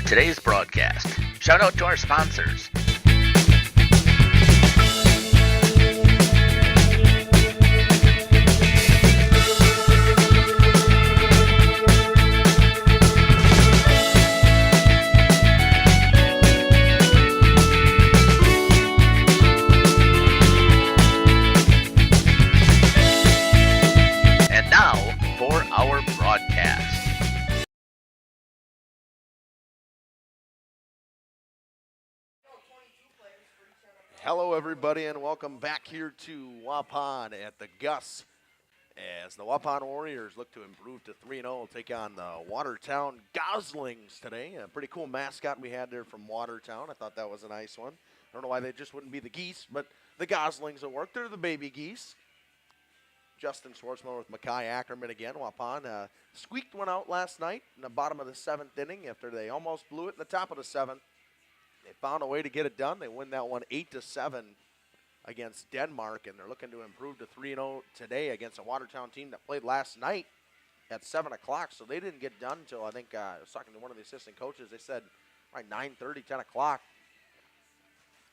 today's broadcast. Shout out to our sponsors. And now for our broadcast. Hello, everybody, and welcome back here to Waupun at the Gus as the Waupun Warriors look to improve to 3-0, take on the Watertown Goslings today. A pretty cool mascot we had there from Watertown. I thought that was a nice one. I don't know why they just wouldn't be the geese, but the Goslings will work. They're the baby geese. Justin Schwartzman with Mackay Ackerman again. Waupun squeaked one out last night in the bottom of the 7th inning after they almost blew it in the top of the 7th. They found a way to get it done. They win that one 8-7 against Denmark, and they're looking to improve to 3-0 today against a Watertown team that played last night at 7 o'clock. So they didn't get done until, I think, I was talking to one of the assistant coaches. They said right 9:30, 10 o'clock.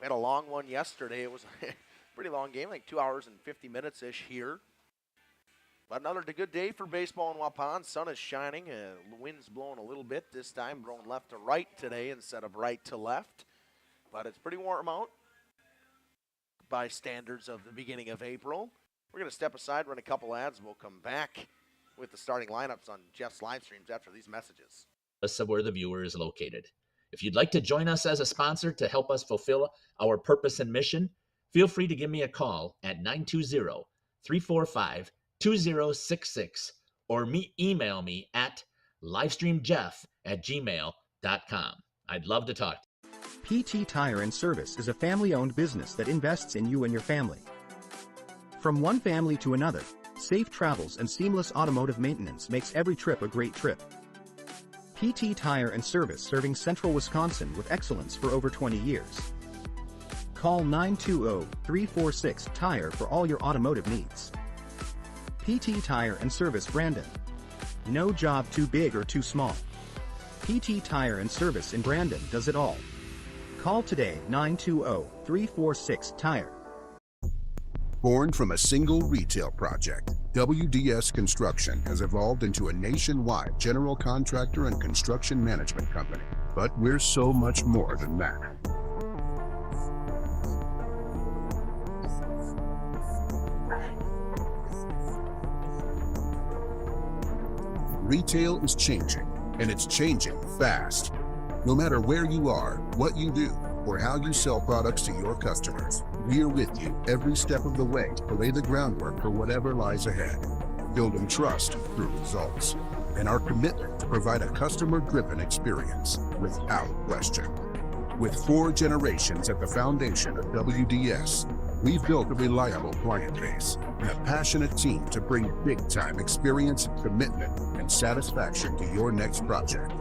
We had a long one yesterday. It was a pretty long game, like 2 hours and 50 minutes-ish here. But another good day for baseball in Waupun. Sun is shining. The wind's blowing a little bit this time, blowing left to right today instead of right to left. But it's pretty warm out by standards of the beginning of April. We're going to step aside, run a couple ads. We'll come back with the starting lineups on Jeff's live streams after these messages. Of where the viewer is located. If you'd like to join us as a sponsor to help us fulfill our purpose and mission, feel free to give me a call at 920-345-2066 or email me at livestreamjeff@gmail.com. I'd love to talk. PT Tire and Service is a family-owned business that invests in you and your family. From one family to another, safe travels and seamless automotive maintenance makes every trip a great trip. PT Tire and Service, serving Central Wisconsin with excellence for over 20 years. Call 920-346-TIRE for all your automotive needs. PT Tire and Service, Brandon. No job too big or too small. PT Tire and Service in Brandon does it all. Call today, 920-346-TIRE. Born from a single retail project, WDS Construction has evolved into a nationwide general contractor and construction management company. But we're so much more than that. Retail is changing, and it's changing fast. No matter where you are, what you do, or how you sell products to your customers, we're with you every step of the way to lay the groundwork for whatever lies ahead. Building trust through results, and our commitment to provide a customer-driven experience without question. With 4 generations at the foundation of WDS, we've built a reliable client base and a passionate team to bring big-time experience, commitment, and satisfaction to your next project.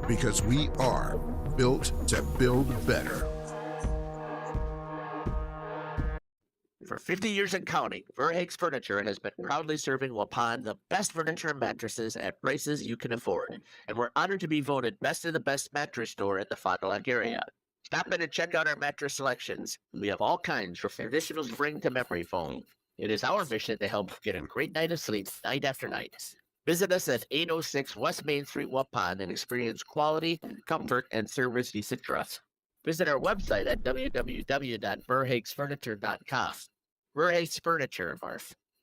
Because we are built to build better. For 50 years and counting, Verhaeg's Furniture has been proudly serving Waupun the best furniture and mattresses at prices you can afford. And we're honored to be voted best of the best mattress store in the Fond du Lac area. Stop in and check out our mattress selections. We have all kinds from traditional spring to memory foam. It is our mission to help get a great night of sleep night after night. Visit us at 806 West Main Street, Waupun, and experience quality, comfort, and service you should trust. Visit our website at www.verhaegsfurniture.com. Verhaeg's Furniture,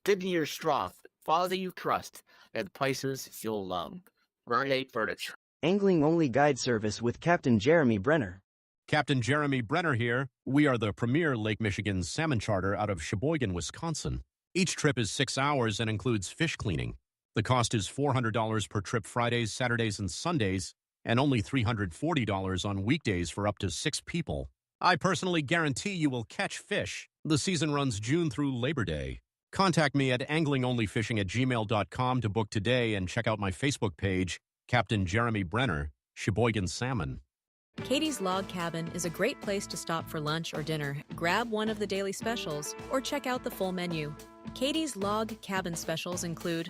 50 years strong, quality you trust, and prices you'll love. Verhaeg Furniture. Angling-only guide service with Captain Jeremy Brenner. Captain Jeremy Brenner here. We are the premier Lake Michigan salmon charter out of Sheboygan, Wisconsin. Each trip is 6 hours and includes fish cleaning. The cost is $400 per trip Fridays, Saturdays, and Sundays, and only $340 on weekdays for up to 6 people. I personally guarantee you will catch fish. The season runs June through Labor Day. Contact me at anglingonlyfishing@gmail.com to book today and check out my Facebook page, Captain Jeremy Brenner, Sheboygan Salmon. Katie's Log Cabin is a great place to stop for lunch or dinner, grab one of the daily specials, or check out the full menu. Katie's Log Cabin specials include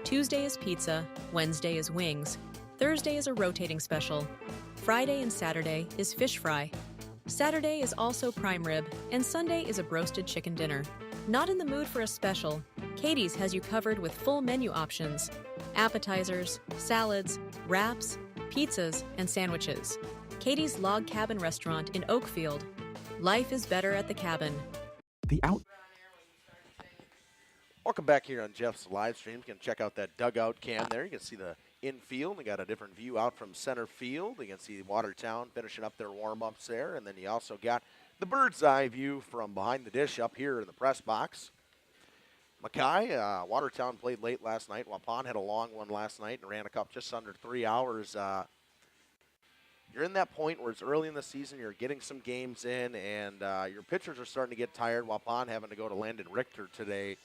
Tuesday is pizza, Wednesday is wings, Thursday is a rotating special, Friday and Saturday is fish fry. Saturday is also prime rib, and Sunday is a broasted chicken dinner. Not in the mood for a special? Katie's has you covered with full menu options: appetizers, salads, wraps, pizzas, and sandwiches. Katie's Log Cabin Restaurant in Oakfield. Life is better at the cabin. Welcome back here on Jeff's live stream. You can check out that dugout cam there. You can see the infield. We got a different view out from center field. You can see Watertown finishing up their warm-ups there. And then you also got the bird's eye view from behind the dish up here in the press box. Mackay, Watertown played late last night. Waupun had a long one last night and ran a cup just under 3 hours. You're in that point where it's early in the season, you're getting some games in, and your pitchers are starting to get tired. Waupun having to go to Landon Richter today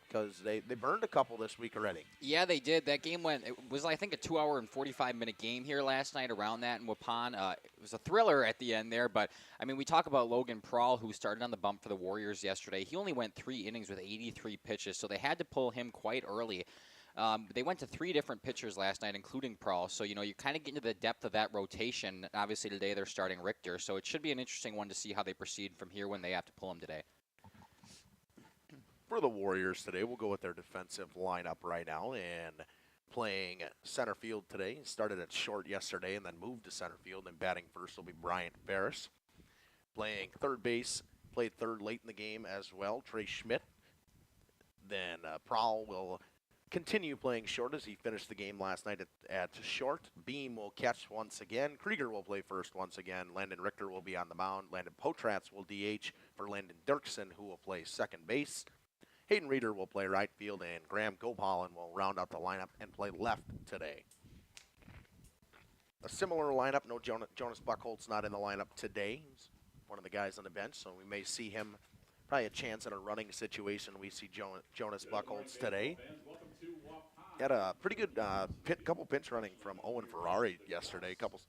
because they burned a couple this week already. Yeah, they did. That game it was, I think, a 2-hour and 45-minute game here last night around that in Waupun. It was a thriller at the end there, but, I mean, we talk about Logan Prawl, who started on the bump for the Warriors yesterday. He only went 3 innings with 83 pitches, so they had to pull him quite early. They went to 3 different pitchers last night, including Prawl, so, you kind of get into the depth of that rotation. Obviously, today they're starting Richter, so it should be an interesting one to see how they proceed from here when they have to pull him today. For the Warriors today, we'll go with their defensive lineup right now. And playing center field today, started at short yesterday and then moved to center field. And batting first will be Bryant Ferris. Playing third base, played third late in the game as well, Trey Schmidt. Then Prowl will continue playing short as he finished the game last night at short. Beam will catch once again. Krieger will play first once again. Landon Richter will be on the mound. Landon Potratz will DH for Landon Dirksen, who will play second base. Hayden Reeder will play right field, and Graham Gopalan will round out the lineup and play left today. A similar lineup, no Jonas Buchholz not in the lineup today. He's one of the guys on the bench, so we may see him, probably a chance in a running situation. We see Jonas Buchholz today. Had a pretty good couple pinch running from Owen Ferrari yesterday, couple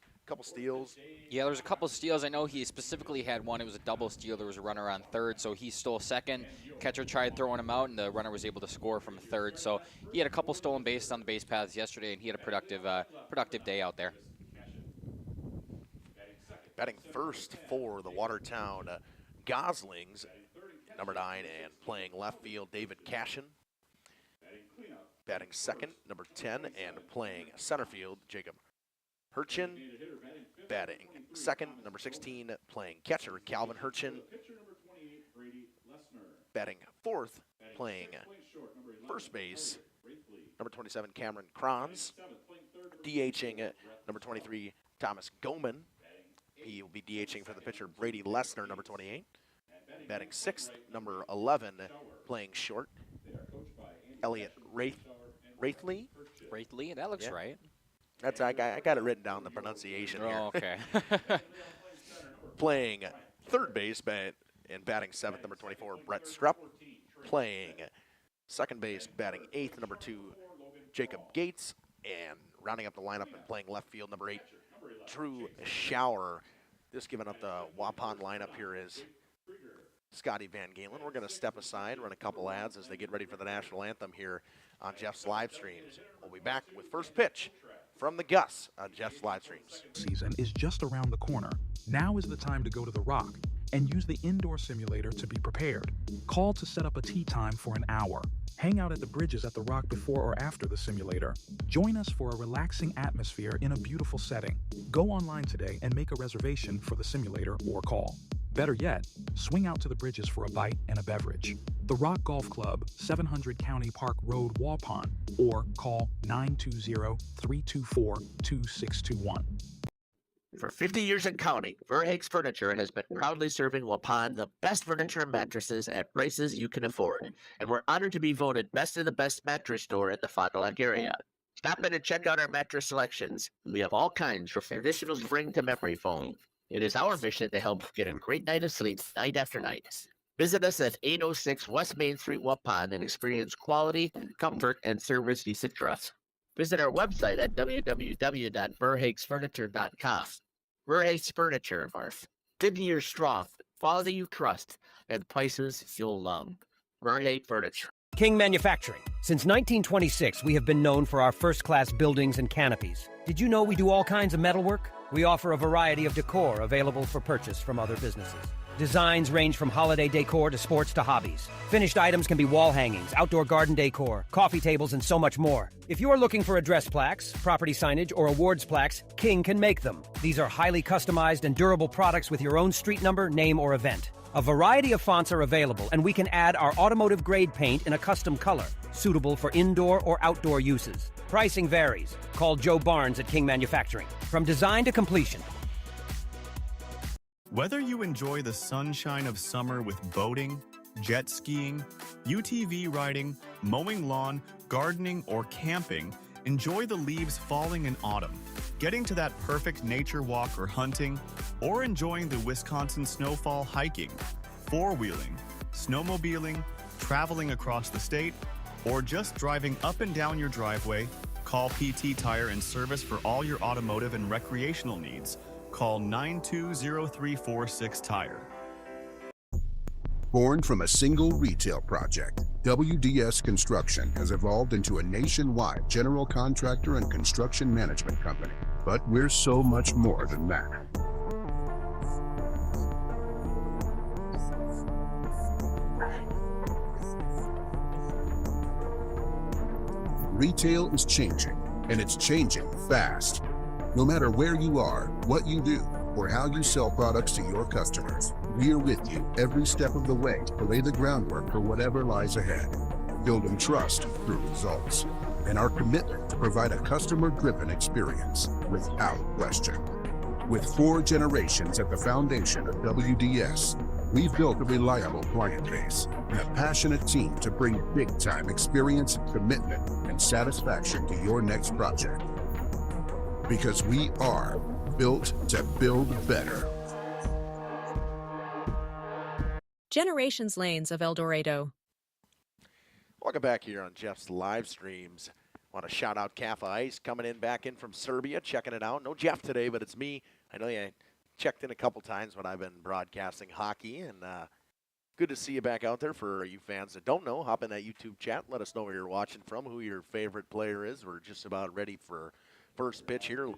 steals. Yeah, there was a couple steals. I know he specifically had one. It was a double steal. There was a runner on third, so he stole second. Catcher tried throwing him out, and the runner was able to score from third. So he had a couple stolen bases on the base paths yesterday, and he had a productive day out there. Batting first for the Watertown Goslings, number 9, and playing left field, David Cashin. Batting second, number 10, and playing center field, Jacob Hurchin. Batting second, number 16, playing catcher, Calvin Hurchin. Batting fourth, playing first base, number 27, Cameron Kranz. DHing number 23, Thomas Goman. He will be DHing for the pitcher, Brady Lesnar, number 28. Batting sixth, number 11, playing short, Elliot Wraithley. Wraithley, that looks right. That's I got it written down, the pronunciation here. Oh, okay. Playing third base, and batting seventh, number 24, Brett Strupp. Playing second base, batting eighth, number 2, Jacob Gates. And rounding up the lineup and playing left field, number 8, Drew Shower. Just giving up the Waupun lineup here is Scotty Van Galen. We're going to step aside, run a couple ads as they get ready for the national anthem here on Jeff's live streams. We'll be back with first pitch from the Gus on Jeff's live streams. Season is just around the corner. Now is the time to go to the Rock and use the indoor simulator to be prepared. Call to set up a tee time for an hour. Hang out at the bridges at the Rock before or after the simulator. Join us for a relaxing atmosphere in a beautiful setting. Go online today and make a reservation for the simulator or call. Better yet, swing out to the bridges for a bite and a beverage. The Rock Golf Club, 700 County Park Road, Waupun, or call 920-324-2621. For 50 years and counting, Verhaeg's Furniture has been proudly serving Waupun the best furniture and mattresses at prices you can afford. And we're honored to be voted best of the best mattress store in the Fond du Lac area. Stop in and check out our mattress selections. We have all kinds from traditional spring to memory foam. It is our mission to help get a great night of sleep night after night. Visit us at 806 West Main Street, Waupun, and experience quality, comfort, and service you should trust. Visit our website at www.verhaegsfurniture.com. Verhaeg's Furniture, 50 years strong, quality you trust, and prices you'll love. Verhaeg Furniture. King Manufacturing. Since 1926, we have been known for our first-class buildings and canopies. Did you know we do all kinds of metalwork? We offer a variety of decor available for purchase from other businesses. Designs range from holiday decor to sports to hobbies. Finished items can be wall hangings, outdoor garden decor, coffee tables, and so much more. If you are looking for address plaques, property signage, or awards plaques, King can make them. These are highly customized and durable products with your own street number, name, or event. A variety of fonts are available, and we can add our automotive-grade paint in a custom color, suitable for indoor or outdoor uses. Pricing varies. Call Joe Barnes at King Manufacturing. From design to completion. Whether you enjoy the sunshine of summer with boating, jet skiing, UTV riding, mowing lawn, gardening, or camping, enjoy the leaves falling in autumn, getting to that perfect nature walk or hunting, or enjoying the Wisconsin snowfall hiking, four-wheeling, snowmobiling, traveling across the state, or just driving up and down your driveway, call PT Tire and Service for all your automotive and recreational needs. Call 920-346 Tire. Born from a single retail project, WDS Construction has evolved into a nationwide general contractor and construction management company. But we're so much more than that. Retail is changing, and it's changing fast. No matter where you are, what you do, or how you sell products to your customers, we're with you every step of the way to lay the groundwork for whatever lies ahead. Building trust through results, and our commitment to provide a customer-driven experience without question. With 4 generations at the foundation of WDS, we've built a reliable client base and a passionate team to bring big-time experience, commitment, and satisfaction to your next project. Because we are built to build better. Generations Lanes of El Dorado. Welcome back here on Jeff's live streams. Want to shout out Kaffa Ice coming in back in from Serbia, checking it out. No Jeff today, but it's me. I know you checked in a couple times when I've been broadcasting hockey, and good to see you back out there. For you fans that don't know, hop in that YouTube chat. Let us know where you're watching from, who your favorite player is. We're just about ready for first pitch here.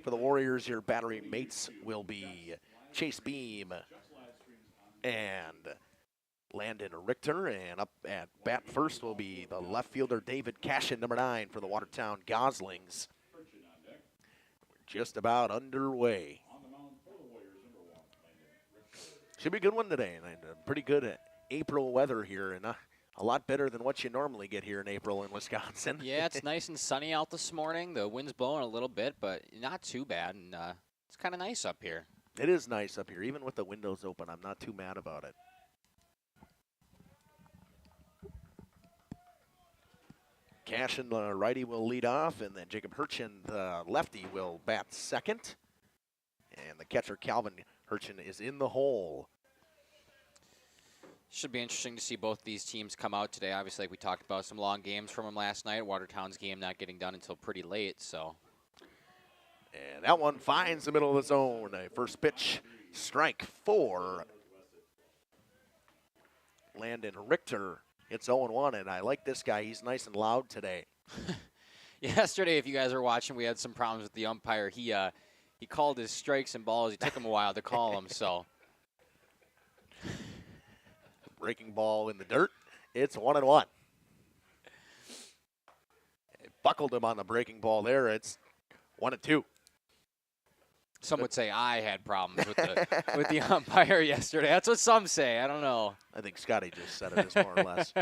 For the Warriors, your battery mates will be Chase Beam and Landon Richter. And up at bat first will be the left fielder David Cashin, number 9 for the Watertown Goslings. We're just about underway. Should be a good one today. And pretty good April weather here, and a lot better than what you normally get here in April in Wisconsin. Yeah, it's nice and sunny out this morning. The wind's blowing a little bit, but not too bad. And it's kind of nice up here. It is nice up here. Even with the windows open, I'm not too mad about it. Cashin, the righty, will lead off, and then Jacob Hirchin, the lefty, will bat second. And the catcher, Calvin Hirchin, is in the hole. Should be interesting to see both these teams come out today. Obviously, like we talked about, some long games from them last night. Watertown's game not getting done until pretty late, so. And that one finds the middle of the zone. A first pitch, strike 4. Landon Richter hits 0-1, and I like this guy. He's nice and loud today. Yesterday, if you guys are watching, we had some problems with the umpire. He called his strikes and balls. He took him a while to call them, so. Breaking ball in the dirt. It's 1-1. It buckled him on the breaking ball there. It's 1-2. Some would say I had problems with the umpire yesterday. That's what some say. I don't know. I think Scotty just said it as more or less.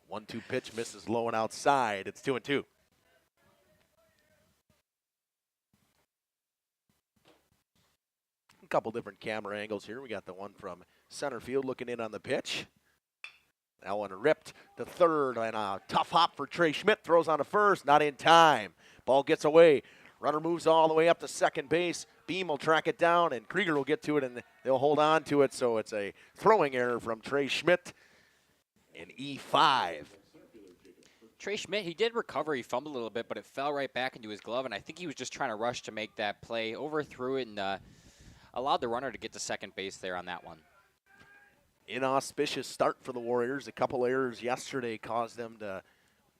1-2 pitch misses low and outside. It's 2-2. A couple different camera angles here. We got the one from center field looking in on the pitch. That one ripped to third, and a tough hop for Trey Schmidt. Throws on to first, not in time. Ball gets away. Runner moves all the way up to second base. Beam will track it down, and Krieger will get to it, and they'll hold on to it. So it's a throwing error from Trey Schmidt in E5. Trey Schmidt, he did recover. He fumbled a little bit, but it fell right back into his glove, and I think he was just trying to rush to make that play. Overthrew it and allowed the runner to get to second base there on that one. Inauspicious start for the Warriors. A couple errors yesterday caused them to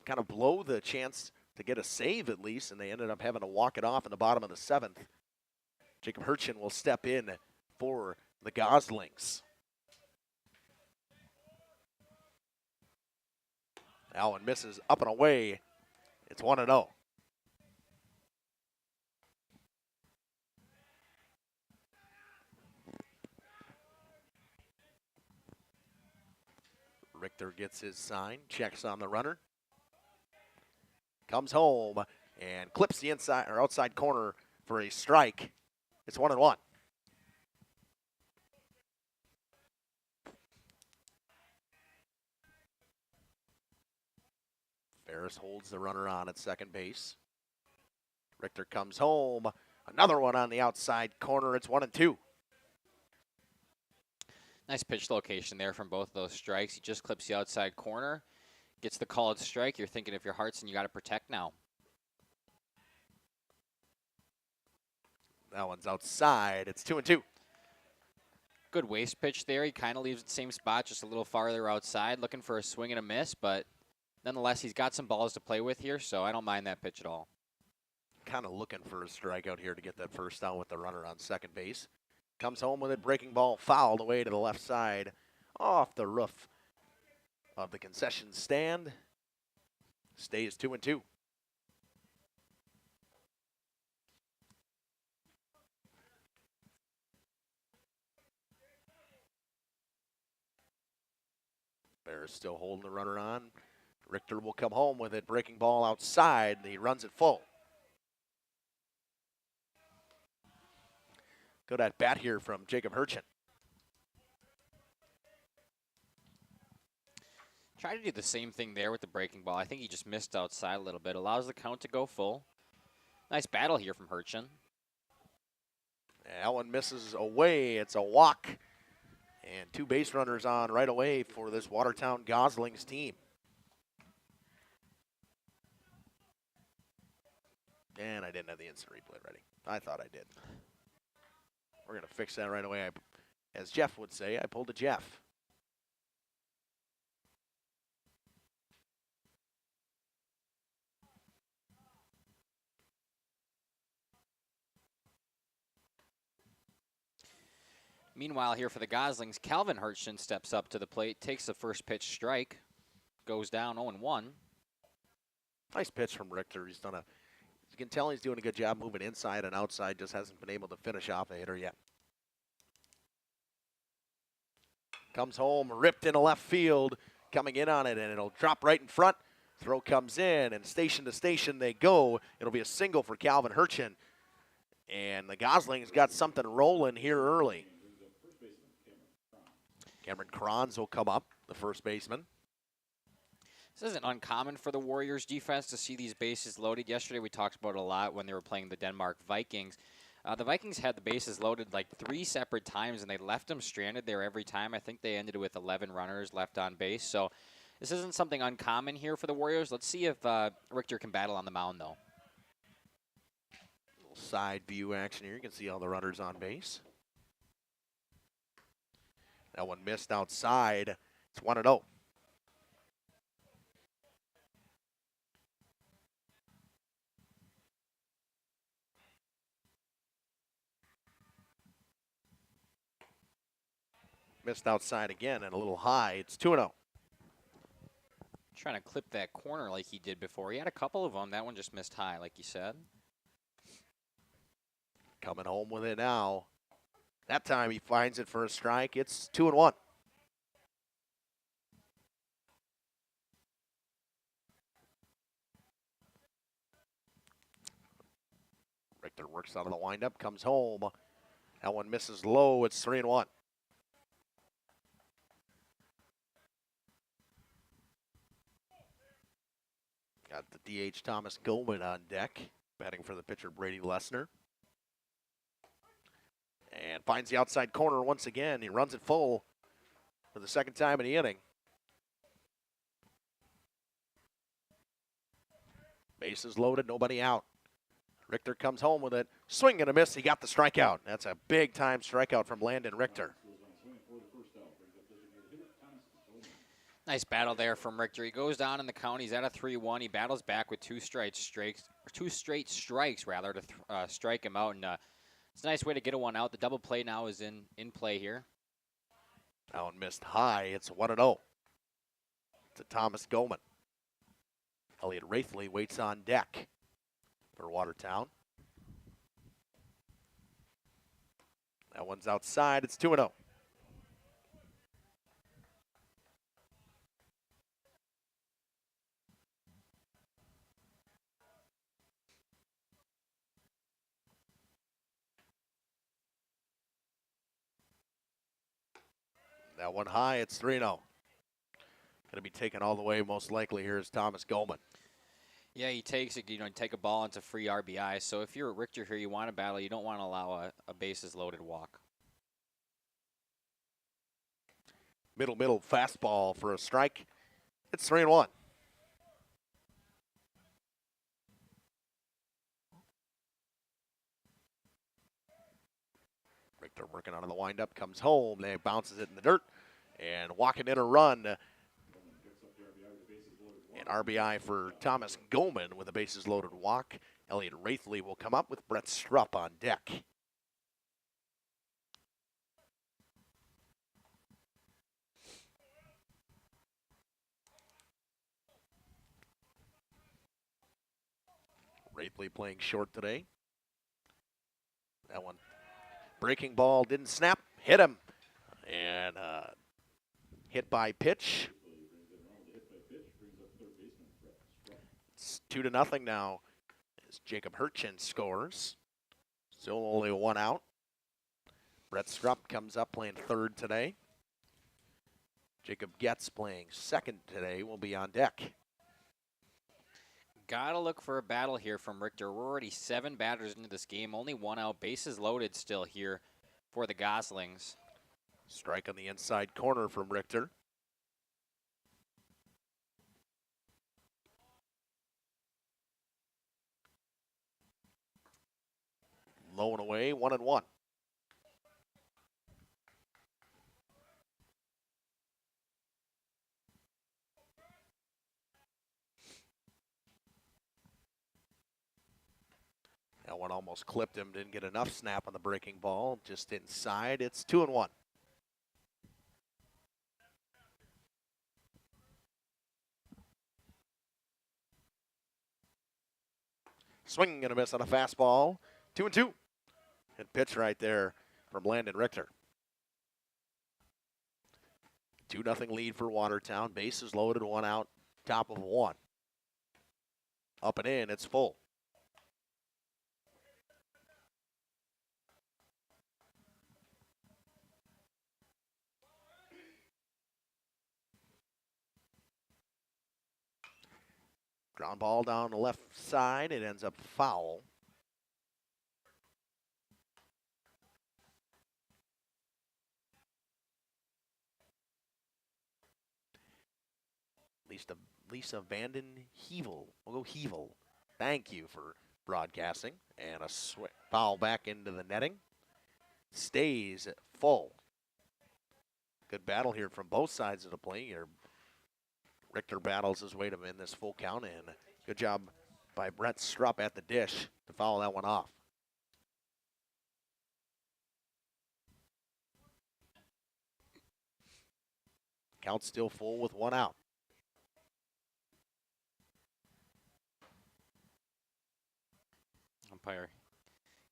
kind of blow the chance to get a save at least, and they ended up having to walk it off in the bottom of the 7th. Jacob Hurchin will step in for the Goslings. Allen misses up and away. It's 1-0. Richter gets his sign, checks on the runner. Comes home and clips the inside or outside corner for a strike. It's 1-1. Ferris holds the runner on at second base. Richter comes home. Another one on the outside corner. It's 1-2. Nice pitch location there from both of those strikes. He just clips the outside corner, gets the called strike. You're thinking if you're Hartson, you got to protect now. That one's outside. It's 2-2. Good waste pitch there. He kind of leaves the same spot, just a little farther outside, looking for a swing and a miss, but nonetheless, he's got some balls to play with here, so I don't mind that pitch at all. Kind of looking for a strikeout here to get that first down with the runner on second base. Comes home with it, breaking ball fouled away to the left side, off the roof of the concession stand. Stays 2-2. Bears still holding the runner on. Richter will come home with it, breaking ball outside. He runs it full. Good at bat here from Jacob Hurchin. Try to do the same thing there with the breaking ball. I think he just missed outside a little bit. Allows the count to go full. Nice battle here from Hurchin. Allen misses away. It's a walk. And 2 base runners on right away for this Watertown Goslings team. And I didn't have the instant replay ready. I thought I did. We're going to fix that right away. As Jeff would say, I pulled a Jeff. Meanwhile, here for the Goslings, Calvin Hurchin steps up to the plate, takes the first pitch strike, goes down 0-1. Nice pitch from Richter. He's done a, you can tell he's doing a good job moving inside and outside, just hasn't been able to finish off a hitter yet. Comes home, ripped into left field, coming in on it, and it'll drop right in front. Throw comes in, and station to station they go. It'll be a single for Calvin Hurchin. And the Goslings got something rolling here early. Cameron Kranz will come up, the first baseman. This isn't uncommon for the Warriors defense to see these bases loaded. Yesterday we talked about it a lot when they were playing the Denmark Vikings. The Vikings had the bases loaded like 3 separate times, and they left them stranded there every time. I think they ended with 11 runners left on base. So this isn't something uncommon here for the Warriors. Let's see if Richter can battle on the mound, though. Little side view action here. You can see all the runners on base. That one missed outside. It's 1-0. Missed outside again and a little high. It's 2-0. Trying to clip that corner like he did before. He had a couple of them. That one just missed high, like you said. Coming home with it now. That time he finds it for a strike. It's 2-1. Richter works out of the windup, comes home. That one misses low. It's 3-1. Got the DH Thomas Goldman on deck, batting for the pitcher Brady Lesnar. And finds the outside corner once again. He runs it full for the second time in the inning. Bases loaded, nobody out. Richter comes home with it. Swing and a miss. He got the strikeout. That's a big-time strikeout from Landon Richter. Nice battle there from Richter. He goes down in the count. He's at a 3-1. He battles back with two straight strikes to strike him out. And it's a nice way to get a one out. The double play now is in play here. That one missed high. It's 1-0 to Thomas Goman. Elliot Wraithley waits on deck for Watertown. That one's outside. It's 2-0. That one high, it's 3-0. Going to be taken all the way, most likely, here is Thomas Goldman. Yeah, he takes it, take a ball into free RBI. So if you're Richter here, you want to battle. You don't want to allow a bases loaded walk. Middle fastball for a strike. It's 3-1. Richter working out of the windup, comes home, then bounces it in the dirt, and walking in a run. An RBI for Thomas Goman with a bases loaded walk. Elliot Wraithley will come up with Brett Strupp on deck. Wraithley playing short today. That one, breaking ball, didn't snap, hit him, and hit by pitch. It's 2-0 now as Jacob Hurchin scores. Still only one out. Brett Strupp comes up playing third today. Jacob Getz playing second today will be on deck. Gotta look for a battle here from Richter. We're already 7 batters into this game. Only one out. Bases loaded still here for the Goslings. Strike on the inside corner from Richter. Low and away, 1-1. That one almost clipped him, didn't get enough snap on the breaking ball, just inside. It's 2-1. Swing and a miss on a fastball. 2-2. Good pitch right there from Landon Richter. 2-0 lead for Watertown. Bases loaded, one out, top of one. Up and in, it's full. Ground ball down the left side. It ends up foul. Lisa Vanden Hevel. We'll go Hevel. Thank you for broadcasting. And a foul back into the netting. Stays full. Good battle here from both sides of the plate here. Richter battles his way to win this full count, and good job by Brett Strupp at the dish to foul that one off. Count still full with one out. Umpire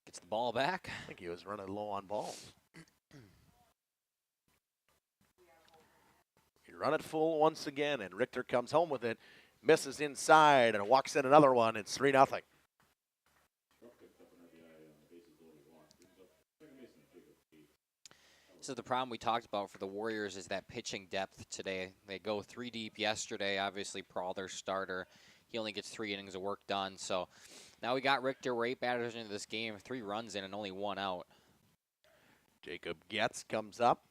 gets the ball back. I think he was running low on balls. You run it full once again, and Richter comes home with it, misses inside, and walks in another one. It's 3-0. This is the problem we talked about for the Warriors is that pitching depth today. They go 3 deep yesterday. Obviously, Prahl, their starter, he only gets 3 innings of work done. So now we got Richter. We're 8 batters into this game, 3 runs in and only 1 out. Jacob Getz comes up.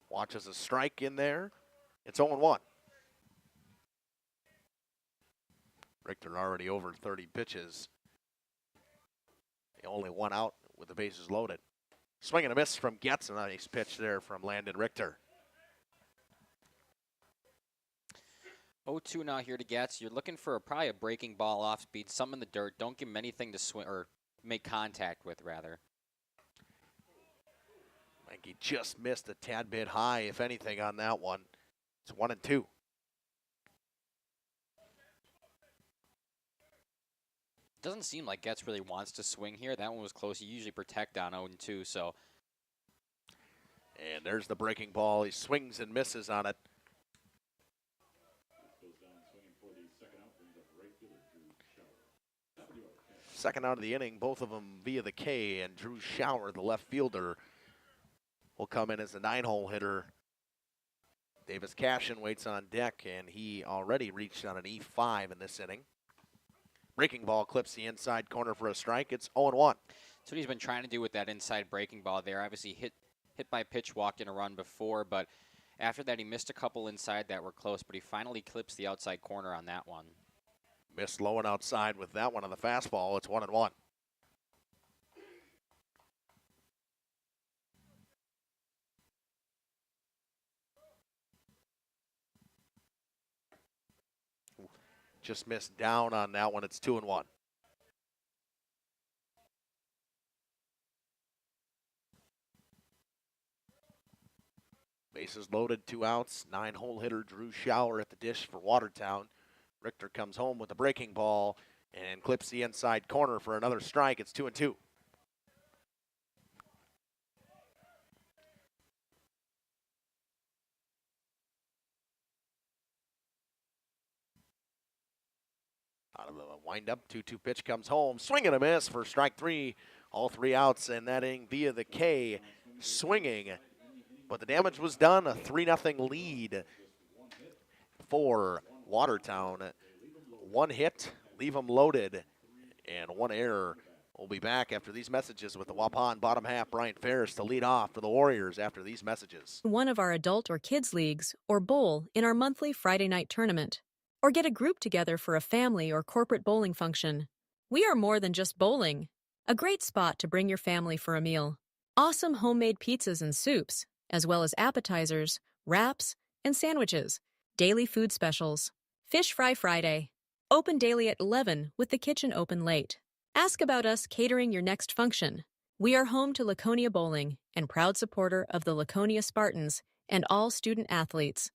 Watches a strike in there. It's 0-1. Richter already over 30 pitches. Only 1 out with the bases loaded. Swing and a miss from Getz. A nice pitch there from Landon Richter. 0-2 now here to Getz. You're looking for probably a breaking ball off speed, some in the dirt. Don't give him anything to swing or make contact with, rather. I think he just missed a tad bit high, if anything, on that one. It's 1-2. Doesn't seem like Getz really wants to swing here. That one was close. You usually protect on 0-2, so. And there's the breaking ball. He swings and misses on it. Second out of the inning, both of them via the K, and Drew Schauer, the left fielder, will come in as the 9-hole hitter. Davis Cashin waits on deck, and he already reached on an E5 in this inning. Breaking ball clips the inside corner for a strike. It's 0-1. That's what he's been trying to do with that inside breaking ball there. Obviously hit by pitch, walked in a run before, but after that he missed a couple inside that were close, but he finally clips the outside corner on that one. Missed low and outside with that one on the fastball. It's 1-1. Just missed down on that one. It's 2-1. Bases loaded, 2 outs. 9-hole hitter Drew Schauer at the dish for Watertown. Richter comes home with the breaking ball and clips the inside corner for another strike. It's 2-2. Out of the windup, 2-2 pitch comes home. Swing and a miss for strike 3. All 3 outs, and that inning via the K, swinging. But the damage was done. A 3-0 lead for Watertown. 1 hit, leave them loaded, and 1 error. We'll be back after these messages with the Waupun bottom half, Bryant Ferris, to lead off for the Warriors after these messages. One of our adult or kids leagues, or bowl in our monthly Friday night tournament. Or get a group together for a family or corporate bowling function. We are more than just bowling. A great spot to bring your family for a meal. Awesome homemade pizzas and soups, as well as appetizers, wraps, and sandwiches. Daily food specials. Fish Fry Friday. Open daily at 11 with the kitchen open late. Ask about us catering your next function. We are home to Laconia Bowling and proud supporter of the Laconia Spartans and all student athletes.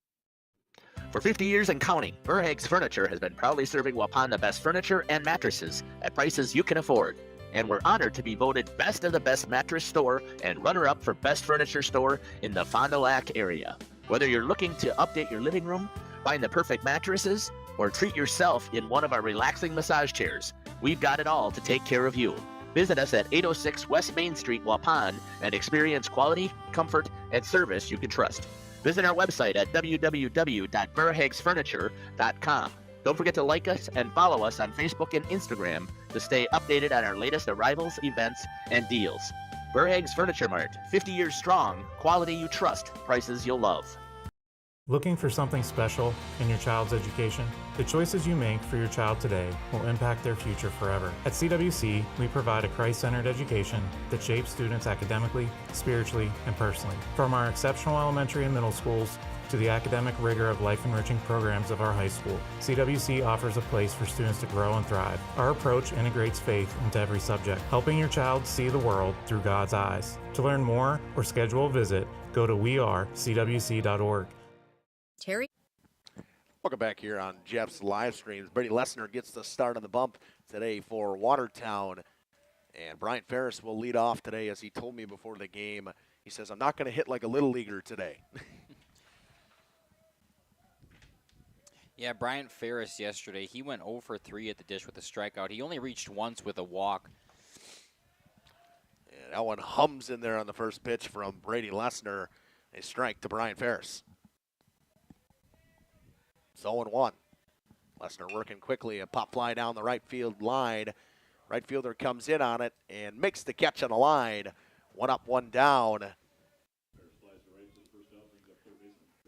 For 50 years and counting, Verhaeg's Furniture has been proudly serving Waupun the best furniture and mattresses at prices you can afford. And we're honored to be voted best of the best mattress store and runner-up for best furniture store in the Fond du Lac area. Whether you're looking to update your living room, find the perfect mattresses, or treat yourself in one of our relaxing massage chairs, we've got it all to take care of you. Visit us at 806 West Main Street, Waupun, and experience quality, comfort, and service you can trust. Visit our website at www.verhaegsfurniture.com. Don't forget to like us and follow us on Facebook and Instagram to stay updated on our latest arrivals, events, and deals. Verhaeg's Furniture Mart, 50 years strong, quality you trust, prices you'll love. Looking for something special in your child's education? The choices you make for your child today will impact their future forever. At CWC, we provide a Christ-centered education that shapes students academically, spiritually, and personally. From our exceptional elementary and middle schools to the academic rigor of life-enriching programs of our high school, CWC offers a place for students to grow and thrive. Our approach integrates faith into every subject, helping your child see the world through God's eyes. To learn more or schedule a visit, go to wearecwc.org. Terry? Welcome back here on Jeff's live streams. Brady Lessner gets the start on the bump today for Watertown. And Bryant Ferris will lead off today, as he told me before the game. He says, I'm not going to hit like a little leaguer today. Yeah, Bryant Ferris yesterday, he went 0 for 3 at the dish with a strikeout. He only reached once with a walk. And that one hums in there on the first pitch from Brady Lessner. A strike to Bryant Ferris. It's 0-1. Lessner working quickly. A pop fly down the right field line. Right fielder comes in on it and makes the catch on the line. 1 up, 1 down.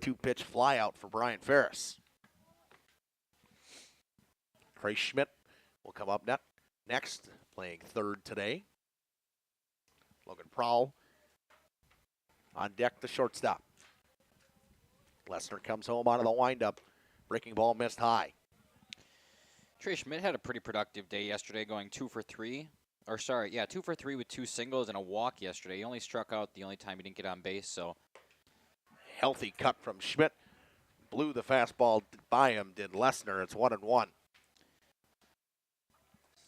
2-pitch fly out for Bryant Ferris. Trey Schmidt will come up next, playing third today. Logan Prowl on deck, the shortstop. Lessner comes home out of the windup. Breaking ball missed high. Trey Schmidt had a pretty productive day yesterday, going 2 for 3. 2 for 3 with 2 singles and a walk yesterday. He only struck out the only time he didn't get on base, so. Healthy cut from Schmidt. Blew the fastball by him, did Lesnar. It's 1-1.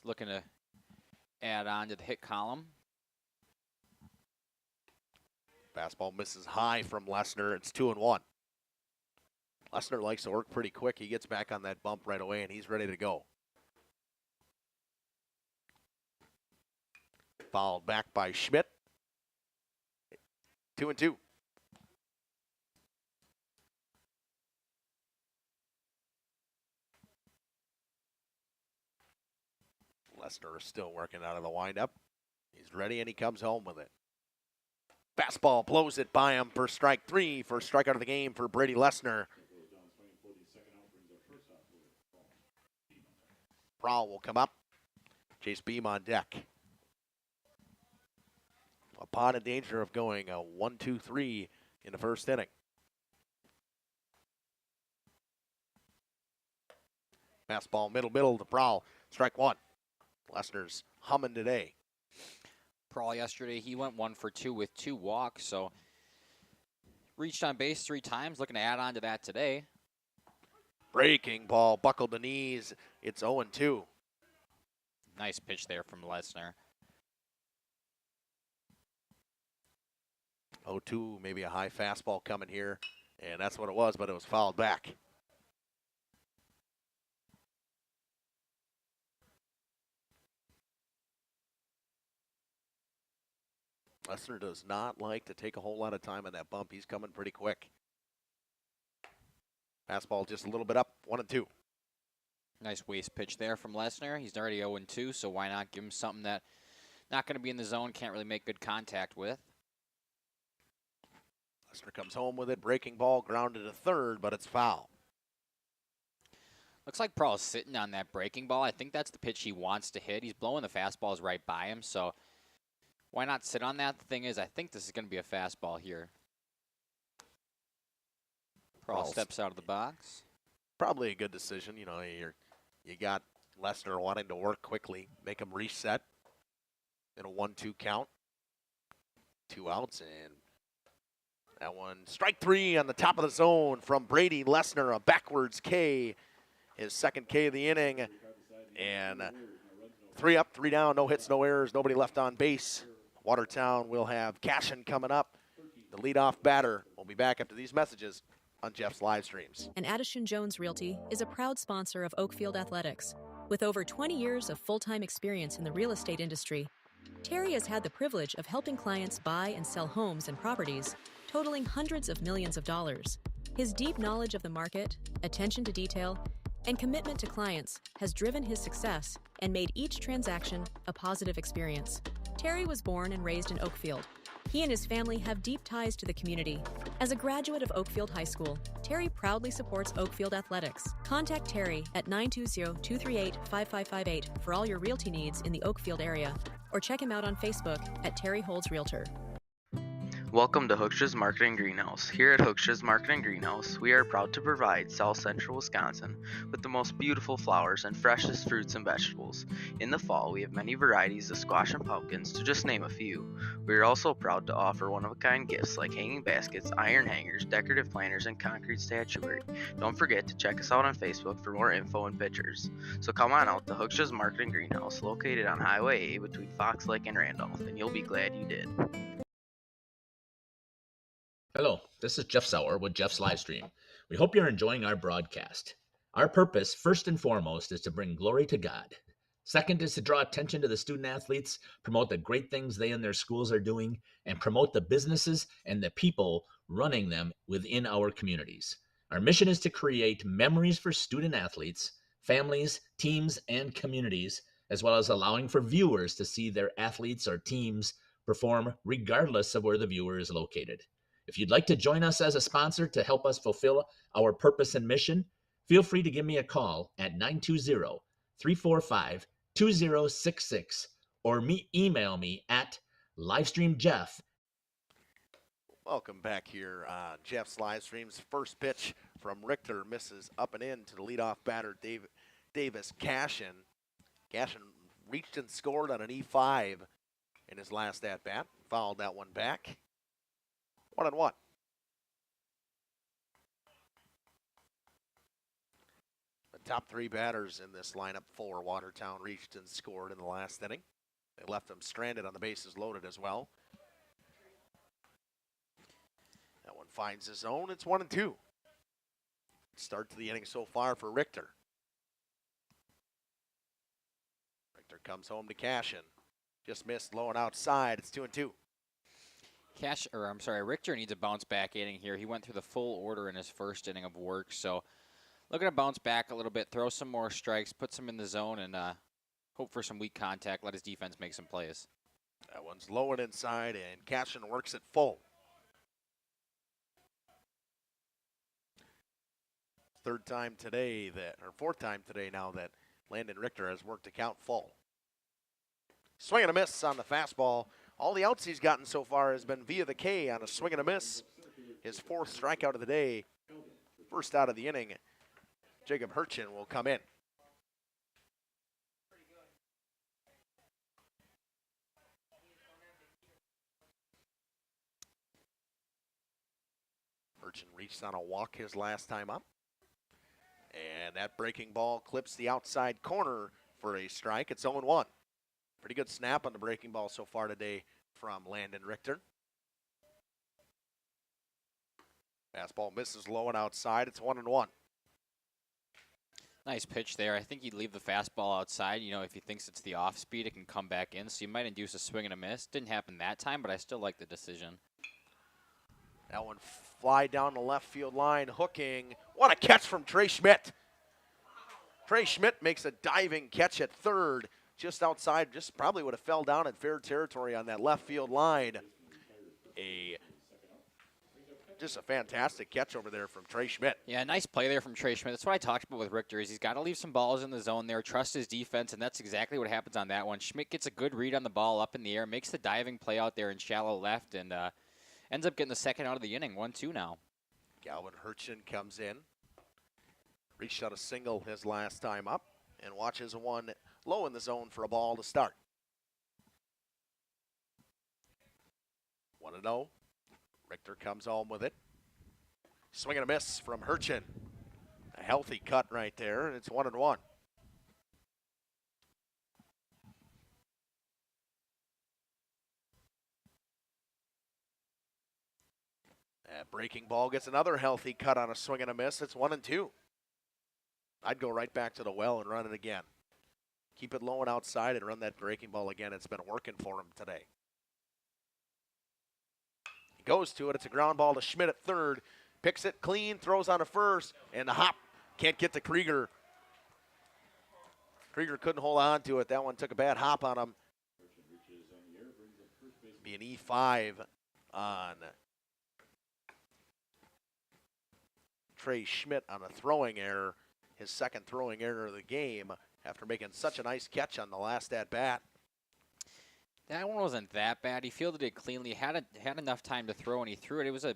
Looking to add on to the hit column. Fastball misses high from Lesnar. It's 2-1. Lesnar likes to work pretty quick. He gets back on that bump right away, and he's ready to go. Fouled back by Schmidt. 2-2. Lesnar is still working out of the windup. He's ready, and he comes home with it. Fastball blows it by him for strike 3. First strikeout of the game for Brady Lesnar. Prowl will come up. Chase Beam on deck. Upon in danger of going a 1-2-3 in the first inning. Fastball middle to Prowl. Strike 1. Lesnar's humming today. Prowl yesterday, he went 1 for 2 with 2 walks, so reached on base 3 times. Looking to add on to that today. Breaking ball, buckled the knees. It's 0-2. Nice pitch there from Lesnar. 0-2, maybe a high fastball coming here, and that's what it was, but it was fouled back. Lesnar does not like to take a whole lot of time on that bump. He's coming pretty quick. Fastball just a little bit up, 1-2. Nice waist pitch there from Lesnar. He's already 0-2, so why not give him something that not going to be in the zone, can't really make good contact with. Lesnar comes home with it. Breaking ball, grounded to third, but it's foul. Looks like Prowl's sitting on that breaking ball. I think that's the pitch he wants to hit. He's blowing the fastballs right by him, so why not sit on that? The thing is, I think this is going to be a fastball here. Prowl steps out of the box. Probably a good decision. You know, you got Lesnar wanting to work quickly, make him reset in a 1-2 count. 2 outs, and that one, strike 3 on the top of the zone from Brady Lesnar, a backwards K, his second K of the inning, and 3 up, 3 down, no hits, no errors, nobody left on base. Watertown will have Cashin coming up, the leadoff batter. We'll be back after these messages on Jeff's live streams. And Addison Jones Realty is a proud sponsor of Oakfield Athletics. With over 20 years of full-time experience in the real estate industry, Terry has had the privilege of helping clients buy and sell homes and properties totaling hundreds of millions of dollars. His deep knowledge of the market, attention to detail, and commitment to clients has driven his success and made each transaction a positive experience. Terry was born and raised in Oakfield. He and his family have deep ties to the community. As a graduate of Oakfield High School, Terry proudly supports Oakfield Athletics. Contact Terry at 920-238-5558 for all your realty needs in the Oakfield area, or check him out on Facebook at Terry Holds Realtor. Welcome to Hookstra's Marketing Greenhouse. Here at Hookstra's Marketing Greenhouse, we are proud to provide South Central Wisconsin with the most beautiful flowers and freshest fruits and vegetables. In the fall, we have many varieties of squash and pumpkins, to just name a few. We are also proud to offer one-of-a-kind gifts like hanging baskets, iron hangers, decorative planters, and concrete statuary. Don't forget to check us out on Facebook for more info and pictures. So come on out to Hookstra's Marketing Greenhouse, located on Highway A between Fox Lake and Randolph, and you'll be glad you did. Hello, this is Jeff Sauer with Jeff's Livestream. We hope you're enjoying our broadcast. Our purpose, first and foremost, is to bring glory to God. Second is to draw attention to the student athletes, promote the great things they and their schools are doing, and promote the businesses and the people running them within our communities. Our mission is to create memories for student athletes, families, teams, and communities, as well as allowing for viewers to see their athletes or teams perform regardless of where the viewer is located. If you'd like to join us as a sponsor to help us fulfill our purpose and mission, feel free to give me a call at 920-345-2066 or email me at livestreamjeff. Welcome back here on Jeff's live streams. First pitch from Richter misses up and in to the leadoff batter, Davis Cashin. Cashin reached and scored on an E5 in his last at-bat. Fouled that one back. 1-1. The top three batters in this lineup for Watertown reached and scored in the last inning. They left them stranded on the bases loaded as well. That one finds his own. It's 1-2. Start to the inning so far for Richter. Richter comes home to Cashin. Just missed low and outside. It's 2-2. Richter needs a bounce back inning here. He went through the full order in his first inning of work, so looking to bounce back a little bit, throw some more strikes, put some in the zone, and hope for some weak contact, let his defense make some plays. That one's low and inside, and Cashin works it full. Fourth time today now that Landon Richter has worked to count full. Swing and a miss on the fastball. All the outs he's gotten so far has been via the K on a swing and a miss. His fourth strikeout of the day. First out of the inning, Jacob Hurchin will come in. Hurchin reached on a walk his last time up. And that breaking ball clips the outside corner for a strike. It's 0-1. Pretty good snap on the breaking ball so far today from Landon Richter. Fastball misses low and outside. It's 1-1. Nice pitch there. I think he'd leave the fastball outside. You know, if he thinks it's the off speed, it can come back in. So you might induce a swing and a miss. Didn't happen that time, but I still like the decision. That one fly down the left field line, hooking. What a catch from Trey Schmidt. Trey Schmidt makes a diving catch at third, just outside, just probably would have fell down in fair territory on that left field line. Just a fantastic catch over there from Trey Schmidt. Yeah, nice play there from Trey Schmidt. That's what I talked about with Richter, is he's got to leave some balls in the zone there, trust his defense, and that's exactly what happens on that one. Schmidt gets a good read on the ball up in the air, makes the diving play out there in shallow left, and ends up getting the second out of the inning. 1-2 now. Galvin Hurchin comes in. Reached out a single his last time up and watches one low in the zone for a ball to start. 1-0. Richter comes home with it. Swing and a miss from Hurchin. A healthy cut right there, and it's 1-1. That breaking ball gets another healthy cut on a swing and a miss. It's 1-2. I'd go right back to the well and run it again. Keep it low and outside and run that breaking ball again. It's been working for him today. He goes to it. It's a ground ball to Schmidt at third. Picks it clean, throws on to first, and the hop can't get to Krieger. Krieger couldn't hold on to it. That one took a bad hop on him. Be an E5 on Trey Schmidt on a throwing error. His second throwing error of the game after making such a nice catch on the last at-bat. That one wasn't that bad. He fielded it cleanly, had enough time to throw, and he threw it. It was a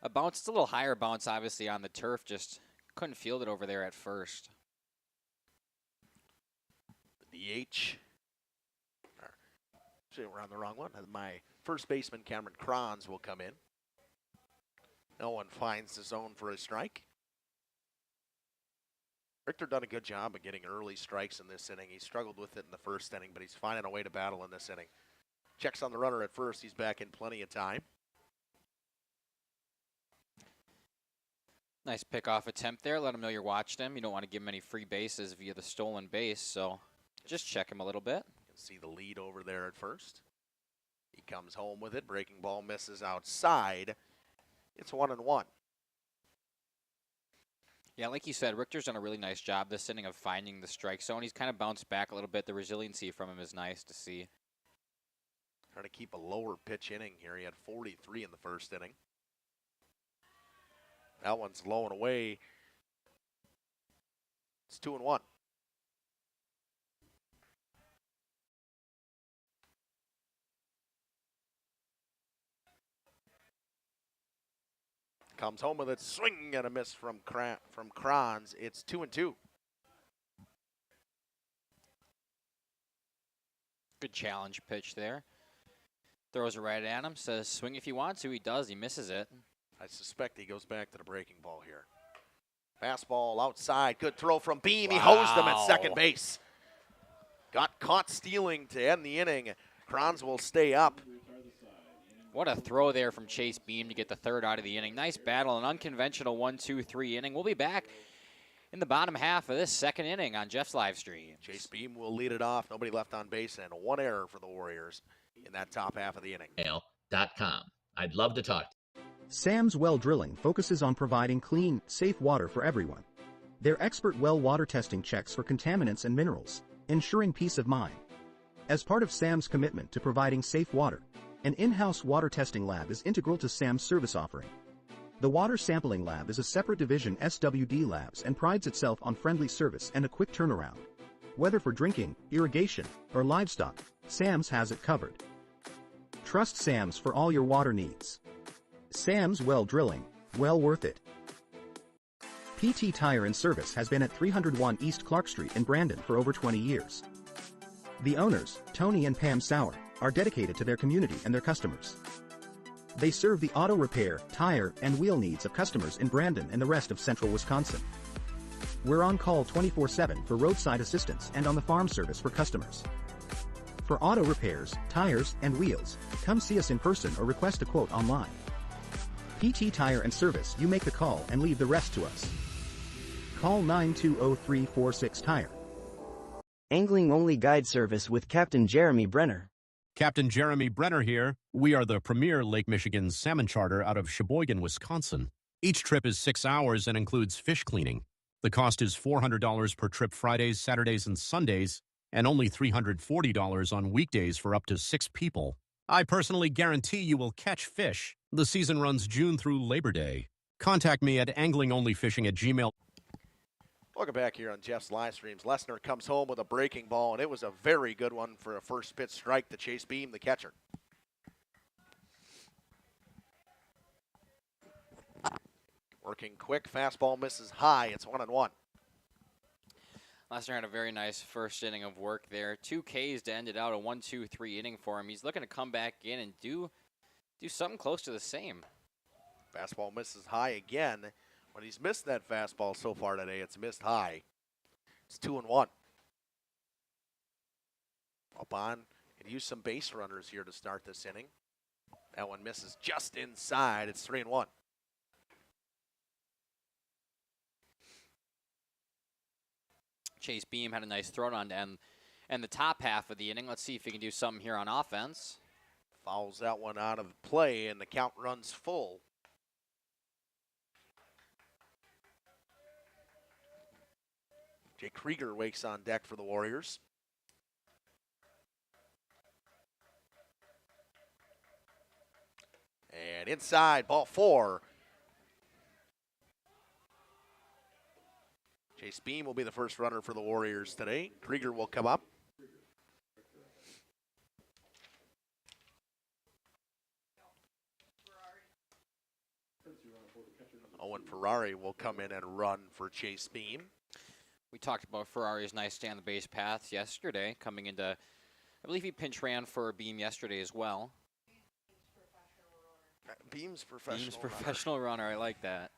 bounce, it's a little higher bounce, obviously, on the turf. Just couldn't field it over there at first. The DH. Actually, we're on the wrong one. My first baseman, Cameron Kranz, will come in. No one finds the zone for a strike. Richter done a good job of getting early strikes in this inning. He struggled with it in the first inning, but he's finding a way to battle in this inning. Checks on the runner at first. He's back in plenty of time. Nice pickoff attempt there. Let him know you're watching him. You don't want to give him any free bases via the stolen base, so just check him a little bit. You can see the lead over there at first. He comes home with it. Breaking ball misses outside. It's 1-1. Yeah, like you said, Richter's done a really nice job this inning of finding the strike zone. He's kind of bounced back a little bit. The resiliency from him is nice to see. Trying to keep a lower pitch inning here. He had 43 in the first inning. That one's low and away. It's 2-1. comes home with it, swing and a miss from Kranz. It's 2-2. Good challenge pitch there. Throws it right at him, says swing if you want to. He does, he misses it. I suspect he goes back to the breaking ball here. Fastball outside, good throw from Beam. He hosed him at second base. Got caught stealing to end the inning. Kranz will stay up. What a throw there from Chase Beam to get the third out of the inning. Nice battle, an unconventional 1-2-3 inning. We'll be back in the bottom half of this second inning on Jeff's live stream. Chase Beam will lead it off. Nobody left on base and one error for the Warriors in that top half of the inning. Mail.com. I'd love to talk. Sam's Well Drilling focuses on providing clean, safe water for everyone. Their expert well water testing checks for contaminants and minerals, ensuring peace of mind. As part of Sam's commitment to providing safe water, an in-house water testing lab is integral to Sam's service offering. The Water Sampling Lab is a separate division SWD Labs and prides itself on friendly service and a quick turnaround. Whether for drinking, irrigation, or livestock, Sam's has it covered. Trust Sam's for all your water needs. Sam's Well Drilling, well worth it. PT Tire and Service has been at 301 East Clark Street in Brandon for over 20 years. The owners, Tony and Pam Sauer, are dedicated to their community and their customers. They serve the auto repair, tire, and wheel needs of customers in Brandon and the rest of central Wisconsin. We're on call 24/7 for roadside assistance and on the farm service for customers. For auto repairs, tires, and wheels, come see us in person or request a quote online. PT Tire and Service, you make the call and leave the rest to us. Call 920-346-TIRE. Angling-only guide service with Captain Jeremy Brenner. Captain Jeremy Brenner here. We are the premier Lake Michigan salmon charter out of Sheboygan, Wisconsin. Each trip is 6 hours and includes fish cleaning. The cost is $400 per trip Fridays, Saturdays, and Sundays, and only $340 on weekdays for up to 6 people. I personally guarantee you will catch fish. The season runs June through Labor Day. Contact me at anglingonlyfishing@gmail.com. Welcome back here on Jeff's live streams. Lesnar comes home with a breaking ball, and it was a very good one for a first pitch strike to Chase Beam, the catcher. Working quick, fastball misses high. It's 1-1. Lesnar had a very nice first inning of work there. 2 Ks to end it out, a 1-2-3 inning for him. He's looking to come back in and do something close to the same. Fastball misses high again. When he's missed that fastball so far today, it's missed high. It's 2-1. Waupun can use some base runners here to start this inning. That one misses just inside. It's 3-1. Chase Beam had a nice throw on to end the top half of the inning. Let's see if he can do something here on offense. Fouls that one out of play, and the count runs full. Jake Krieger wakes on deck for the Warriors. And inside, ball 4. Chase Beam will be the first runner for the Warriors today. Krieger will come up. Owen Ferrari will come in and run for Chase Beam. We talked about Ferrari's nice stay on the base paths yesterday, coming into, I believe he pinch ran for Beam yesterday as well. Beam's professional runner. Professional runner, I like that.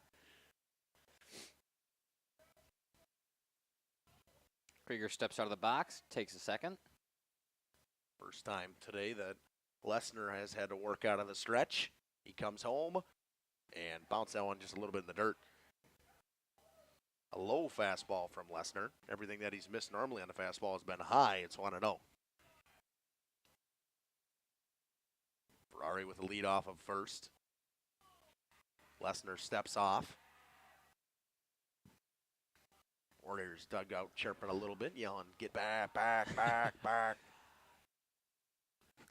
Krieger steps out of the box, takes a second. First time today that Lesnar has had to work out of the stretch. He comes home and bounce that one just a little bit in the dirt. A low fastball from Lesnar. Everything that he's missed normally on the fastball has been high. It's 1-0. Ferrari with a lead off of first. Lesnar steps off. Warriors dugout chirping a little bit, yelling, "Get back, back, back, back."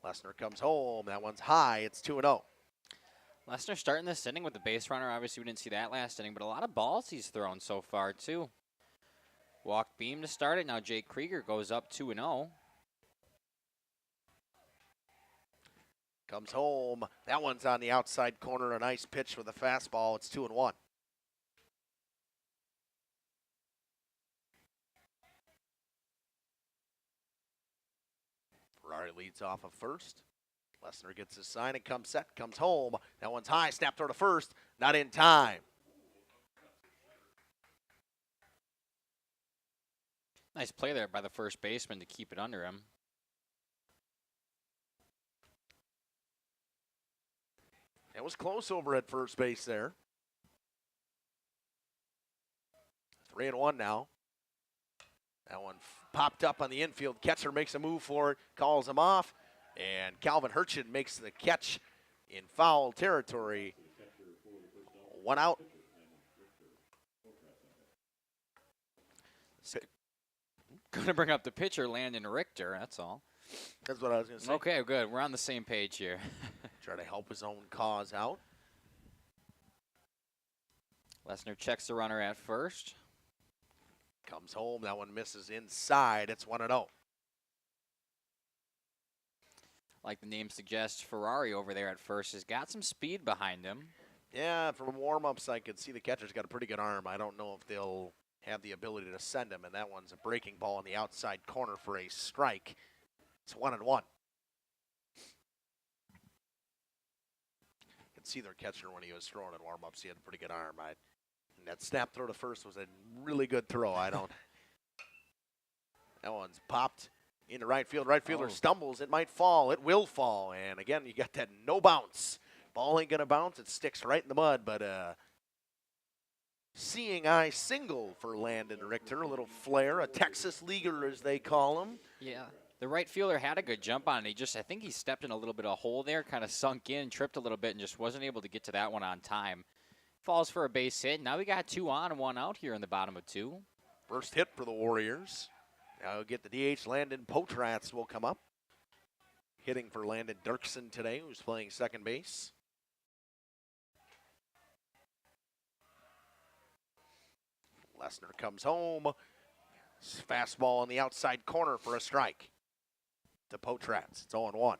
Lesnar comes home. That one's high. It's 2-0. Lesnar starting this inning with the base runner. Obviously, we didn't see that last inning, but a lot of balls he's thrown so far, too. Walked Beam to start it. Now Jake Krieger goes up 2-0. Comes home. That one's on the outside corner. A nice pitch with a fastball. It's 2-1. Ferrari leads off of first. Lesnar gets his sign and comes set. Comes home. That one's high. Snap throw to first. Not in time. Nice play there by the first baseman to keep it under him. It was close over at first base there. 3-1 now. That one popped up on the infield. Catcher makes a move for it, calls him off, and Calvin Hurchin makes the catch in foul territory. 1 out. Going to bring up the pitcher, Landon Richter, that's all. That's what I was going to say. Okay, good. We're on the same page here. Try to help his own cause out. Lesnar checks the runner at first. Comes home. That one misses inside. It's 1-0. Like the name suggests, Ferrari over there at first has got some speed behind him. Yeah, from warm-ups, I could see the catcher's got a pretty good arm. I don't know if they'll have the ability to send him, and that one's a breaking ball on the outside corner for a strike. It's 1-1. You can see their catcher when he was throwing in warm-ups. He had a pretty good arm. And that snap throw to first was a really good throw. That one's popped into right field. Right fielder stumbles. It might fall. It will fall. And again, you got that no bounce. Ball ain't going to bounce. It sticks right in the mud. But seeing eye single for Landon Richter. A little flare. A Texas leaguer, as they call him. Yeah. The right fielder had a good jump on it. I think he stepped in a little bit of a hole there, kind of sunk in, tripped a little bit, and just wasn't able to get to that one on time. Falls for a base hit. Now we got 2 on and 1 out here in the bottom of 2. First hit for the Warriors. Now get the DH. Landon Potratz will come up. Hitting for Landon Dirksen today, who's playing second base. Lesnar comes home. Fastball on the outside corner for a strike to Potratz. It's 0-1.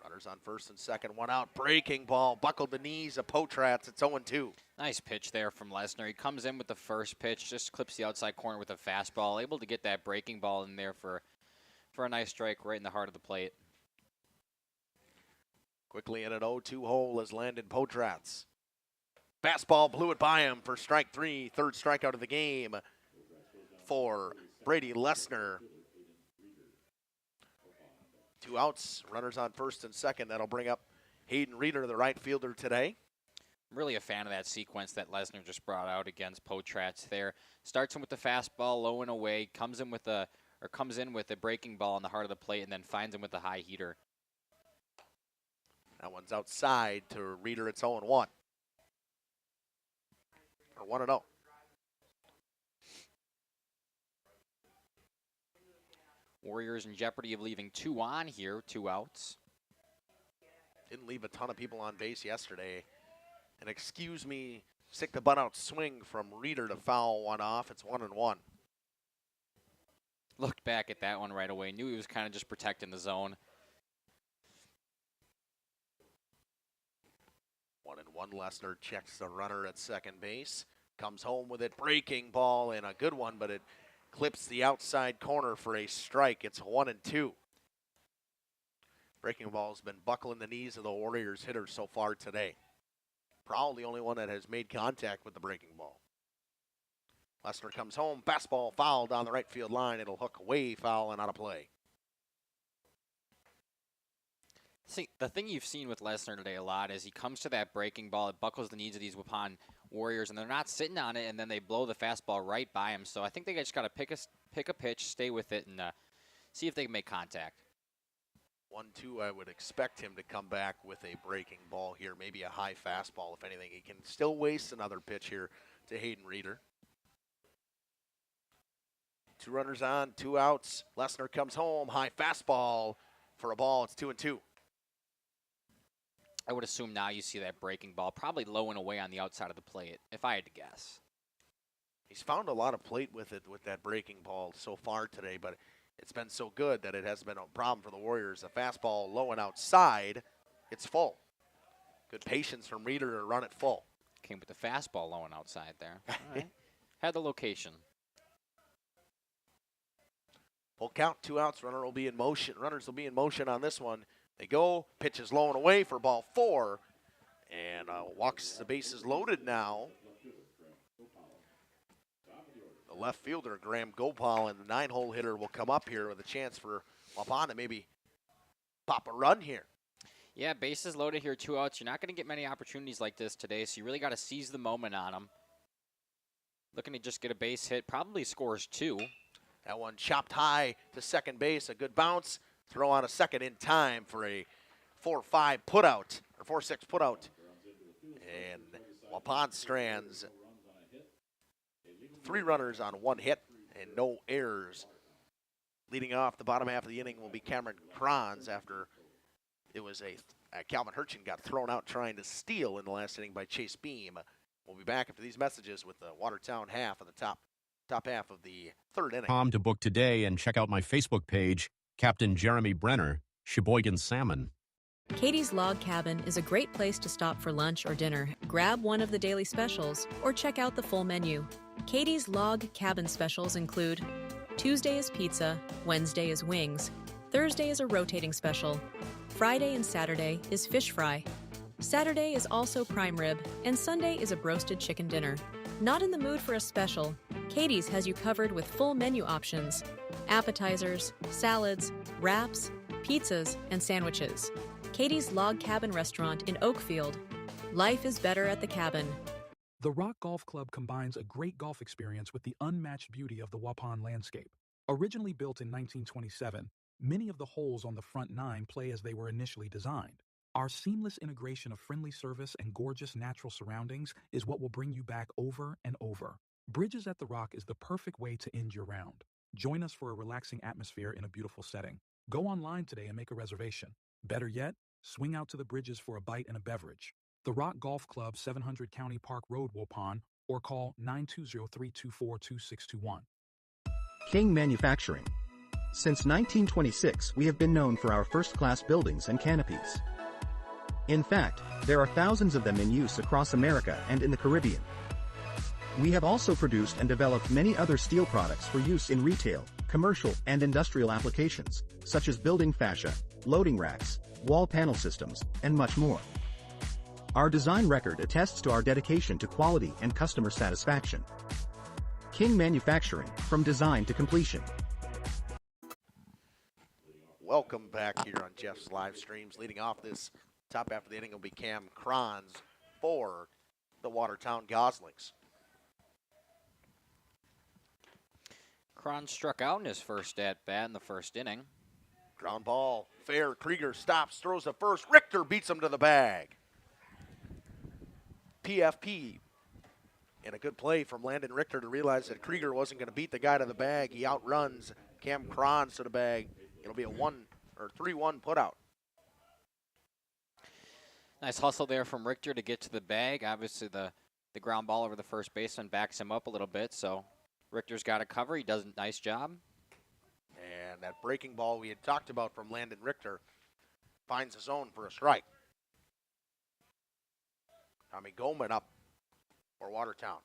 Runners on first and second, 1 out. Breaking ball, buckled the knees of Potratz. It's 0-2. Nice pitch there from Lesnar. He comes in with the first pitch, just clips the outside corner with a fastball, able to get that breaking ball in there for a nice strike right in the heart of the plate. Quickly in an 0-2 hole is Landon Potratz. Fastball blew it by him for strike 3. Third strikeout of the game for Brady Lesnar. 2 outs, runners on first and second. That'll bring up Hayden Reeder, the right fielder today. I'm really a fan of that sequence that Lesnar just brought out against Potratz there. Starts him with the fastball low and away, comes in with a breaking ball in the heart of the plate, and then finds him with a high heater. That one's outside to Reeder. It's 0-1. Or 1-0. Warriors in jeopardy of leaving 2 on here, 2 outs. Didn't leave a ton of people on base yesterday. And excuse me, stick the bunt out swing from Reeder to foul one off. It's 1-1. Looked back at that one right away. Knew he was kind of just protecting the zone. 1-1. Lesnar checks the runner at second base. Comes home with it. Breaking ball and a good one, but it clips the outside corner for a strike. It's 1-2. Breaking ball's been buckling the knees of the Warriors hitters so far today. Probably the only one that has made contact with the breaking ball. Lesnar comes home. Fastball foul down the right field line. It'll hook away, foul, and out of play. See, the thing you've seen with Lesnar today a lot is he comes to that breaking ball, it buckles the knees of these Waupun Warriors, and they're not sitting on it, and then they blow the fastball right by him. So I think they just got to pick a pitch, stay with it, and see if they can make contact. 1-2, I would expect him to come back with a breaking ball here, maybe a high fastball, if anything. He can still waste another pitch here to Hayden Reeder. 2 runners on, 2 outs. Lesnar comes home, high fastball for a ball. It's 2-2. I would assume now you see that breaking ball, probably low and away on the outside of the plate, if I had to guess. He's found a lot of plate with it, with that breaking ball so far today, but it's been so good that it hasn't been a problem for the Warriors. A fastball low and outside, it's full. Good patience from Reeder to run it full. Came with the fastball low and outside there. All right. Had the location. Full count, 2 outs. Runner will be in motion. Runners will be in motion on this one. They go. Pitches low and away for ball 4. And walks the bases loaded now. The left fielder, Graham Gopal, and the 9-hole hitter will come up here with a chance for Waupun to maybe pop a run here. Yeah, bases loaded here, 2 outs. You're not going to get many opportunities like this today, so you really got to seize the moment on them. Looking to just get a base hit, probably scores 2. That one chopped high to second base. A good bounce. Throw on a second in time for a 4-5 putout, or 4-6 putout. And Waupun strands 3 runners on 1 hit and no errors. Leading off the bottom half of the inning will be Cameron Kranz after it was Calvin Hurchin got thrown out trying to steal in the last inning by Chase Beam. We'll be back after these messages with the Watertown half of the top half of the 3rd inning. To book today and check out my Facebook page, Captain Jeremy Brenner, Sheboygan Salmon. Katie's Log Cabin is a great place to stop for lunch or dinner. Grab one of the daily specials or check out the full menu. Katie's Log Cabin specials include Tuesday is pizza, Wednesday is wings, Thursday is a rotating special, Friday and Saturday is fish fry. Saturday is also prime rib, and Sunday is a broasted chicken dinner. Not in the mood for a special? Katie's has you covered with full menu options, appetizers, salads, wraps, pizzas, and sandwiches. Katie's Log Cabin Restaurant in Oakfield. Life is better at the cabin. The Rock Golf Club combines a great golf experience with the unmatched beauty of the Waupun landscape. Originally built in 1927, many of the holes on the front 9 play as they were initially designed. Our seamless integration of friendly service and gorgeous natural surroundings is what will bring you back over and over. Bridges at the Rock is the perfect way to end your round. Join us for a relaxing atmosphere in a beautiful setting. Go online today and make a reservation. Better yet, swing out to the Bridges for a bite and a beverage. The Rock Golf Club, 700 County Park Road, Waupun, or call 920-324-2621. King Manufacturing. Since 1926, we have been known for our first-class buildings and canopies. In fact, there are thousands of them in use across America and in the Caribbean. We have also produced and developed many other steel products for use in retail, commercial, and industrial applications, such as building fascia, loading racks, wall panel systems, and much more. Our design record attests to our dedication to quality and customer satisfaction. King Manufacturing, from design to completion. Welcome back here on Jeff's live streams. Leading off this top half of the inning will be Cam Kranz for the Watertown Goslings. Kron struck out in his first at-bat in the first inning. Ground ball, fair. Krieger stops, throws the first. Richter beats him to the bag. PFP. And a good play from Landon Richter to realize that Krieger wasn't going to beat the guy to the bag. He outruns Cam Kranz to the bag. It'll be a 3-1 putout. Nice hustle there from Richter to get to the bag. Obviously, the ground ball over the first baseman backs him up a little bit, so Richter's got a cover. He does a nice job. And that breaking ball we had talked about from Landon Richter finds the zone for a strike. Tommy Goldman up for Watertown.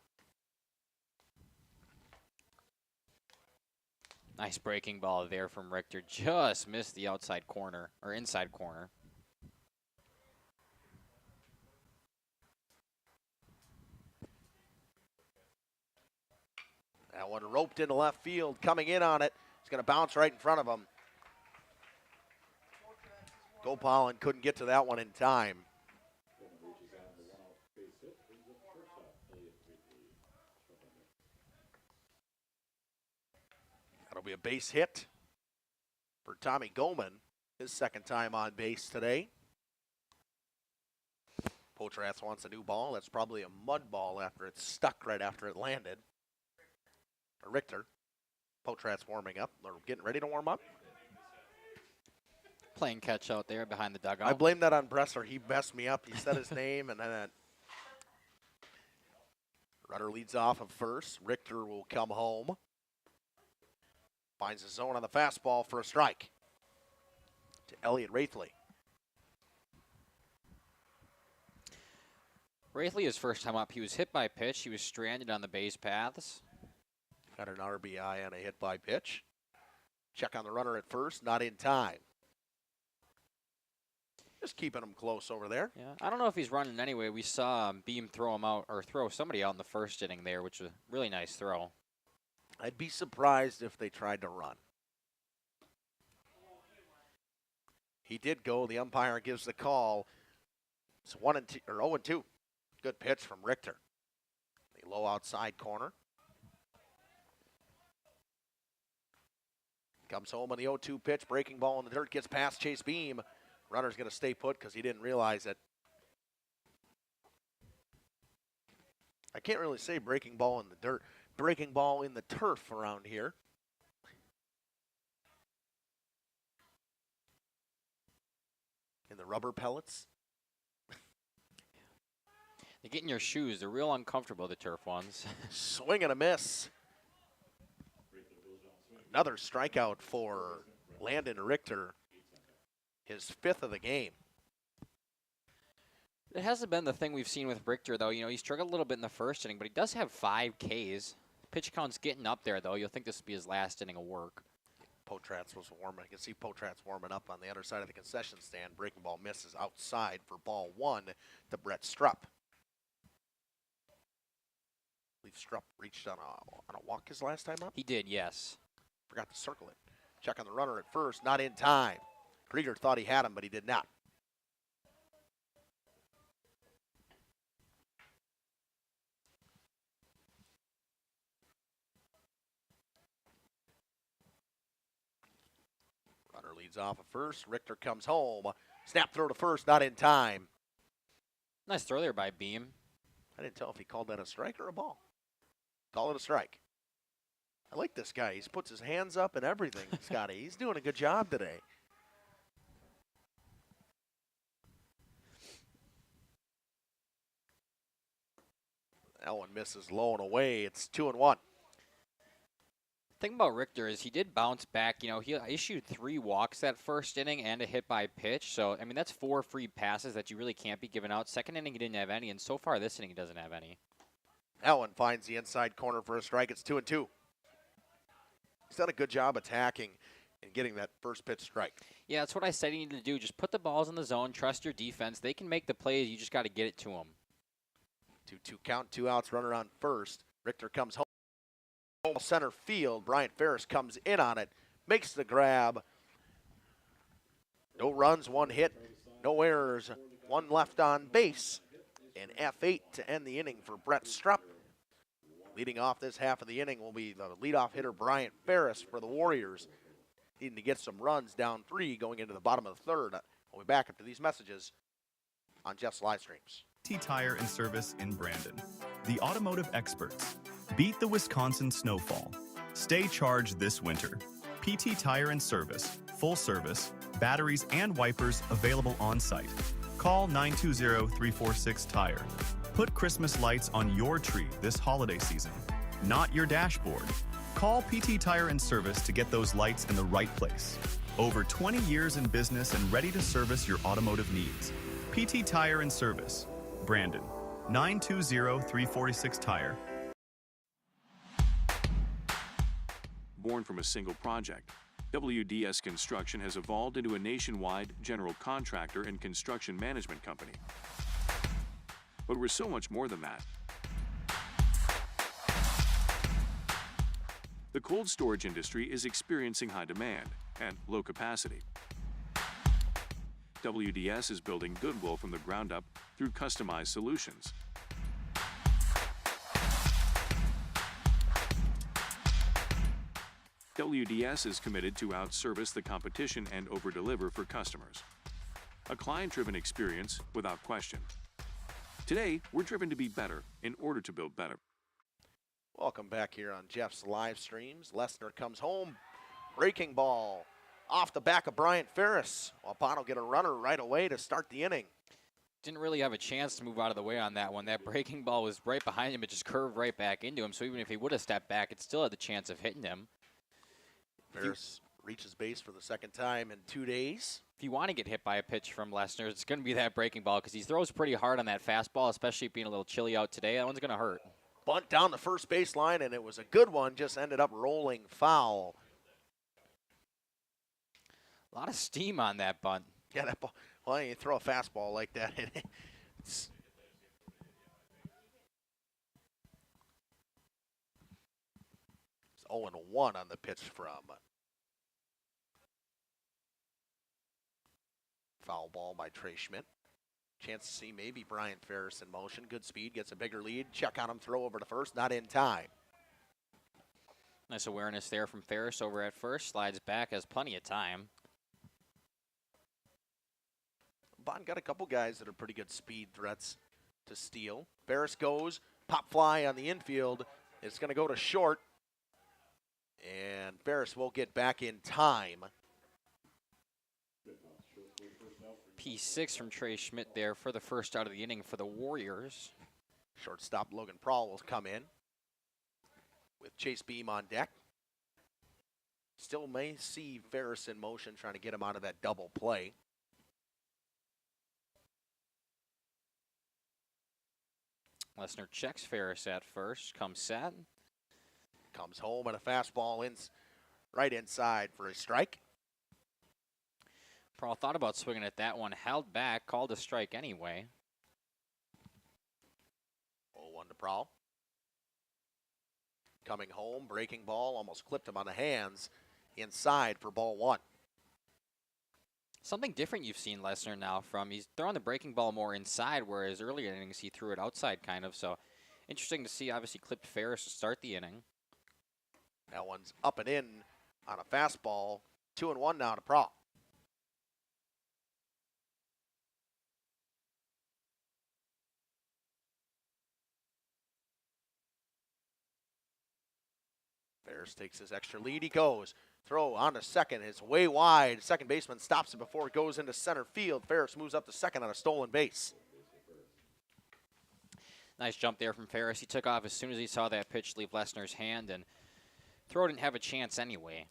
Nice breaking ball there from Richter. Just missed the outside corner, or inside corner. That one roped into left field, coming in on it. It's going to bounce right in front of him. Gopal couldn't get to that one in time. That'll be a base hit for Tommy Goldman, his second time on base today. Potratz wants a new ball. That's probably a mud ball after it's stuck right after it landed. Richter. Potratz warming up. They're getting ready to warm up. Playing catch out there behind the dugout. I blame that on Bresser. He messed me up. He said his name, and then Runner leads off of first. Richter will come home. Finds the zone on the fastball for a strike to Elliot Wraithley. Wraithley, his first time up, he was hit by a pitch. He was stranded on the base paths. Got an RBI on a hit by pitch. Check on the runner at first, not in time. Just keeping him close over there. Yeah, I don't know if he's running anyway. We saw Beam throw him out, or throw somebody out in the first inning there, which was a really nice throw. I'd be surprised if they tried to run. He did go. The umpire gives the call. It's 0-2. Good pitch from Richter. The low outside corner. Comes home on the 0-2 pitch. Breaking ball in the dirt. Gets past Chase Beam. Runner's going to stay put because he didn't realize it. I can't really say breaking ball in the dirt. Breaking ball in the turf around here. In the rubber pellets. They get in your shoes. They're real uncomfortable, the turf ones. Swing and a miss. Another strikeout for Landon Richter. His 5th of the game. It hasn't been the thing we've seen with Richter, though. You know, he struggled a little bit in the first inning, but he does have 5 Ks. Pitch count's getting up there, though. You'll think this will be his last inning of work. Potratz was warming. You can see Potratz warming up on the other side of the concession stand. Breaking ball misses outside for ball 1 to Brett Strupp. I believe Strupp reached on a walk his last time up. He did, yes. Forgot to circle it. Check on the runner at first, not in time. Krieger thought he had him, but he did not. Runner leads off at first. Richter comes home. Snap throw to first, not in time. Nice throw there by Beam. I didn't tell if he called that a strike or a ball. Call it a strike. I like this guy. He puts his hands up and everything, Scotty. He's doing a good job today. That one misses low and away. It's 2-1. The thing about Richter is he did bounce back. You know, he issued 3 walks that first inning and a hit by pitch. So, I mean, that's 4 free passes that you really can't be giving out. Second inning, he didn't have any, and so far this inning, he doesn't have any. That one finds the inside corner for a strike. It's 2-2. He's done a good job attacking and getting that first pitch strike. Yeah, that's what I said you need to do. Just put the balls in the zone, trust your defense. They can make the plays. You just got to get it to them. 2-2 count, 2 outs, runner on first. Richter comes home center field. Bryant Ferris comes in on it, makes the grab. No runs, 1 hit, no errors, 1 left on base. And F8 to end the inning for Brett Strupp. Leading off this half of the inning will be the leadoff hitter Bryant Ferris for the Warriors. Needing to get some runs, down 3 going into the bottom of the 3rd. We'll be back after these messages on Jeff's live streams. PT Tire and Service in Brandon. The automotive experts. Beat the Wisconsin snowfall. Stay charged this winter. PT Tire and Service. Full service, batteries and wipers available on site. Call 920-346-TIRE. Put Christmas lights on your tree this holiday season, not your dashboard. Call PT Tire and Service to get those lights in the right place. Over 20 years in business and ready to service your automotive needs. PT Tire and Service. Brandon, 920-346-TIRE. Born from a single project, WDS Construction has evolved into a nationwide general contractor and construction management company. But we're so much more than that. The cold storage industry is experiencing high demand and low capacity. WDS is building goodwill from the ground up through customized solutions. WDS is committed to outservice the competition and overdeliver for customers. A client-driven experience without question. Today, we're driven to be better in order to build better. Welcome back here on Jeff's live streams. Lesnar comes home. Breaking ball off the back of Bryant Ferris. Waupun will get a runner right away to start the inning. Didn't really have a chance to move out of the way on that one. That breaking ball was right behind him. It just curved right back into him. So even if he would have stepped back, it still had the chance of hitting him. Ferris reaches base for the second time in 2 days. If you want to get hit by a pitch from Lesnar, it's going to be that breaking ball because he throws pretty hard on that fastball, especially being a little chilly out today. That one's going to hurt. Bunt down the first baseline, and it was a good one. Just ended up rolling foul. A lot of steam on that bunt. Yeah, that ball. Well, you throw a fastball like that, it's 0-1 on the pitch from. Foul ball by Trey Schmidt. Chance to see maybe Brian Ferris in motion. Good speed, gets a bigger lead. Check on him, throw over to first, not in time. Nice awareness there from Ferris over at first. Slides back, has plenty of time. Bond got a couple guys that are pretty good speed threats to steal. Ferris goes, pop fly on the infield. It's going to go to short. And Ferris will get back in time. P6 from Trey Schmidt there for the first out of the inning for the Warriors. Shortstop Logan Prohl will come in with Chase Beam on deck. Still may see Ferris in motion, trying to get him out of that double play. Lesnar checks Ferris at first, comes set. Comes home and a fastball right inside for a strike. Prohl thought about swinging at that one, held back, called a strike anyway. 0-1 to Prohl. Coming home, breaking ball, almost clipped him on the hands. Inside for ball one. Something different you've seen Lesnar now from. He's throwing the breaking ball more inside, whereas earlier innings he threw it outside kind of. So interesting to see. Obviously clipped Ferris to start the inning. That one's up and in on a fastball. 2-1 now to Prohl. Ferris takes his extra lead. He goes. Throw on to second. It's way wide. Second baseman stops it before it goes into center field. Ferris moves up to second on a stolen base. Nice jump there from Ferris. He took off as soon as he saw that pitch leave Lesnar's hand, and throw didn't have a chance anyway.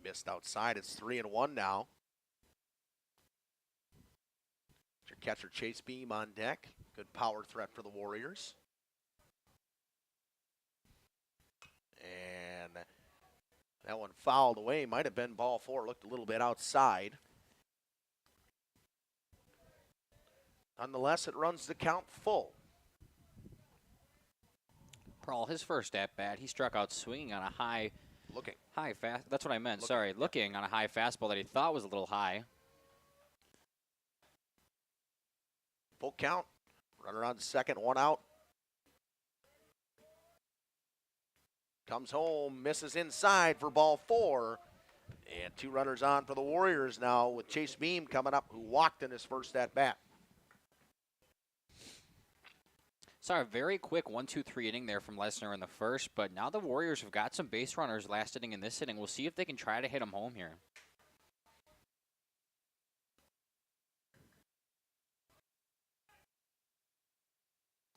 Missed outside. It's 3-1 now. Your catcher Chase Beam on deck. Good power threat for the Warriors. And that one fouled away. Might have been ball four. Looked a little bit outside. Nonetheless, it runs the count full. Prohl, his first at bat, he struck out swinging on a high fast. That's what I meant. Sorry, looking on a high fastball that he thought was a little high. Full count. Runner on second, one out. Comes home, misses inside for ball four. And two runners on for the Warriors now with Chase Beam coming up, who walked in his first at bat. Saw a very quick 1-2-3 inning there from Lesnar in the first, but now the Warriors have got some base runners last inning in this inning. We'll see if they can try to hit them home here.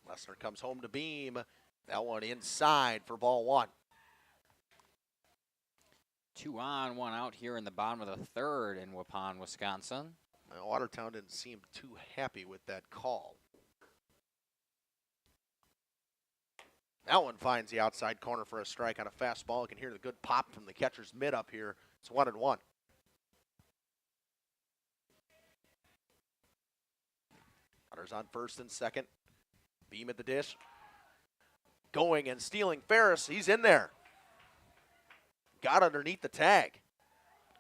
Lesnar comes home to Beam. That one inside for ball one. 2 on, 1 out here in the bottom of the third in Waupun, Wisconsin. Now, Watertown didn't seem too happy with that call. That one finds the outside corner for a strike on a fastball. You can hear the good pop from the catcher's mitt up here. It's 1-1. Runners on first and second. Beam at the dish. Going and stealing Ferris. He's in there. Got underneath the tag.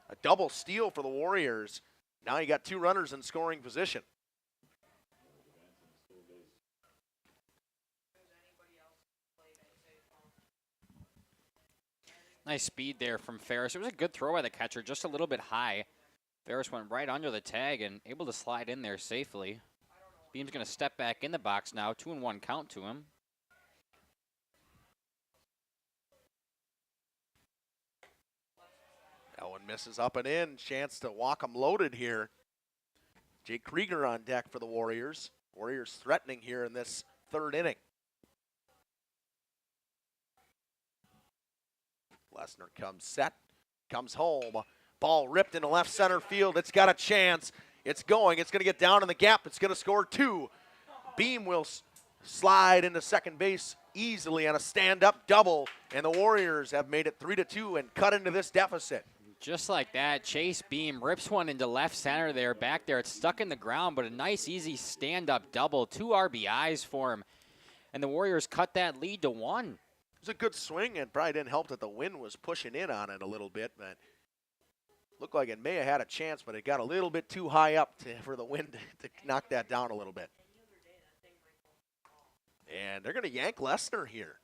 A double steal for the Warriors. Now you got two runners in scoring position. Nice speed there from Ferris. It was a good throw by the catcher, just a little bit high. Ferris went right under the tag and able to slide in there safely. Beam's going to step back in the box now. 2-1 count to him. Owen misses up and in. Chance to walk him loaded here. Jake Krieger on deck for the Warriors. Warriors threatening here in this third inning. Lesnar comes set, comes home. Ball ripped into left center field. It's got a chance. It's going. It's going to get down in the gap. It's going to score 2. Beam will slide into second base easily on a stand-up double, and the Warriors have made it 3-2 and cut into this deficit. Just like that, Chase Beam rips one into left center there, back there. It's stuck in the ground, but a nice, easy stand-up double. 2 RBIs for him, and the Warriors cut that lead to 1. It was a good swing, and probably didn't help that the wind was pushing in on it a little bit, but looked like it may have had a chance, but it got a little bit too high up for the wind to knock that down a little bit. And they're going to yank Lesnar here.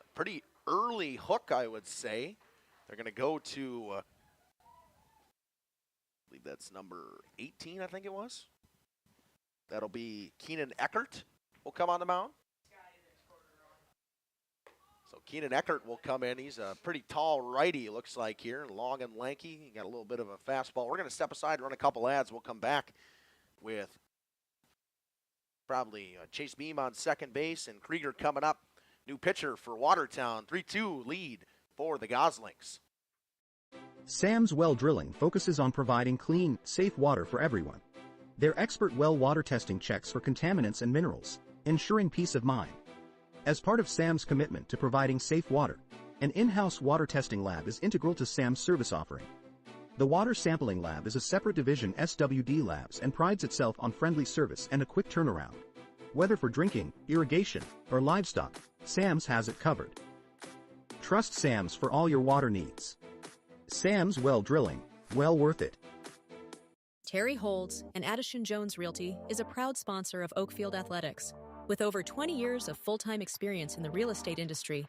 A pretty early hook, I would say. They're going to go to, I believe that's number 18, I think it was. That'll be Keenan Eckert will come on the mound. So Keenan Eckert will come in. He's a pretty tall righty, it looks like here, long and lanky. He got a little bit of a fastball. We're going to step aside and run a couple ads. We'll come back with probably Chase Beam on second base and Krieger coming up. New pitcher for Watertown. 3-2 lead for the Goslings. Sam's Well Drilling focuses on providing clean, safe water for everyone. Their expert well water testing checks for contaminants and minerals, ensuring peace of mind. As part of Sam's commitment to providing safe water, an in-house water testing lab is integral to Sam's service offering. The Water Sampling Lab is a separate division SWD Labs and prides itself on friendly service and a quick turnaround. Whether for drinking, irrigation, or livestock, Sam's has it covered. Trust Sam's for all your water needs. Sam's Well Drilling, well worth it. Terry Holds and Addison Jones Realty is a proud sponsor of Oakfield Athletics. With over 20 years of full-time experience in the real estate industry,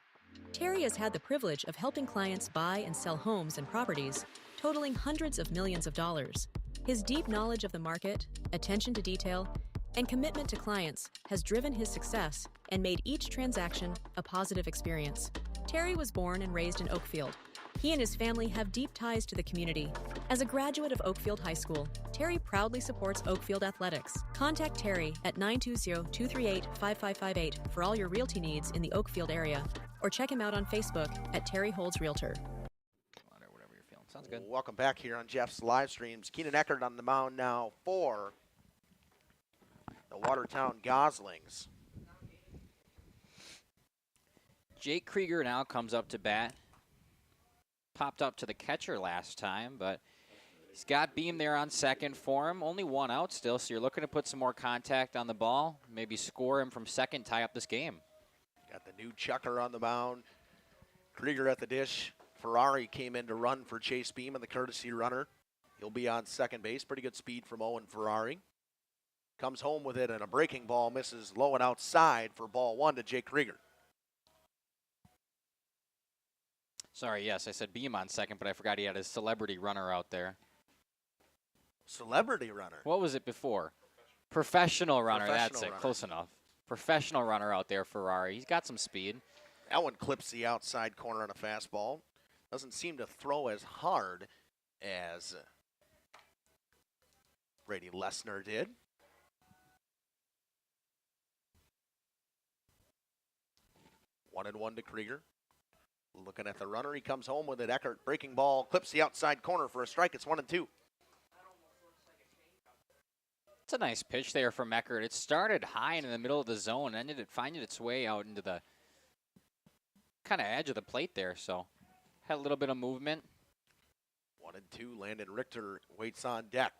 Terry has had the privilege of helping clients buy and sell homes and properties totaling hundreds of millions of dollars. His deep knowledge of the market, attention to detail, and commitment to clients has driven his success and made each transaction a positive experience. Terry was born and raised in Oakfield. He and his family have deep ties to the community. As a graduate of Oakfield High School, Terry proudly supports Oakfield Athletics. Contact Terry at 920-238-5558 for all your realty needs in the Oakfield area, or check him out on Facebook at Terry Holds Realtor. Whatever you're feeling. Sounds good. Welcome back here on Jeff's live streams. Keenan Eckert on the mound now for the Watertown Goslings. Jake Krieger now comes up to bat. Popped up to the catcher last time, but he's got Beam there on second for him. Only 1 out still, so you're looking to put some more contact on the ball. Maybe score him from second, tie up this game. Got the new chucker on the mound. Krieger at the dish. Ferrari came in to run for Chase Beam and the courtesy runner. He'll be on second base. Pretty good speed from Owen Ferrari. Comes home with it, and a breaking ball misses low and outside for ball 1 to Jake Krieger. Sorry, yes, I said Beam on second, but I forgot he had his celebrity runner out there. Celebrity runner? What was it before? Professional runner, that's Professional it, runner. close enough. Professional runner out there, Ferrari. He's got some speed. That one clips the outside corner on a fastball. Doesn't seem to throw as hard as Brady Lesnar did. One and one to Krieger. Looking at the runner, he comes home with it. Eckert, breaking ball, clips the outside corner for a strike. It's 1-2. It's a nice pitch there from Eckert. It started high and in the middle of the zone, ended up finding its way out into the kind of edge of the plate there. So had a little bit of movement. 1-2. Landon Richter waits on deck.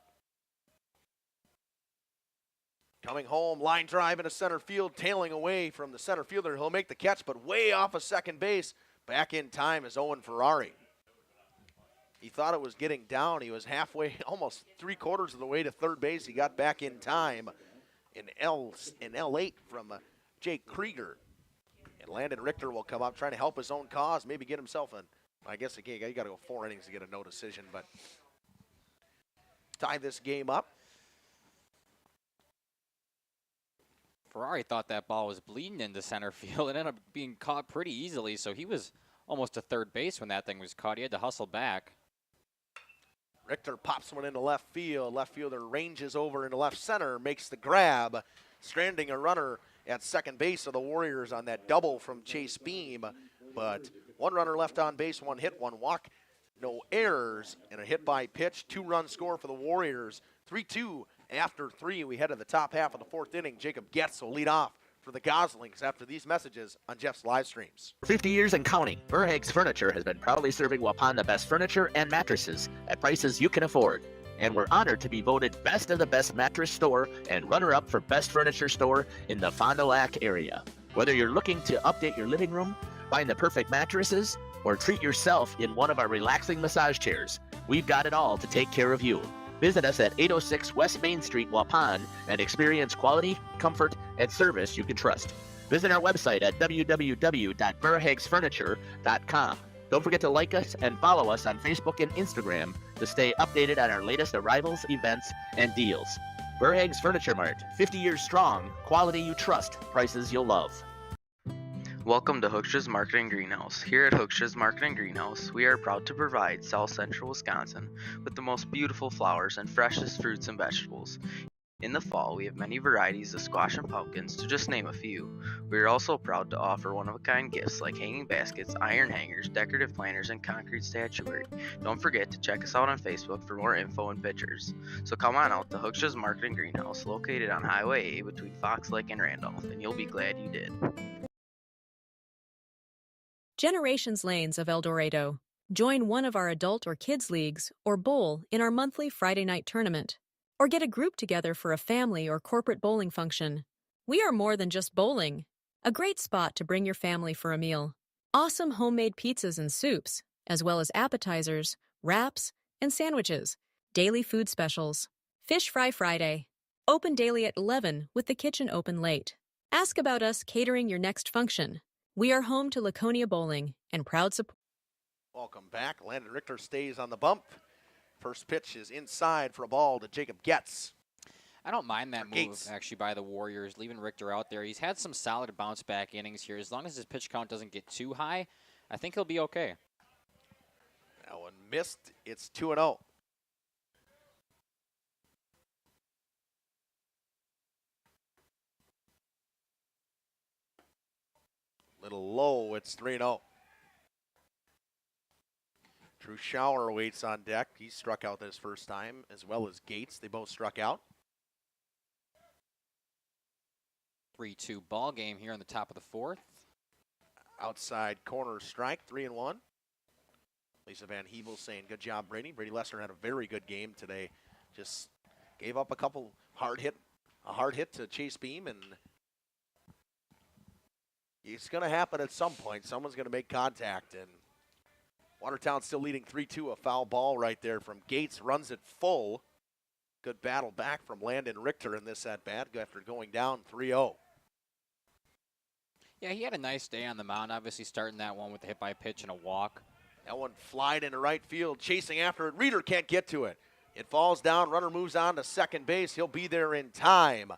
Coming home, line drive into center field, tailing away from the center fielder. He'll make the catch, but way off of second base. Back in time is Owen Ferrari. He thought it was getting down. He was halfway, almost 3/4 of the way to third base. He got back in time in L8 from Jake Krieger. And Landon Richter will come up trying to help his own cause, maybe get himself an, I guess again, you got to go 4 innings to get a no decision, but tie this game up. Ferrari thought that ball was bleeding into center field. It ended up being caught pretty easily, so he was almost to third base when that thing was caught. He had to hustle back. Richter pops one into left field. Left fielder ranges over into left center, makes the grab, stranding a runner at second base of the Warriors on that double from Chase Beam. But one runner left on base, one hit, one walk, no errors, and a hit by pitch. 2-run score for the Warriors. 3-2 after 3. We head to the top half of the 4th inning. Jacob Getz will lead off for the Goslings after these messages on Jeff's live streams. For 50 years and counting, Verhaeg's Furniture has been proudly serving Waupun the best furniture and mattresses at prices you can afford. And we're honored to be voted best of the best mattress store and runner-up for best furniture store in the Fond du Lac area. Whether you're looking to update your living room, find the perfect mattresses, or treat yourself in one of our relaxing massage chairs, we've got it all to take care of you. Visit us at 806 West Main Street, Waupun, and experience quality, comfort, and service you can trust. Visit our website at www.verhaegsfurniture.com. Don't forget to like us and follow us on Facebook and Instagram to stay updated on our latest arrivals, events, and deals. Verhaeg's Furniture Mart, 50 years strong, quality you trust, prices you'll love. Welcome to Hookstra's Marketing Greenhouse. Here at Hookstra's Marketing Greenhouse, we are proud to provide South Central Wisconsin with the most beautiful flowers and freshest fruits and vegetables. In the fall, we have many varieties of squash and pumpkins, to just name a few. We are also proud to offer one-of-a-kind gifts like hanging baskets, iron hangers, decorative planters, and concrete statuary. Don't forget to check us out on Facebook for more info and pictures. So come on out to Hookstra's Marketing Greenhouse, located on Highway A between Fox Lake and Randolph, and you'll be glad you did. Generations Lanes of El Dorado. Join one of our adult or kids leagues or bowl in our monthly Friday night tournament. Or get a group together for a family or corporate bowling function. We are more than just bowling. A great spot to bring your family for a meal. Awesome homemade pizzas and soups, as well as appetizers, wraps, and sandwiches. Daily food specials. Fish Fry Friday. Open daily at 11 with the kitchen open late. Ask about us catering your next function. We are home to Laconia Bowling and proud support. Welcome back. Landon Richter stays on the bump. First pitch is inside for a ball to Jacob Getz. I don't mind that move, Gates. actually, by the Warriors, leaving Richter out there. He's had some solid bounce-back innings here. As long as his pitch count doesn't get too high, I think he'll be okay. That one missed. It's 2-0. Little low, it's 3-0. Drew Schauer waits on deck. He struck out this first time, as well as Gates. They both struck out. 3-2 ball game here in the top of the 4th. Outside corner strike, 3-1. Lisa Van Hebel saying, good job, Brady. Brady Lester had a very good game today. Just gave up a hard hit to Chase Beam, and it's going to happen at some point. Someone's going to make contact, and Watertown still leading 3-2. A foul ball right there from Gates. Runs it full. Good battle back from Landon Richter in this at-bat after going down 3-0. Yeah, he had a nice day on the mound, obviously starting that one with a hit by pitch and a walk. That one flied into right field, chasing after it. Reeder can't get to it. It falls down. Runner moves on to second base. He'll be there in time.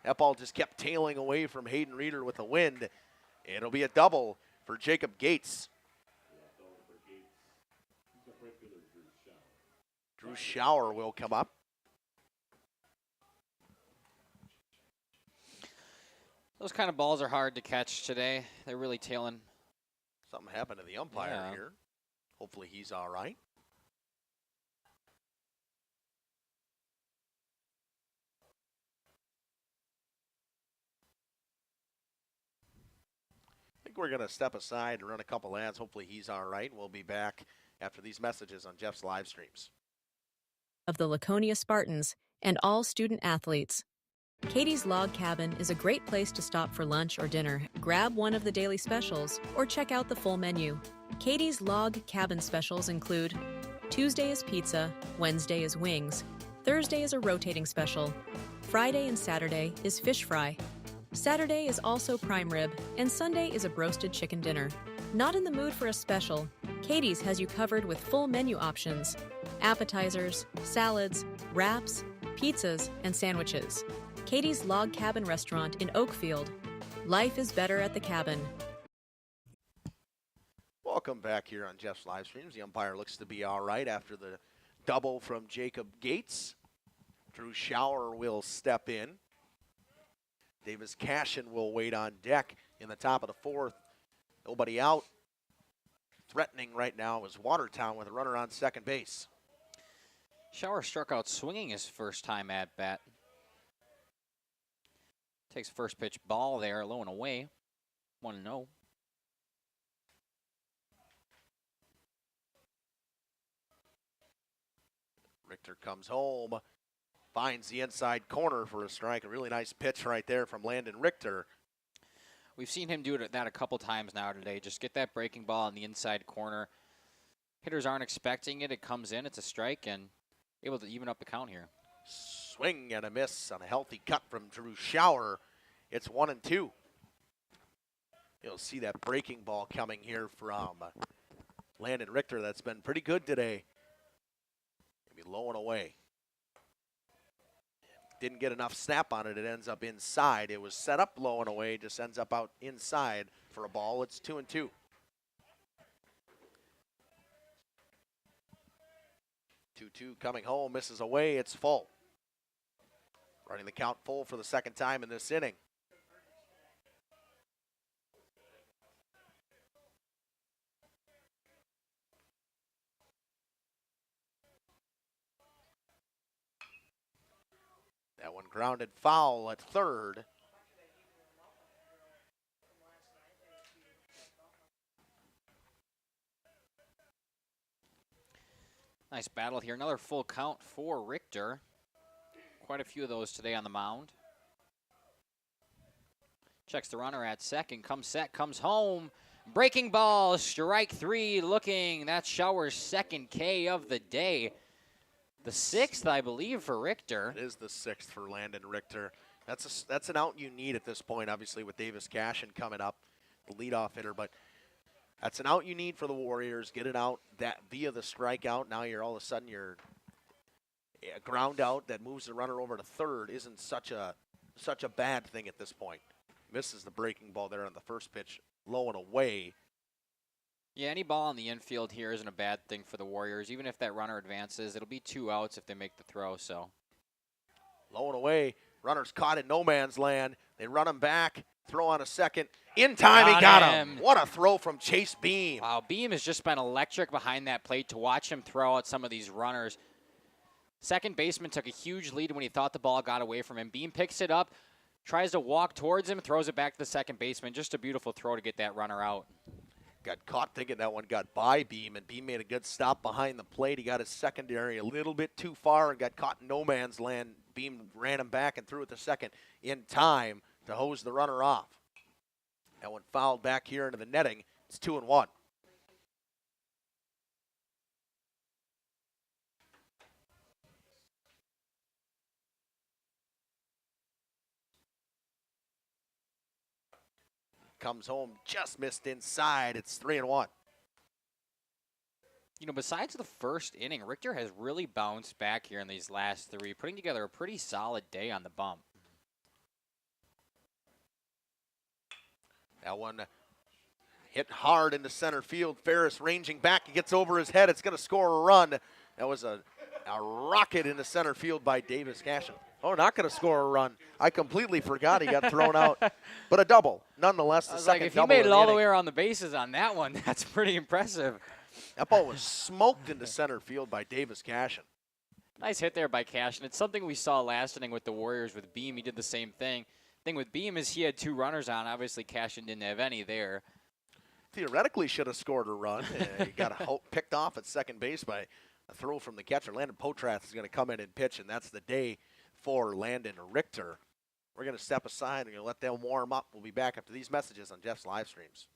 That ball just kept tailing away from Hayden Reeder with the wind. It'll be a double for Jacob Gates. Drew Schauer will come up. Those kind of balls are hard to catch today. They're really tailing. Something happened to the umpire here. Hopefully he's all right. I think we're going to step aside and run a couple ads. Hopefully he's all right. We'll be back after these messages on Jeff's live streams. Of the Laconia Spartans and all student athletes. Katie's Log Cabin is a great place to stop for lunch or dinner. Grab one of the daily specials or check out the full menu. Katie's Log Cabin specials include Tuesday is pizza, Wednesday is wings, Thursday is a rotating special, Friday and Saturday is fish fry. Saturday is also prime rib, and Sunday is a broasted chicken dinner. Not in the mood for a special? Katie's has you covered with full menu options. Appetizers, salads, wraps, pizzas, and sandwiches. Katie's Log Cabin Restaurant in Oakfield. Life is better at the cabin. welcome back here on Jeff's live streams. The umpire looks to be all right after the double from Jacob Gates. Drew Schauer will step in. Davis Cashin will wait on deck in the top of the fourth. Nobody out. Threatening right now is Watertown with a runner on second base. Schauer struck out swinging his first time at bat. Takes first pitch ball there, low and away. 1-0. Richter comes home, finds the inside corner for a strike. A really nice pitch right there from Landon Richter. We've seen him do that a couple times now today. Just get that breaking ball in the inside corner. Hitters aren't expecting it. It comes in. It's a strike and able to even up the count here. Swing and a miss on a healthy cut from Drew Schauer. It's 1-2. You'll see that breaking ball coming here from Landon Richter. That's been pretty good today. Maybe low and away. Didn't get enough snap on it. It ends up inside. It was set up low and away. Just ends up out inside for a ball. It's 2-2. Coming home, misses away. It's full. Running the count full for the second time in this inning. That one grounded foul at third. Nice battle here. Another full count for Richter. Quite a few of those today on the mound. Checks the runner at second. Comes set, comes home. Breaking ball, strike three looking. That's Schauer's second K of the day. The sixth, I believe, for Richter. It is the sixth for Landon Richter. That's an out you need at this point, obviously, with Davis Cashin coming up, the leadoff hitter. But that's an out you need for the Warriors. Get it out that via the strikeout. Now you're all of a sudden you're a ground out that moves the runner over to third isn't such a bad thing at this point. Misses the breaking ball there on the first pitch, low and away. Yeah, any ball on the infield here isn't a bad thing for the Warriors. Even if that runner advances, it'll be 2 outs if they make the throw. So low and away. Runner's caught in no man's land. They run him back. Throw on a second. In time, he got him. What a throw from Chase Beam. Wow, Beam has just been electric behind that plate to watch him throw out some of these runners. Second baseman took a huge lead when he thought the ball got away from him. Beam picks it up, tries to walk towards him, throws it back to the second baseman. Just a beautiful throw to get that runner out. Got caught thinking that one got by Beam, and Beam made a good stop behind the plate. He got his secondary a little bit too far and got caught in no man's land. Beam ran him back and threw it to second in time to hose the runner off. That one fouled back here into the netting. It's 2-1. Comes home, just missed inside. It's 3-1. You know, besides the first inning, Richter has really bounced back here in these last three, putting together a pretty solid day on the bump. That one hit hard into center field. Ferris ranging back. He gets over his head. It's going to score a run. That was a rocket into center field by Davis Cashin. Oh, not going to score a run. I completely forgot he got thrown out. But a double, nonetheless. The second if double he made it all the inning. way around the bases on that one, that's pretty impressive. That ball was smoked into center field by Davis Cashin. Nice hit there by Cashin. It's something we saw last inning with the Warriors with Beam. He did the same thing. Thing with Beam is he had 2 runners on. Obviously, Cashin didn't have any there. Theoretically should have scored a run. He got picked off at second base by a throw from the catcher. Landon Potrath is going to come in and pitch, and that's the day for Landon Richter. We're going to step aside and going to let them warm up. We'll be back after these messages on Jeff's live streams.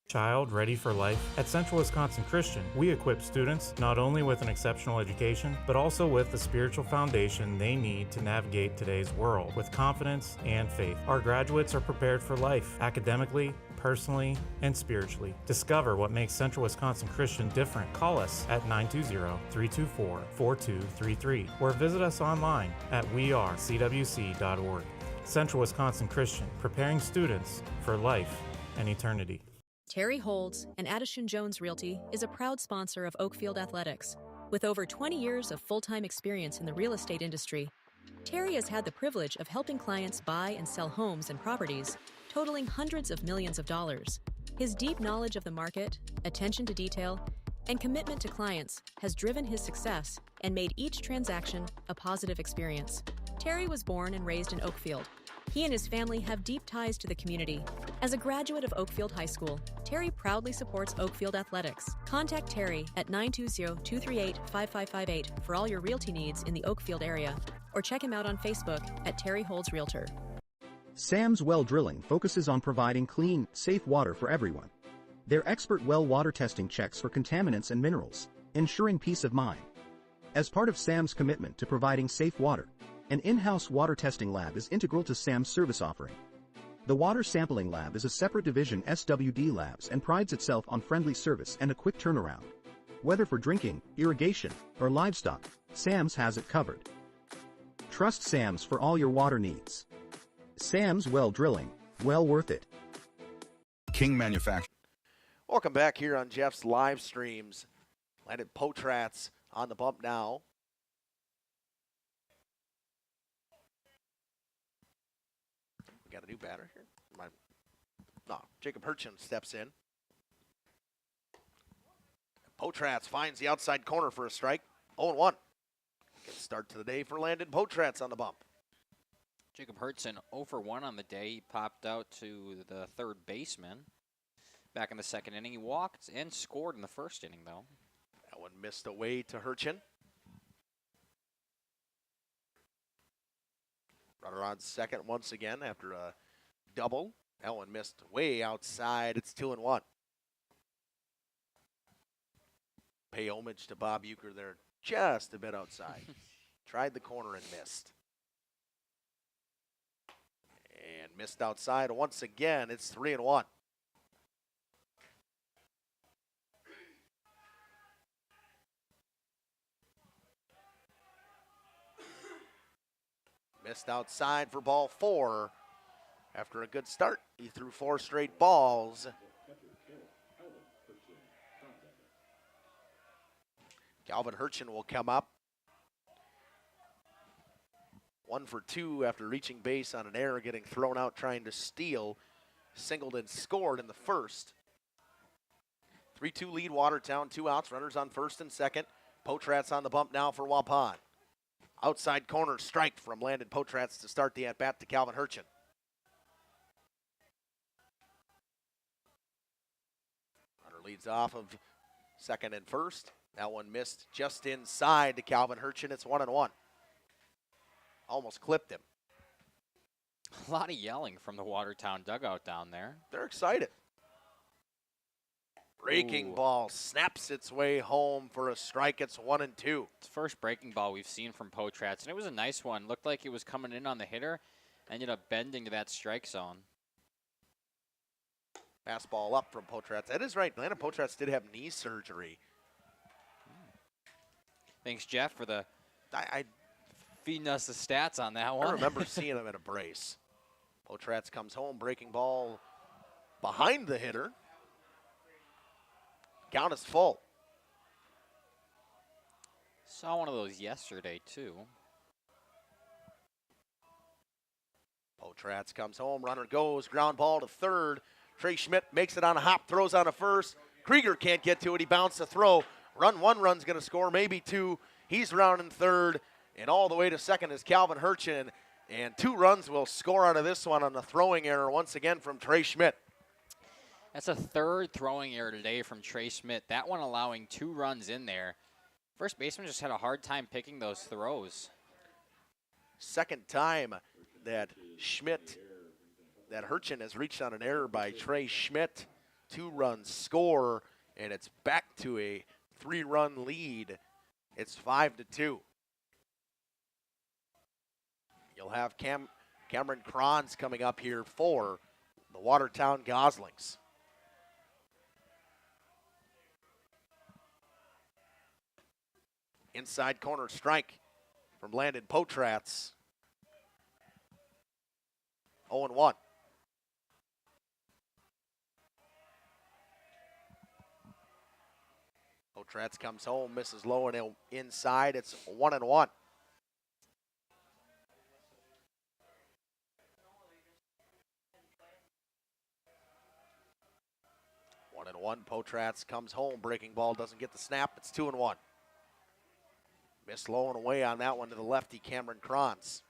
Child ready for life? At Central Wisconsin Christian, we equip students not only with an exceptional education, but also with the spiritual foundation they need to navigate today's world with confidence and faith. Our graduates are prepared for life, academically, personally, and spiritually. Discover what makes Central Wisconsin Christian different. Call us at 920-324-4233 or visit us online at wearecwc.org. Central Wisconsin Christian, preparing students for life and eternity. Terry Holds and Addison Jones Realty is a proud sponsor of Oakfield Athletics. With over 20 years of full-time experience in the real estate industry, Terry has had the privilege of helping clients buy and sell homes and properties, totaling hundreds of millions of dollars. His deep knowledge of the market, attention to detail, and commitment to clients has driven his success and made each transaction a positive experience. Terry was born and raised in Oakfield. He and his family have deep ties to the community. As a graduate of Oakfield High School, Terry proudly supports Oakfield Athletics. Contact Terry at 920-238-5558 for all your realty needs in the Oakfield area, or check him out on Facebook at Terry Holds Realtor. Sam's Well Drilling focuses on providing clean, safe water for everyone. Their expert well water testing checks for contaminants and minerals, ensuring peace of mind. As part of Sam's commitment to providing safe water, an in-house water testing lab is integral to Sam's service offering. The Water Sampling Lab is a separate division SWD Labs and prides itself on friendly service and a quick turnaround. Whether for drinking, irrigation, or livestock, Sam's has it covered. Trust Sam's for all your water needs. Sam's Well Drilling, well worth it. King Manufacturing. Welcome back here on Jeff's live streams. Landed Potrats on the bump now. We got a new batter here. No, Jacob Hurchin steps in. Potrats finds the outside corner for a strike. 0-1. Good start to the day for Landon Potrats on the bump. Jacob Hurtson 0 for 1 on the day. He popped out to the third baseman. Back in the second inning, he walked and scored in the first inning, though. That one missed away to Hurchin. Runner on second once again after a double. That one missed way outside. It's 2-1. Pay homage to Bob Euchre there, just a bit outside. Tried the corner and missed. And missed outside once again. It's 3-1. Missed outside for ball 4. After a good start, he threw 4 straight balls. Calvin Hurchin will come up. 1 for 2 after reaching base on an error, getting thrown out trying to steal. Singled and scored in the first. 3-2 lead Watertown, 2 outs, runners on first and second. Potrats on the bump now for Waupun. Outside corner strike from Landon Potrats to start the at-bat to Calvin Hurchin. Runner leads off of second and first. That one missed just inside to Calvin Hurchin. It's 1-1. Almost clipped him. A lot of yelling from the Watertown dugout down there. They're excited. Breaking ball snaps its way home for a strike. It's 1-2. It's the first breaking ball we've seen from Potrats, and it was a nice one. Looked like it was coming in on the hitter. Ended up bending to that strike zone. Fastball up from Potrats. That is right. Landon Potrats did have knee surgery. Thanks, Jeff, for the feeding us the stats on that one. I remember seeing him in a brace. Potrats comes home, breaking ball behind the hitter. Count is full. Saw one of those yesterday, too. Potrats comes home, runner goes, ground ball to third. Trey Schmidt makes it on a hop, throws on a first. Krieger can't get to it, he bounced the throw. One run's gonna score, maybe 2. He's rounding third, and all the way to second is Calvin Hurchin. And 2 runs will score out of this one on the throwing error once again from Trey Schmidt. That's a third throwing error today from Trey Schmidt. That one allowing 2 runs in there. First baseman just had a hard time picking those throws. Second time that Hurchin has reached on an error by Trey Schmidt. 2 runs score, and it's back to a 3-run lead. It's 5-2. You'll have Cameron Kranz coming up here for the Watertown Goslings. Inside corner strike from Landon Potrats. 0-1. Potratz comes home, misses low and inside. It's 1-1. One and one. Potratz comes home. Breaking ball doesn't get the snap. It's 2-1. Missed low and away on that one to the lefty, Cameron Kranz.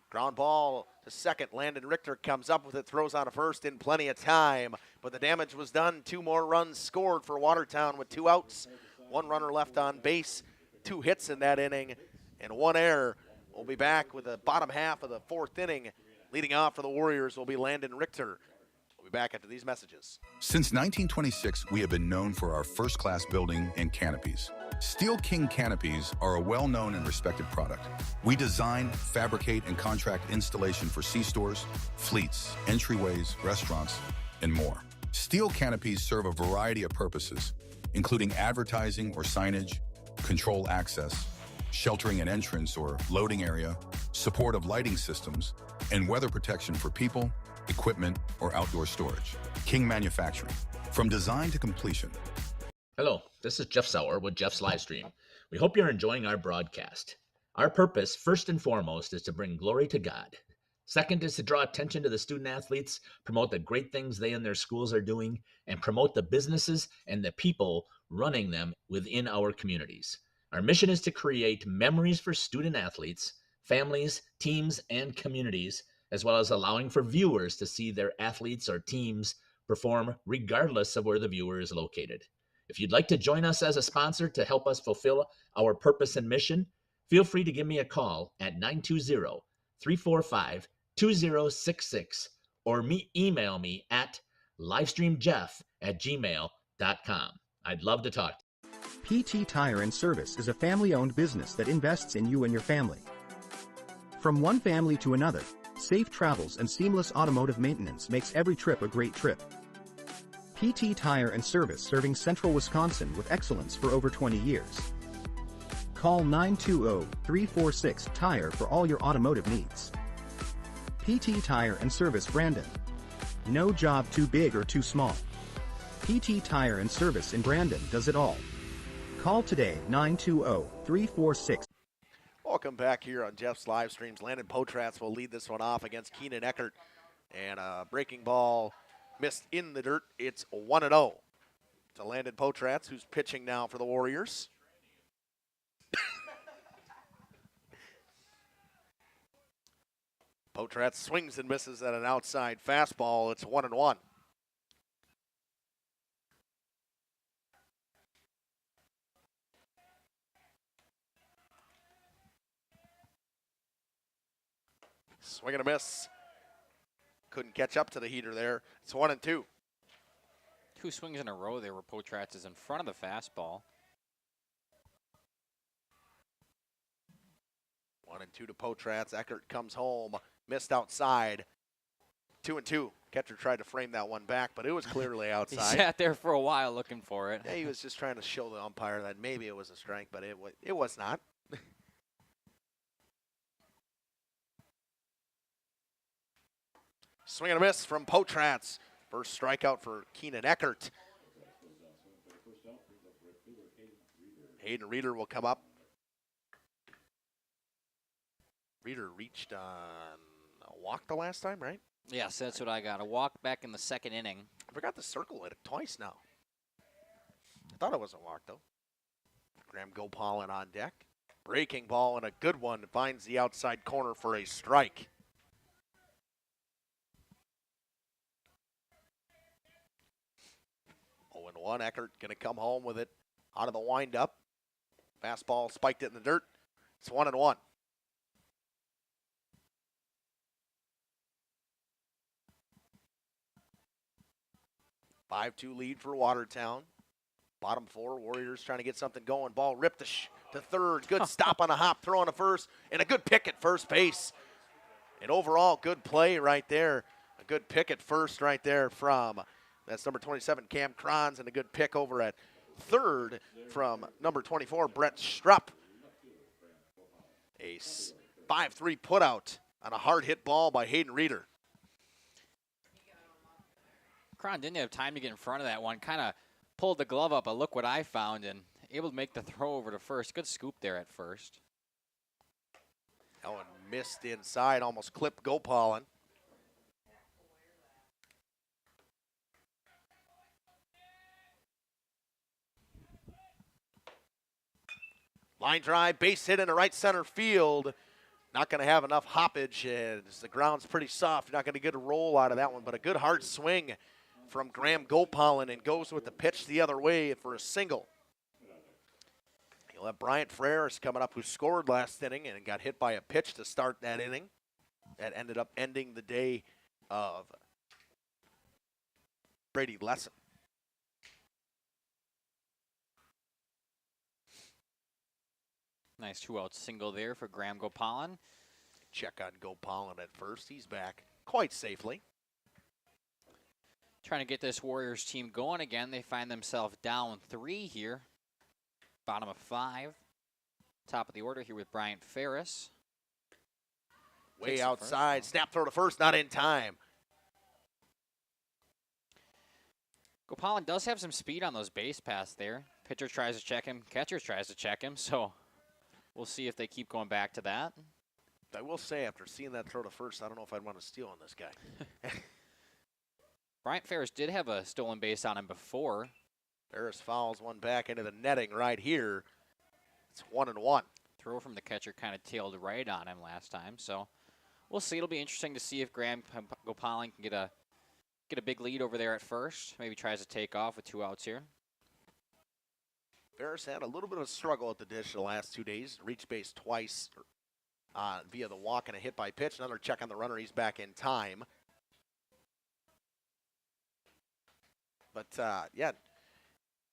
Ground ball to second. Landon Richter comes up with it, throws on a first in plenty of time. But the damage was done. 2 more runs scored for Watertown with 2 outs. 1 runner left on base. 2 hits in that inning and 1 error. We'll be back with the bottom half of the 4th inning. Leading off for the Warriors will be Landon Richter. We'll be back after these messages. Since 1926, we have been known for our first-class building and canopies. Steel King canopies are a well-known and respected product. We design, fabricate, and contract installation for C-stores, fleets, entryways, restaurants, and more. Steel canopies serve a variety of purposes, including advertising or signage, control access, sheltering an entrance or loading area, support of lighting systems, and weather protection for people, equipment, or outdoor storage. King Manufacturing. From design to completion. Hello, this is Jeff Sauer with Jeff's Livestream. We hope you're enjoying our broadcast. Our purpose, first and foremost, is to bring glory to God. Second is to draw attention to the student athletes, promote the great things they and their schools are doing, and promote the businesses and the people running them within our communities. Our mission is to create memories for student athletes, families, teams, and communities, as well as allowing for viewers to see their athletes or teams perform regardless of where the viewer is located. If you'd like to join us as a sponsor to help us fulfill our purpose and mission, feel free to give me a call at 920-345-2066 or email me at livestreamjeff@gmail.com. I'd love to talk. PT Tire and Service is a family-owned business that invests in you and your family. From one family to another, safe travels and seamless automotive maintenance makes every trip a great trip. PT Tire and Service serving Central Wisconsin with excellence for over 20 years. Call 920-346-TIRE for all your automotive needs. PT Tire and Service Brandon. No job too big or too small. PT Tire and Service in Brandon does it all. Call today 920-346. Welcome back here on Jeff's live streams. Landon Potratz will lead this one off against Keenan Eckert. And a breaking ball missed in the dirt. It's 1-0 to Landon Potratz, who's pitching now for the Warriors. Potratz swings and misses at an outside fastball. It's 1-1. Swing and a miss. Couldn't catch up to the heater there. It's 1-2. 2 swings in a row there where Potratz is in front of the fastball. 1-2 to Potratz. Eckert comes home. Missed outside. 2-2. Catcher tried to frame that one back, but it was clearly outside. He sat there for a while looking for it. Yeah, he was just trying to show the umpire that maybe it was a strike, but it was not. Swing and a miss from Potratz. First strikeout for Keenan Eckert. Hayden Reeder will come up. Reeder reached on a walk the last time, right? Yes, that's what I got. A walk back in the 2nd inning. I forgot to circle it twice now. I thought it was a walk, though. Graham Gopalin on deck. Breaking ball and a good one. Finds the outside corner for a strike. One Eckert going to come home with it out of the windup. Fastball spiked it in the dirt. It's 1-1. A 5-2 lead for Watertown. Bottom 4, Warriors trying to get something going. Ball ripped to third. Good stop on a hop, throw on to first, and a good pick at first base. And overall, good play right there. A good pick at first right there from that's number 27, Cam Kranz, and a good pick over at third from number 24, Brett Strupp. A 5-3 putout on a hard hit ball by Hayden Reeder. Cron didn't have time to get in front of that one. Kind of pulled the glove up, but look what I found, and able to make the throw over to first. Good scoop there at first. That one missed inside, almost clipped Gopalin. Line drive, base hit into right center field. Not going to have enough hoppage as the ground's pretty soft. You're not going to get a roll out of that one, but a good hard swing from Graham Gopalin and goes with the pitch the other way for a single. You'll have Bryant Freres coming up, who scored last inning and got hit by a pitch to start that inning. That ended up ending the day of Brady Lesson. Nice 2-out single there for Graham Gopalin. Check on Gopalin at first. He's back quite safely. Trying to get this Warriors team going again. They find themselves down 3 here. Bottom of 5. Top of the order here with Bryant Ferris. Way outside. Snap throw to first, not in time. Gopalin does have some speed on those base paths there. Pitcher tries to check him. Catcher tries to check him. So we'll see if they keep going back to that. I will say, after seeing that throw to first, I don't know if I'd want to steal on this guy. Bryant Ferris did have a stolen base on him before. Ferris fouls one back into the netting right here. It's 1-1. Throw from the catcher kind of tailed right on him last time. So we'll see. It'll be interesting to see if Graham Gopalin can get a big lead over there at first. Maybe tries to take off with 2 outs here. Ferris had a little bit of a struggle at the dish the last 2 days. Reached base twice via the walk and a hit by pitch. Another check on the runner. He's back in time. But, yeah,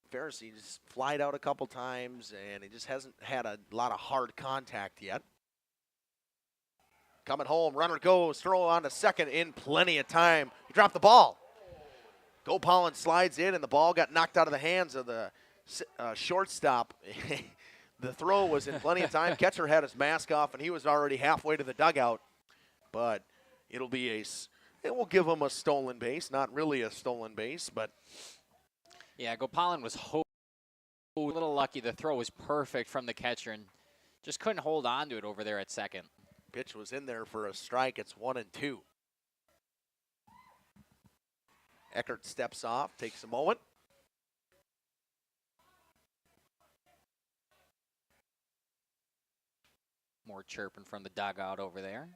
Ferris, he's flied out a couple times, and he just hasn't had a lot of hard contact yet. Coming home, runner goes, throw on to second in plenty of time. He dropped the ball. Gopalin slides in, and the ball got knocked out of the hands of the shortstop. The throw was in plenty of time. Catcher had his mask off, and he was already halfway to the dugout. But it'll be it will give him a stolen base. Not really a stolen base, but. Yeah, Gopalin was a little lucky. The throw was perfect from the catcher and just couldn't hold on to it over there at second. Pitch was in there for a strike. It's 1-2. Eckert steps off, takes a moment. More chirping from the dugout over there.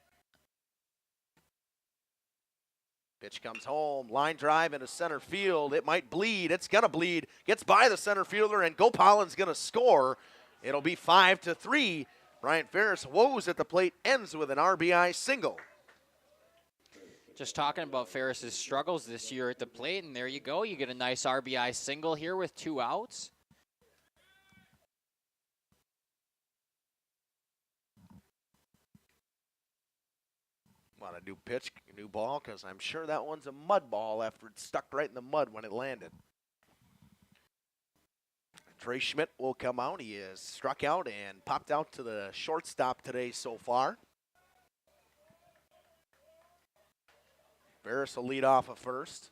Pitch comes home, line drive into center field. It might bleed. It's going to bleed. Gets by the center fielder, and Gopalin's going to score. It'll be 5-3. Bryant Ferris woes at the plate, ends with an RBI single. Just talking about Ferris's struggles this year at the plate, and there you go. You get a nice RBI single here with 2 outs. Want a new pitch, new ball, because I'm sure that one's a mud ball after it stuck right in the mud when it landed. Trey Schmidt will come out. He is struck out and popped out to the shortstop today so far. Ferris will lead off at first.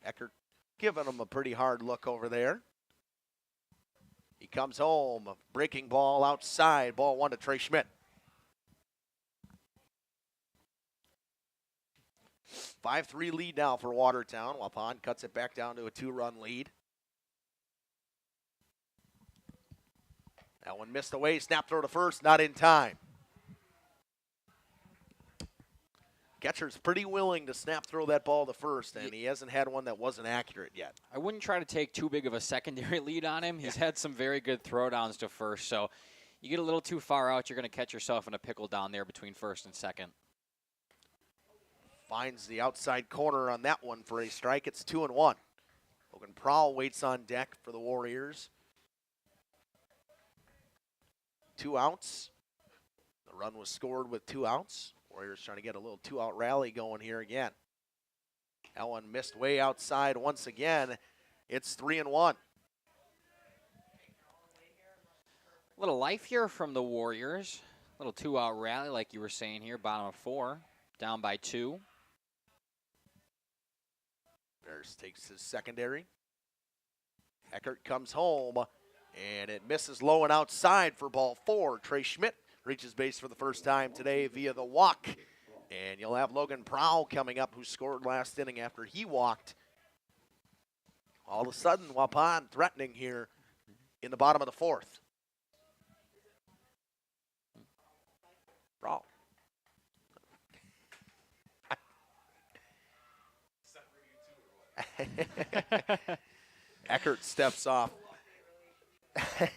Eckert giving him a pretty hard look over there. He comes home, a breaking ball outside, ball 1 to Trey Schmidt. 5-3 lead now for Watertown. Waupun cuts it back down to a 2-run lead. That one missed away. Snap throw to first, not in time. Catcher's pretty willing to snap throw that ball to first, and he hasn't had one that wasn't accurate yet. I wouldn't try to take too big of a secondary lead on him. He's had some very good throwdowns to first, so you get a little too far out, you're going to catch yourself in a pickle down there between first and second. Finds the outside corner on that one for a strike. It's 2-1. Logan Prowl waits on deck for the Warriors. 2 outs. The run was scored with 2 outs. Warriors trying to get a little 2-out rally going here again. That one missed way outside once again. It's 3-1. A little life here from the Warriors. A little 2-out rally like you were saying here. Bottom of 4. Down by 2. Ferris takes his secondary. Eckert comes home, and it misses low and outside for ball 4. Trey Schmidt reaches base for the first time today via the walk. And you'll have Logan Prowl coming up, who scored last inning after he walked. All of a sudden, Waupun threatening here in the bottom of the 4th. Prowl. Eckert steps off. I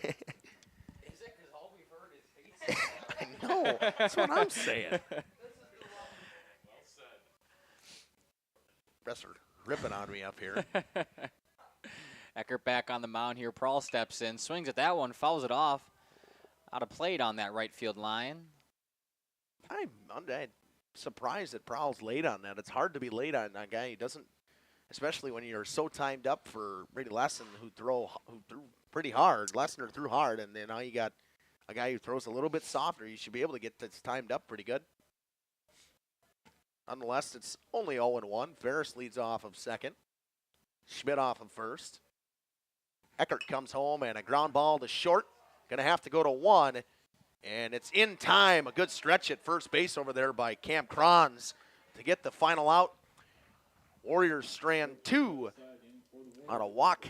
know. That's what I'm saying. Rest are ripping on me up here. Eckert back on the mound here. Prohl steps in, swings at that one, fouls it off. Out of plate on that right field line. I'm surprised that Prowl's late on that. It's hard to be late on a guy who doesn't, especially when you're so timed up for Brady Lesson, who threw pretty hard. Lessner threw hard, and then now you got a guy who throws a little bit softer. You should be able to get this timed up pretty good. Nonetheless, it's only 0-1. Ferris leads off of second. Schmidt off of first. Eckert comes home, and a ground ball to short. Going to have to go to 1, and it's in time. A good stretch at first base over there by Cam Kranz to get the final out. Warriors strand 2 on a walk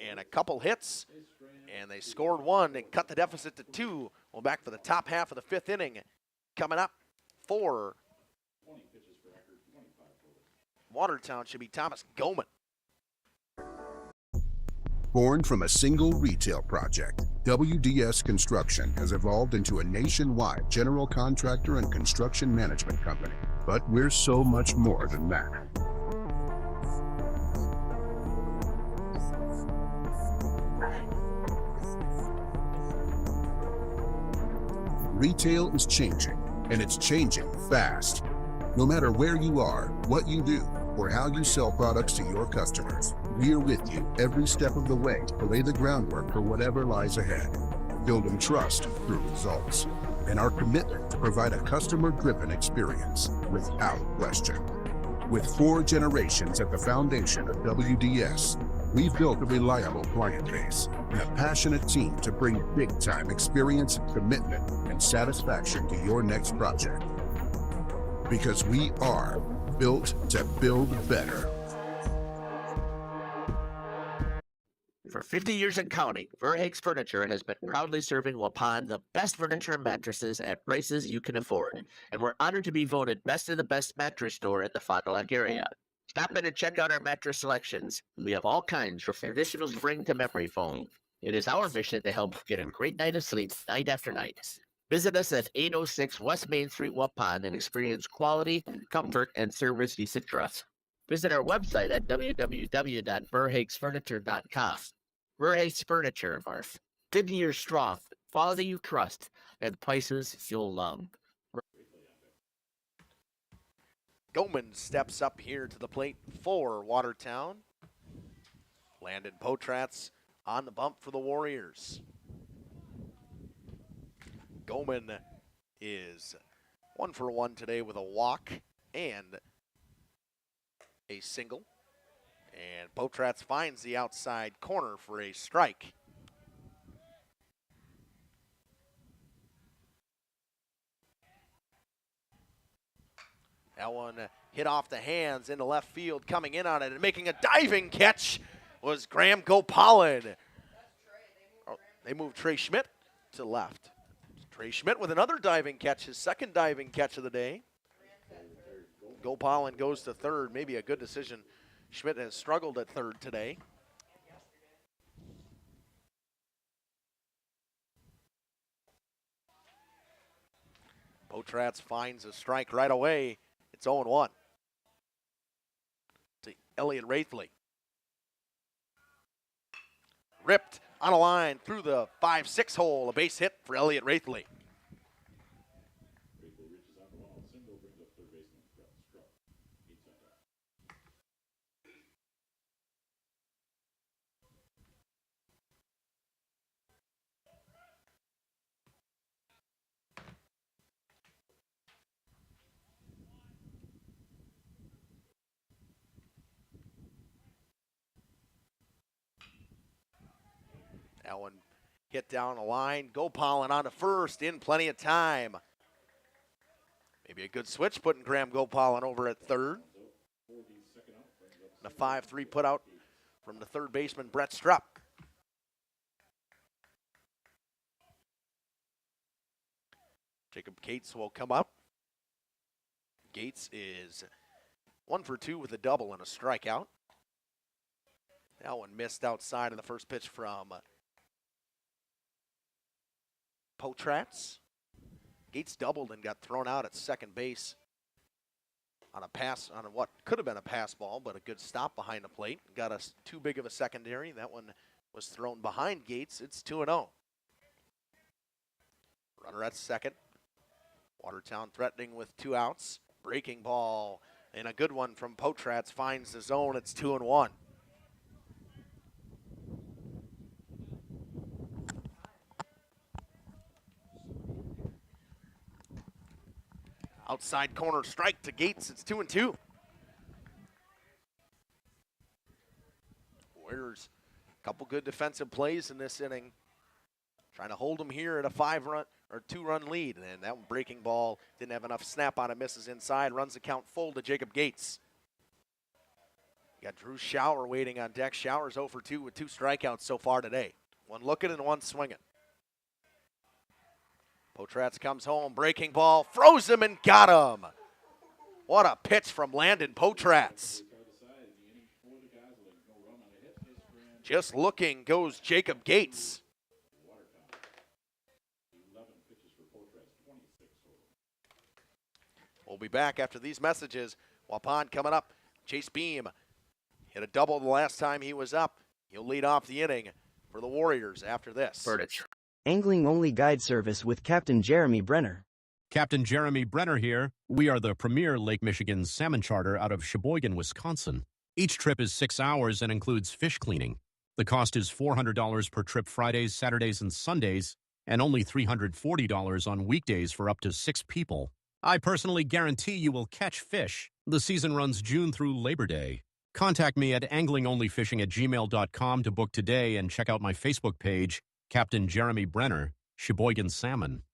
and a couple hits, and they scored 1 and cut the deficit to 2. Well, back for the top half of the 5th inning. Coming up for Watertown should be Thomas Goman. Born from a single retail project, WDS Construction has evolved into a nationwide general contractor and construction management company. But we're so much more than that. Retail is changing, and it's changing fast. No matter where you are, what you do, or how you sell products to your customers, we are with you every step of the way to lay the groundwork for whatever lies ahead. Building trust through results, and our commitment to provide a customer-driven experience without question. With 4 generations at the foundation of WDS, we've built a reliable client base and a passionate team to bring big-time experience, commitment, and satisfaction to your next project. Because we are built to build better. For 50 years and counting, Verhaeg's Furniture has been proudly serving Waupun the best furniture and mattresses at prices you can afford. And we're honored to be voted best of the best mattress store in the Fond du Lac area. Stop in and check out our mattress selections. We have all kinds from traditional spring to memory foam. It is our mission to help get a great night of sleep night after night. Visit us at 806 West Main Street, Waupun, and experience quality, comfort, and service you should trust. Visit our website at www.verhaegsfurniture.com. Verhaeg's Furniture, 50 years strong, quality you trust, and prices you'll love. Goman steps up here to the plate for Watertown. Landon Potratz on the bump for the Warriors. Goman is 1 for 1 today with a walk and a single. And Potratz finds the outside corner for a strike. That one hit off the hands into left field. Coming in on it and making a diving catch was Graham Gopalan. Oh, they moved Trey Schmidt to left. Trey Schmidt with another diving catch, his second diving catch of the day. Gopalan goes to third, maybe a good decision. Schmidt has struggled at third today. Potratz finds a strike right away. It's 0-1 to Elliott Wraithley. Ripped on a line through the 5-6 hole. A base hit for Elliott Wraithley. one hit down the line. Gopalin on to first in plenty of time. Maybe a good switch putting Graham Gopalin over at third. And a 5-3 put out from the third baseman, Brett Strupp. Jacob Gates will come up. Gates is 1 for 2 with a double and a strikeout. That one missed outside of the first pitch from Potratz. Gates doubled and got thrown out at second base on a pass, on what could have been a pass ball, but a good stop behind the plate. Got us too big of a secondary. That one was thrown behind Gates. It's 2-0. Runner at second. Watertown threatening with 2 outs. Breaking ball and a good one from Potratz finds the zone. It's 2-1. Outside corner strike to Gates. It's 2-2. Warriors, a couple good defensive plays in this inning. Trying to hold them here at a 2-run lead. And that breaking ball didn't have enough snap on it. Misses inside. Runs the count full to Jacob Gates. You got Drew Schauer waiting on deck. Schauer's 0 for 2 with 2 strikeouts so far today. 1 looking and 1 swinging. Potratz comes home. Breaking ball. Froze him and got him. What a pitch from Landon Potratz. Just looking goes Jacob Gates. We'll be back after these messages. Waupun coming up. Chase Beam hit a double the last time he was up. He'll lead off the inning for the Warriors after this. Angling-only guide service with Captain Jeremy Brenner. Captain Jeremy Brenner here. We are the premier Lake Michigan salmon charter out of Sheboygan, Wisconsin. Each trip is 6 hours and includes fish cleaning. The cost is $400 per trip Fridays, Saturdays, and Sundays, and only $340 on weekdays for up to 6 people. I personally guarantee you will catch fish. The season runs June through Labor Day. Contact me at anglingonlyfishing@gmail.com to book today and check out my Facebook page, Captain Jeremy Brenner, Sheboygan Salmon.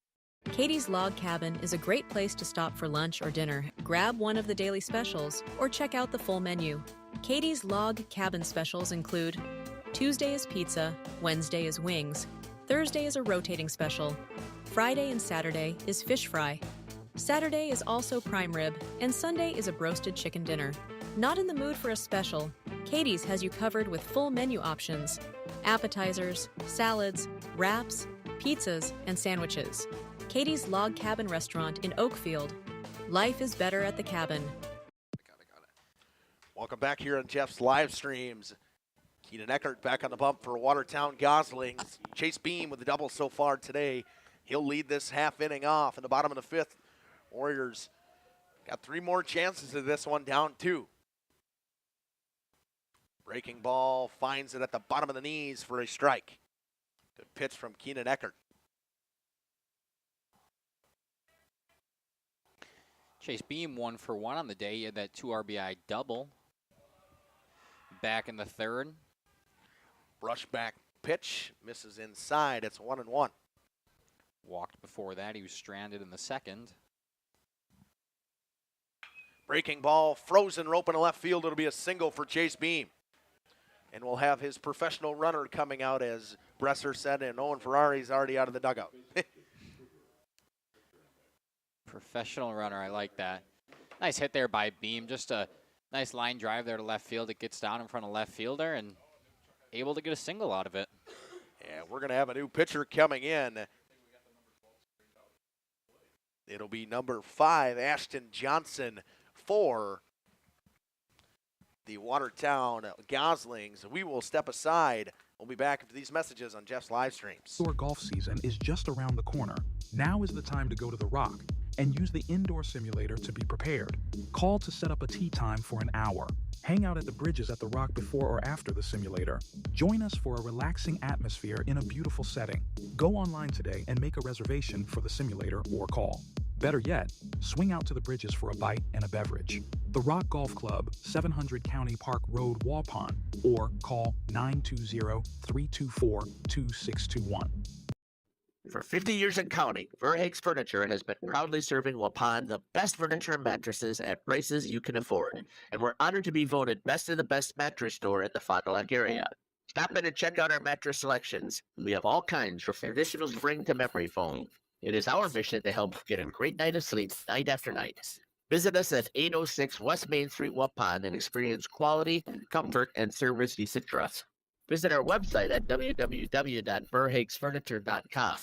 Katie's Log Cabin is a great place to stop for lunch or dinner. Grab one of the daily specials or check out the full menu. Katie's Log Cabin specials include Tuesday is pizza, Wednesday is wings, Thursday is a rotating special, Friday and Saturday is fish fry. Saturday is also prime rib, and Sunday is a broasted chicken dinner. Not in the mood for a special? Katie's has you covered with full menu options, appetizers, salads, wraps, pizzas, and sandwiches. Katie's Log Cabin Restaurant in Oakfield. Life is better at the cabin. Welcome back here on Jeff's live streams. Keenan Eckert back on the bump for Watertown Goslings. Chase Beam with the double so far today. He'll lead this half inning off in the bottom of the 5th. Warriors got 3 more chances of this one, down 2. Breaking ball finds it at the bottom of the knees for a strike. Good pitch from Keenan Eckert. Chase Beam 1 for 1 on the day. He had that 2 RBI double. Back in the 3rd. Brush back pitch misses inside. It's 1-1. Walked before that. He was stranded in the 2nd. Breaking ball, frozen rope in the left field. It'll be a single for Chase Beam. And we'll have his professional runner coming out, as Bresser said, and Owen Ferrari's already out of the dugout. Professional runner, I like that. Nice hit there by Beam. Just a nice line drive there to left field. It gets down in front of left fielder and able to get a single out of it. Yeah, we're going to have a new pitcher coming in. It'll be number 5, Ashton Johnson, for the Watertown Goslings. We will step aside. We'll be back after these messages on Jeff's live streams. Indoor golf season is just around the corner. Now is the time to go to the Rock and use the indoor simulator to be prepared. Call to set up a tee time for an hour. Hang out at the bridges at the Rock before or after the simulator. Join us for a relaxing atmosphere in a beautiful setting. Go online today and make a reservation for the simulator or call. Better yet, swing out to the bridges for a bite and a beverage. The Rock Golf Club, 700 County Park Road, Waupun, or call 920-324-2621. For 50 years and counting, Verhaeg's Furniture has been proudly serving Waupun the best furniture and mattresses at prices you can afford. And we're honored to be voted best of the best mattress store in the Fond du Lac area. Stop in and check out our mattress selections. We have all kinds from traditional spring to memory foam. It is our mission to help get a great night of sleep night after night. Visit us at 806 West Main Street, Waupun, and experience quality, comfort, and service you can trust. Visit our website at www.verhaegsfurniture.com.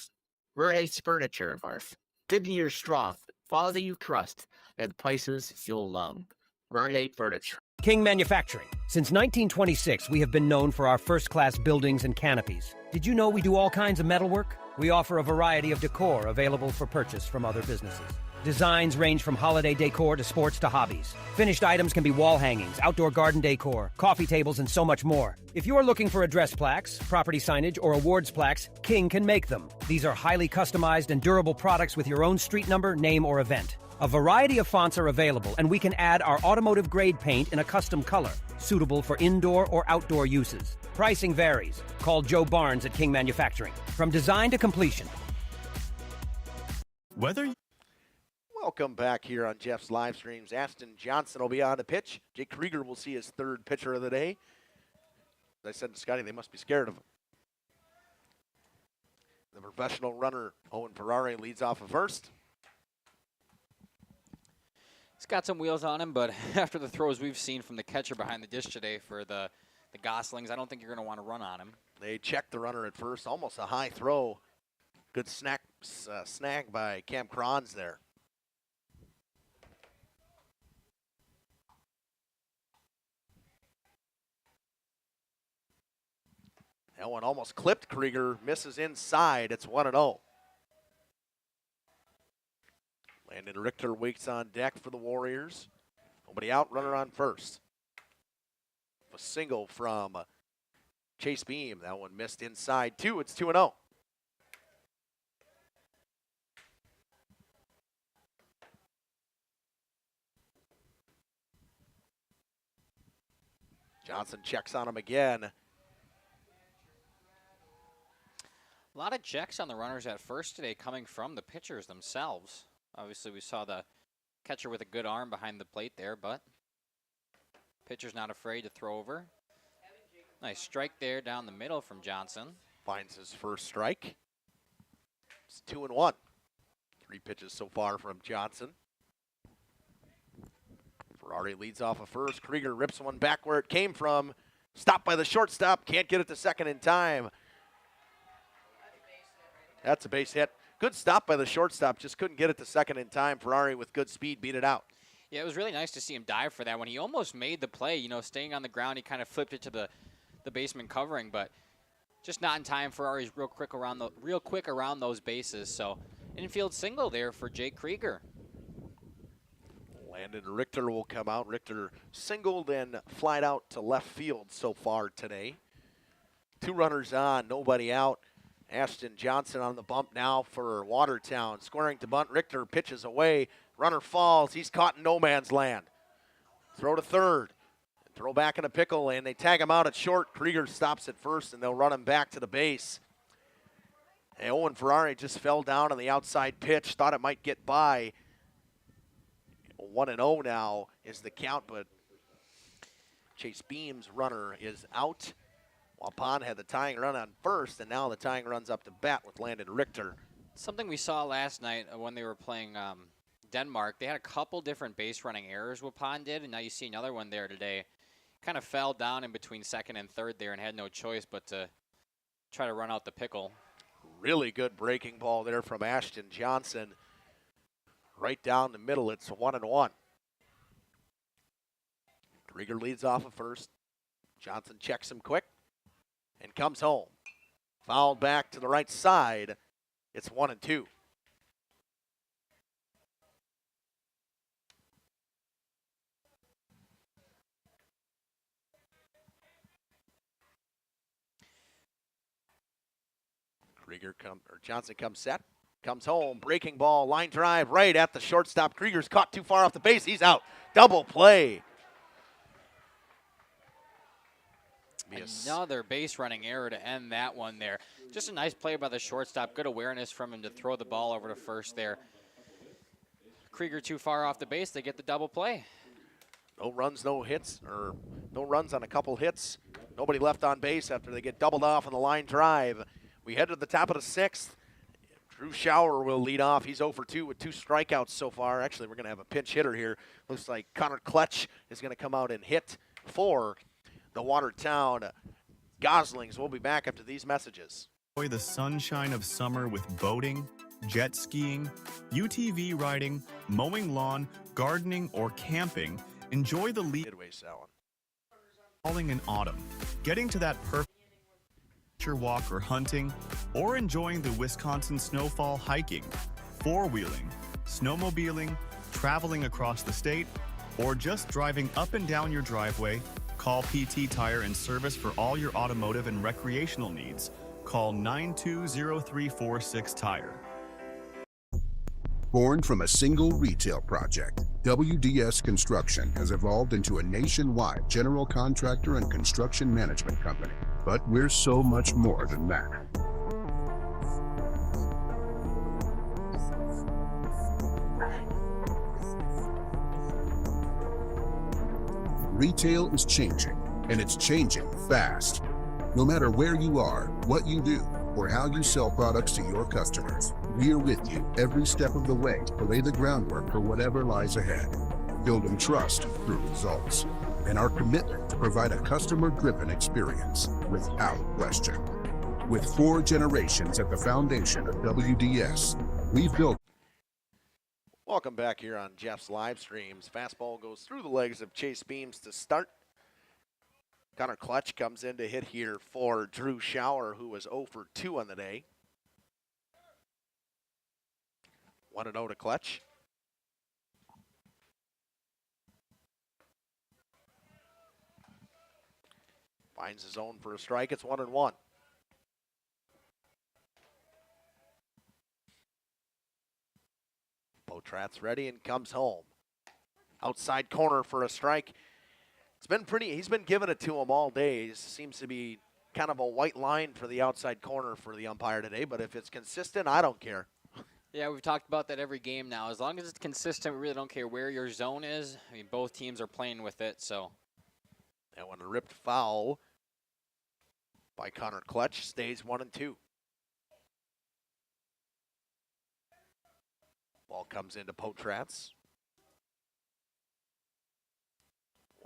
Verhaeg's Furniture, Marf. 50 years strong, quality you trust, and prices you'll love. Verhaeg Furniture. King Manufacturing. Since 1926, we have been known for our first-class buildings and canopies. Did you know we do all kinds of metalwork? We offer a variety of decor available for purchase from other businesses. Designs range from holiday decor to sports to hobbies. Finished items can be wall hangings, outdoor garden decor, coffee tables, and so much more. If you're looking for address plaques, property signage, or awards plaques, King can make them. These are highly customized and durable products with your own street number, name, or event. A variety of fonts are available, and we can add our automotive-grade paint in a custom color, suitable for indoor or outdoor uses. Pricing varies. Call Joe Barnes at King Manufacturing. From design to completion. Welcome back here on Jeff's live streams. Ashton Johnson will be on the pitch. Jake Krieger will see his third pitcher of the day. As I said to Scotty, they must be scared of him. The professional runner, Owen Ferrari, leads off of first. He's got some wheels on him, but after the throws we've seen from the catcher behind the dish today for the Goslings, I don't think you're going to want to run on him. They check the runner at first. Almost a high throw. Good snag by Cam Cronz there. That one almost clipped Krieger, misses inside. It's 1-0. Landon Richter waits on deck for the Warriors. Nobody out, runner on first. A single from Chase Beam. That one missed inside too. It's 2-0. Johnson checks on him again. A lot of checks on the runners at first today coming from the pitchers themselves. Obviously, we saw the catcher with a good arm behind the plate there, but pitcher's not afraid to throw over. Nice strike there down the middle from Johnson. Finds his first strike. It's 2-1. 3 pitches so far from Johnson. Ferrari leads off of first. Krieger rips one back where it came from. Stopped by the shortstop. Can't get it to second in time. That's a base hit. Good stop by the shortstop. Just couldn't get it to second in time. Ferrari with good speed beat it out. Yeah, it was really nice to see him dive for that one. He almost made the play, you know, staying on the ground. He kind of flipped it to the baseman covering, but just not in time. Ferrari's real quick around those bases. So infield single there for Jake Krieger. Landon Richter will come out. Richter singled and flied out to left field so far today. 2 runners on, nobody out. Ashton Johnson on the bump now for Watertown. Squaring to bunt. Richter pitches away. Runner falls. He's caught in no man's land. Throw to third. Throw back in a pickle, and they tag him out at short. Krieger stops at first, and they'll run him back to the base. And Owen Ferrari just fell down on the outside pitch. Thought it might get by. 1-0 now is the count, but Chase Beam's runner is out. Waupun had the tying run on first, and now the tying run's up to bat with Landon Richter. Something we saw last night when they were playing Denmark, they had a couple different base running errors Waupun did, and now you see another one there today. Kind of fell down in between second and third there and had no choice but to try to run out the pickle. Really good breaking ball there from Ashton Johnson. Right down the middle, it's 1-1. Krieger leads off of first. Johnson checks him quick and comes home. Fouled back to the right side. It's 1-2. Johnson comes set. Comes home, breaking ball, line drive right at the shortstop. Krieger's caught too far off the base. He's out. Double play. Another base running error to end that one there. Just a nice play by the shortstop. Good awareness from him to throw the ball over to first there. Krieger too far off the base. They get the double play. No runs, no hits, or no runs on a couple hits. Nobody left on base after they get doubled off on the line drive. We head to the top of the sixth. Drew Schauer will lead off. He's 0 for 2 with 2 strikeouts so far. Actually, we're going to have a pinch hitter here. Looks like Connor Kletch is going to come out and hit for the Watertown Goslings. We'll be back after these messages. Enjoy the sunshine of summer with boating, jet skiing, UTV riding, mowing lawn, gardening, or camping. Enjoy the Midway selling. falling in autumn, getting to that perfect nature walk or hunting, or enjoying the Wisconsin snowfall hiking, four-wheeling, snowmobiling, traveling across the state, or just driving up and down your driveway. Call PT Tire and Service for all your automotive and recreational needs. Call 920-346 Tire. Born from a single retail project, WDS Construction has evolved into a nationwide general contractor and construction management company. But we're so much more than that. Retail is changing, and it's changing fast. No matter where you are, what you do, or how you sell products to your customers, we're with you every step of the way to lay the groundwork for whatever lies ahead. Building trust through results, and our commitment to provide a customer-driven experience without question. With 4 generations at the foundation of WDS, we've built. Welcome back here on Jeff's live streams. Fastball goes through the legs of Chase Beams to start. Connor Kletch comes in to hit here for Drew Schauer, who was 0 for 2 on the day. 1-0 to Kletch. Finds his own for a strike. It's 1-1. Potrat's ready and comes home. Outside corner for a strike. It's been pretty, he's been giving it to him all day. It seems to be kind of a white line for the outside corner for the umpire today, but if it's consistent, I don't care. Yeah, we've talked about that every game now. As long as it's consistent, we really don't care where your zone is. I mean, both teams are playing with it, so. That one ripped foul by Connor Kletch, stays 1-2. Ball comes into Potratz.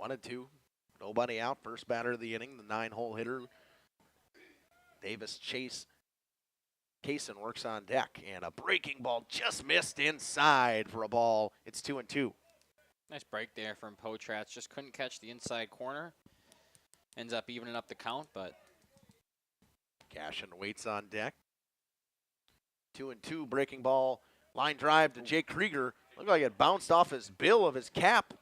1-2. Nobody out. First batter of the inning, the 9-hole hitter. Davis Kaysen works on deck, and a breaking ball just missed inside for a ball. It's 2-2. Nice break there from Potratz. Just couldn't catch the inside corner. Ends up evening up the count, but. Cashin waits on deck. 2-2, breaking ball. Line drive to Jake Krieger. Looked like it bounced off his bill of his cap.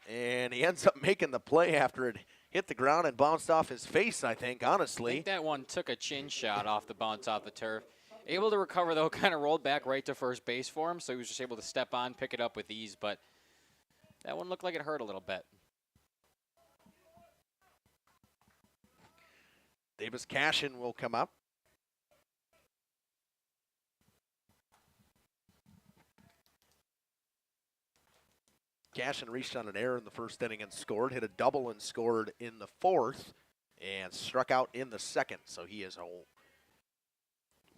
And he ends up making the play after it hit the ground and bounced off his face, I think, honestly. I think that one took a chin shot off the bounce off the turf. Able to recover, though, kind of rolled back right to first base for him, so he was just able to step on, pick it up with ease. But that one looked like it hurt a little bit. Davis Cashin will come up. Cashin reached on an error in the first inning and scored, hit a double and scored in the fourth, and struck out in the second. So he is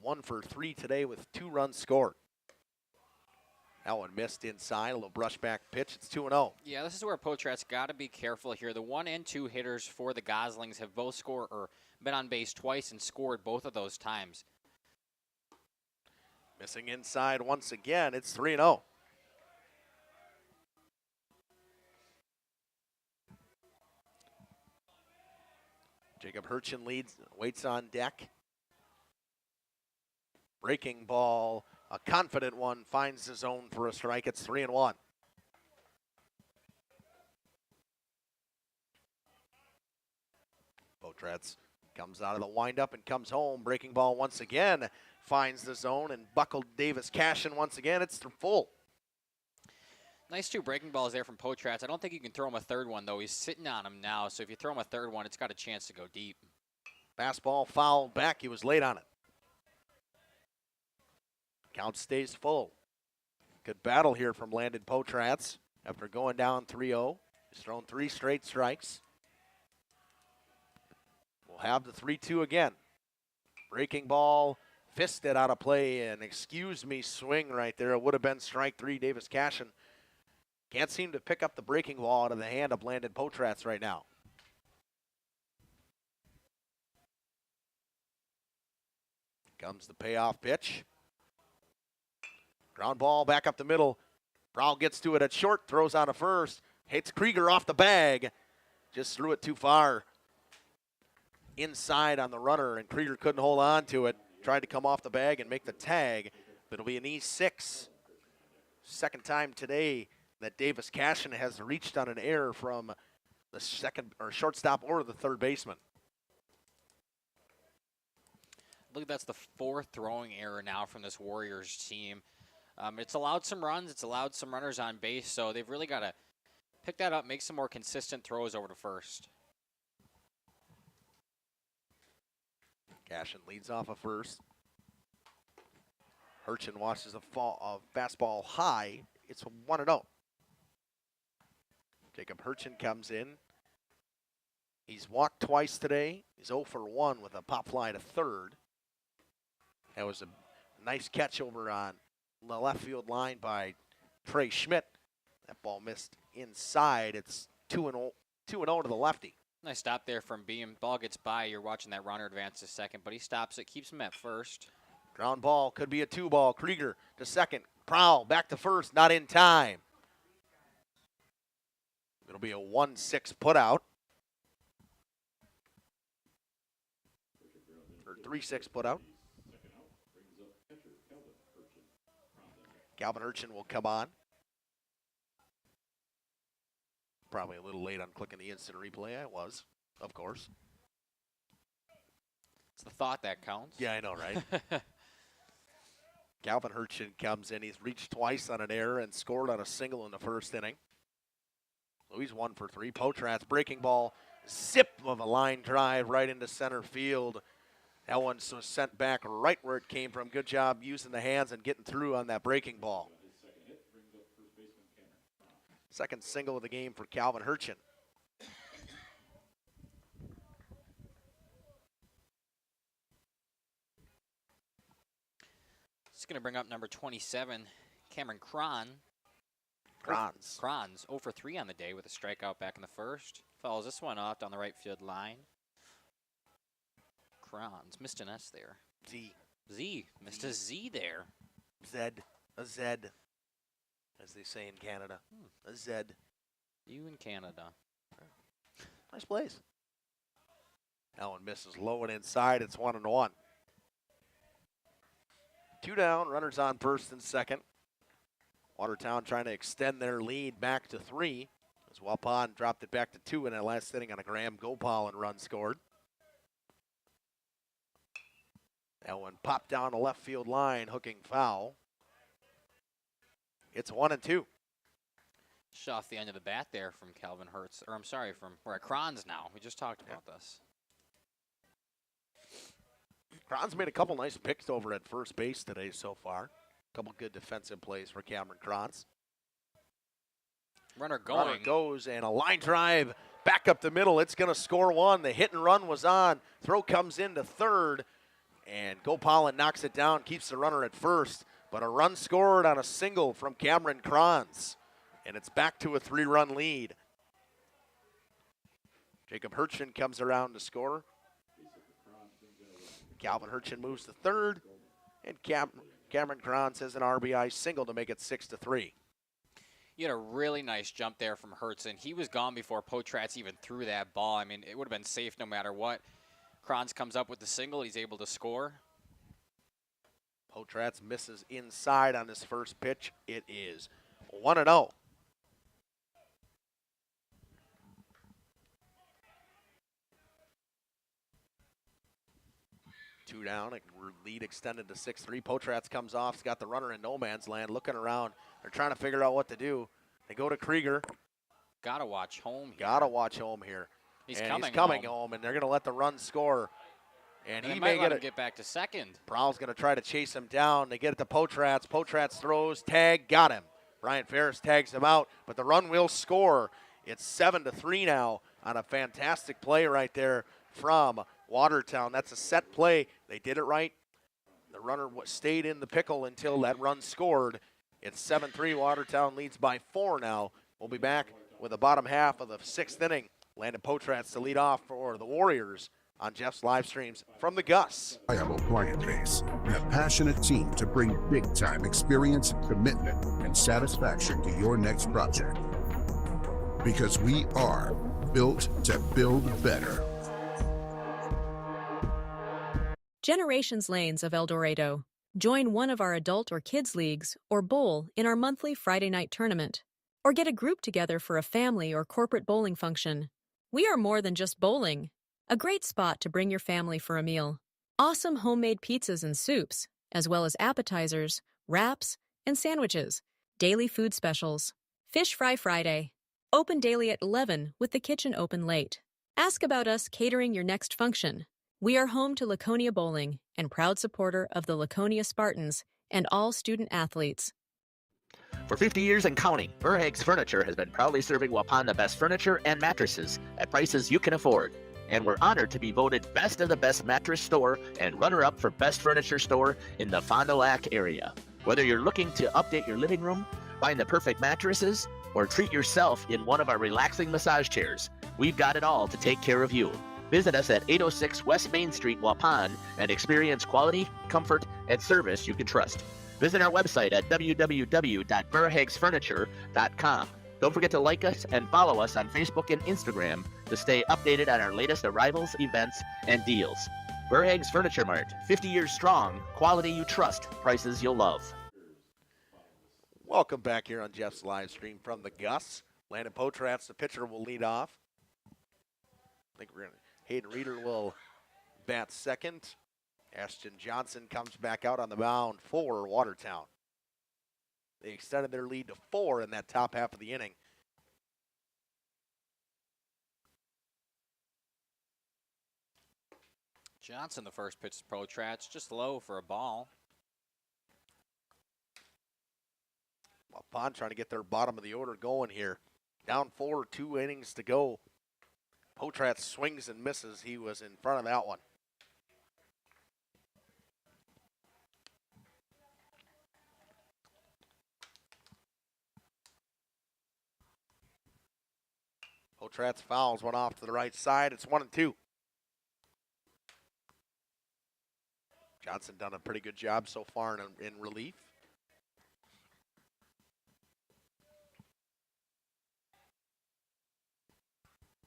1 for 3 today with 2 runs scored. That one missed inside, a little brushback pitch. It's 2-0. Yeah, this is where Potrat's got to be careful here. The 1 and 2 hitters for the Goslings have both scored or been on base twice and scored both of those times. Missing inside once again. It's 3-0. Jacob Hurchin leads, waits on deck. Breaking ball, a confident one, finds his own for a strike. It's 3-1. Potratz comes out of the windup and comes home. Breaking ball once again. finds the zone and buckled Davis Cashin once again. It's full. Nice 2 breaking balls there from Potratz. I don't think you can throw him a third one, though. He's sitting on him now, so if you throw him a third one, it's got a chance to go deep. Fastball fouled back. He was late on it. Count stays full. Good battle here from Landon Potratz after going down 3-0. He's thrown 3 straight strikes. We'll have the 3-2 again. Breaking ball, fisted out of play, and excuse me swing right there. It would have been strike 3. Davis Cashin can't seem to pick up the breaking ball out of the hand of Landon Potratz right now. Comes the payoff pitch. Ground ball back up the middle. Prowl gets to it at short, throws on to first. Hits Krieger off the bag. Just threw it too far inside on the runner, and Krieger couldn't hold on to it. Tried to come off the bag and make the tag, but it'll be an E6. Second time today that Davis Cashin has reached on an error from the second or shortstop or the third baseman. I believe that's the 4th throwing error now from this Warriors team. It's allowed some runs. It's allowed some runners on base, so they've really got to pick that up, make some more consistent throws over to first. Cashin leads off of first. Hurchin watches a fastball high. It's 1-0. Jacob Hurchin comes in. He's walked twice today. He's 0 for 1 with a pop fly to third. That was a nice catch over on the left field line by Trey Schmidt. That ball missed inside. It's 2-0 to the lefty. Nice stop there from Beam. Ball gets by. You're watching that runner advance to second, but he stops it, keeps him at first. Ground ball could be a 2-ball. Krieger to second. Prowl back to first. Not in time. It'll be a 1-6 putout. Or 3-6 putout. Calvin Hurchin will come on. Probably a little late on clicking the instant replay. I was, of course. It's the thought that counts. Yeah, I know, right? Calvin Hurchin comes in. He's reached twice on an error and scored on a single in the first inning. So he's 1 for 3. Potratz breaking ball. Zip of a line drive right into center field. That one was sent back right where it came from. Good job using the hands and getting through on that breaking ball. Second single of the game for Calvin Hurchin. It's going to bring up number 27, Cameron Cron. Crons. 0 for 3 on the day with a strikeout back in the first. Follows this one off down the right field line. Crons missed an S there. Z. Missed a Z there. A Z, as they say in Canada. A Z. You in Canada. Nice plays. That one misses low and inside. It's 1-1. 2 down, runners on first and second. Watertown trying to extend their lead back to 3 as Waupun dropped it back to 2 in that last inning on a Graham Gopal and run scored. That one popped down the left field line, hooking foul. It's 1-2. Just off the end of the bat there from Calvin Hurts, or I'm sorry, we're at Crons now. We just talked about this. Crons made a couple nice picks over at first base today so far. A couple good defensive plays for Cameron Crons. Runner going. Runner goes, and a line drive back up the middle. It's going to score 1. The hit and run was on. Throw comes into third, and Gopalin knocks it down, keeps the runner at first. But a run scored on a single from Cameron Crons, and it's back to a 3-run lead. Jacob Hurchin comes around to score. Calvin Hurchin moves to third, and Cameron Crons has an RBI single to make it 6-3. You had a really nice jump there from Hurtson. He was gone before Potratz even threw that ball. I mean, it would have been safe no matter what. Crons comes up with the single. He's able to score. Potratz misses inside on his first pitch. It is 1-0. 2 down. Lead extended to 6-3. Potratz comes off. He's got the runner in no man's land, looking around. They're trying to figure out what to do. They go to Krieger. Gotta watch home here. Gotta watch home here. He's coming home. home, and they're going to let the run score. And he might may let him get back to second. Prowl's going to try to chase him down. They get it to Potratz. Potratz throws, tag, got him. Brian Ferris tags him out, but the run will score. It's 7-3 now on a fantastic play right there from Watertown. That's a set play. They did it right. The runner stayed in the pickle until that run scored. It's 7-3. Watertown leads by 4 now. We'll be back with the bottom half of the 6th inning. Landon Potratz to lead off for the Warriors on Jeff's live streams from the Gus. Reliable client base and a passionate team to bring big-time experience, commitment, and satisfaction to your next project. Because we are built to build better. Generations Lanes of El Dorado. Join one of our adult or kids leagues or bowl in our monthly Friday night tournament. Or get a group together for a family or corporate bowling function. We are more than just bowling. A great spot to bring your family for a meal. Awesome homemade pizzas and soups, as well as appetizers, wraps, and sandwiches. Daily food specials. Fish Fry Friday. Open daily at 11 with the kitchen open late. Ask about us catering your next function. We are home to Laconia Bowling and proud supporter of the Laconia Spartans and all student athletes. For 50 years and counting, Verhaeg's Furniture has been proudly serving Waupun the best furniture and mattresses at prices you can afford. And we're honored to be voted best of the best mattress store and runner-up for best furniture store in the Fond du Lac area. Whether you're looking to update your living room, find the perfect mattresses, or treat yourself in one of our relaxing massage chairs, we've got it all to take care of you. Visit us at 806 West Main Street, Waupun, and experience quality, comfort, and service you can trust. Visit our website at www.verhaegsfurniture.com. Don't forget to like us and follow us on Facebook and Instagram to stay updated on our latest arrivals, events, and deals. Verhaeg's Furniture Mart, 50 years strong, quality you trust, prices you'll love. Welcome back here on Jeff's live stream from the Gus. Landon Potratz, the pitcher, will lead off. I think Hayden Reeder will bat second. Ashton Johnson comes back out on the mound for Watertown. They extended their lead to 4 in that top half of the inning. Johnson, the first pitch to Potratz, just low for a ball. Waupun trying to get their bottom of the order going here. Down 4, 2 innings to go. Potratz swings and misses. He was in front of that one. Potratz fouls one off to the right side. It's 1-2. Johnson done a pretty good job so far in relief.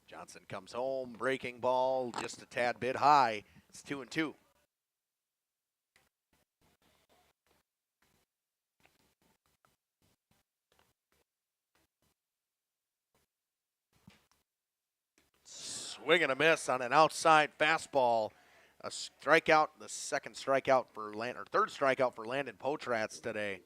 Johnson comes home, breaking ball just a tad bit high. It's 2-2. Swing and a miss on an outside fastball. A strikeout, the second strikeout for third strikeout for Landon Potratz today.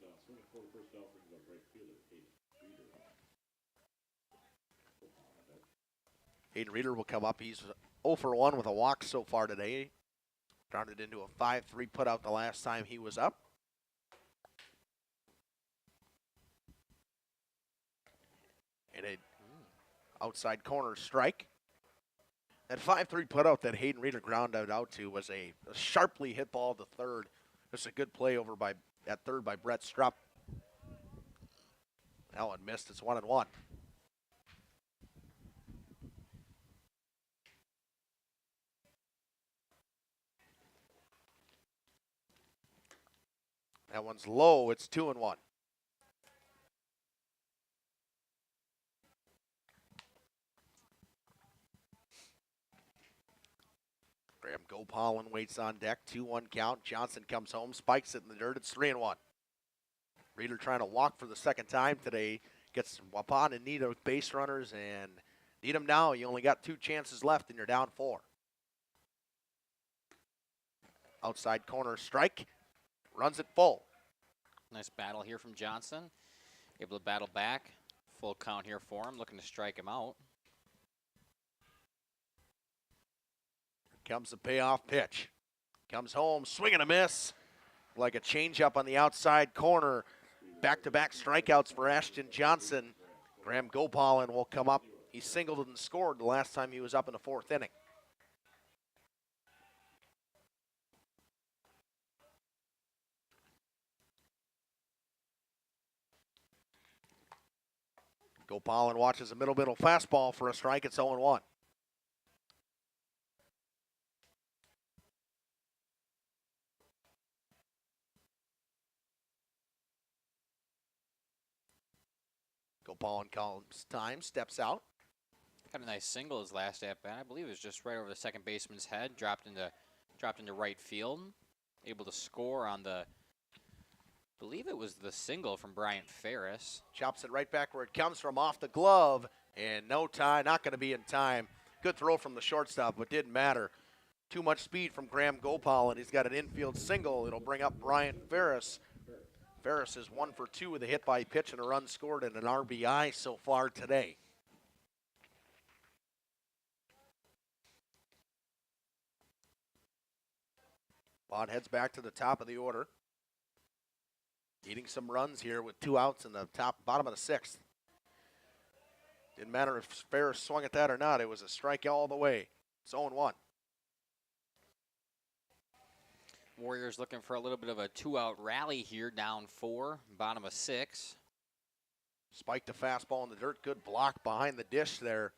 Hayden Reeder will come up. He's 0 for 1 with a walk so far today. Turned it into a 5-3 putout the last time he was up. And an outside corner strike. That 5-3 putout that Hayden Reeder grounded out to was a sharply hit ball to third. It's a good play over at third by Brett Strupp. That one missed. It's 1-1. That one's low. It's 2-1. Graham Gopalin waits on deck. 2-1 count. Johnson comes home, spikes it in the dirt. It's 3-1. Reeder trying to walk for the second time today. Gets Waupun in need of base runners and need them now. You only got 2 chances left and you're down 4. Outside corner strike. Runs it full. Nice battle here from Johnson. Able to battle back. Full count here for him, looking to strike him out. Here comes the payoff pitch. Comes home, swing and a miss. Like a changeup on the outside corner. Back-to-back strikeouts for Ashton Johnson. Graham Gopalin will come up. He singled and scored the last time he was up in the 4th inning. Gopalin watches a middle fastball for a strike. It's 0-1. Gopalin calls time, steps out. Got a nice single his last at bat. I believe it was just right over the second baseman's head. Dropped into right field. Able to score on the, I believe it was the single from Bryant Ferris. Chops it right back where it comes from, off the glove, and no tie, not going to be in time. Good throw from the shortstop, but didn't matter. Too much speed from Graham Gopal, and he's got an infield single. It'll bring up Bryant Ferris. Ferris is 1 for 2 with a hit by pitch and a run scored and an RBI so far today. Bond heads back to the top of the order. Eating some runs here with 2 outs in the bottom of the 6th. Didn't matter if Ferris swung at that or not. It was a strike all the way. It's 0-1. Warriors looking for a little bit of a 2-out rally here, down 4, bottom of 6. Spiked a fastball in the dirt. Good block behind the dish there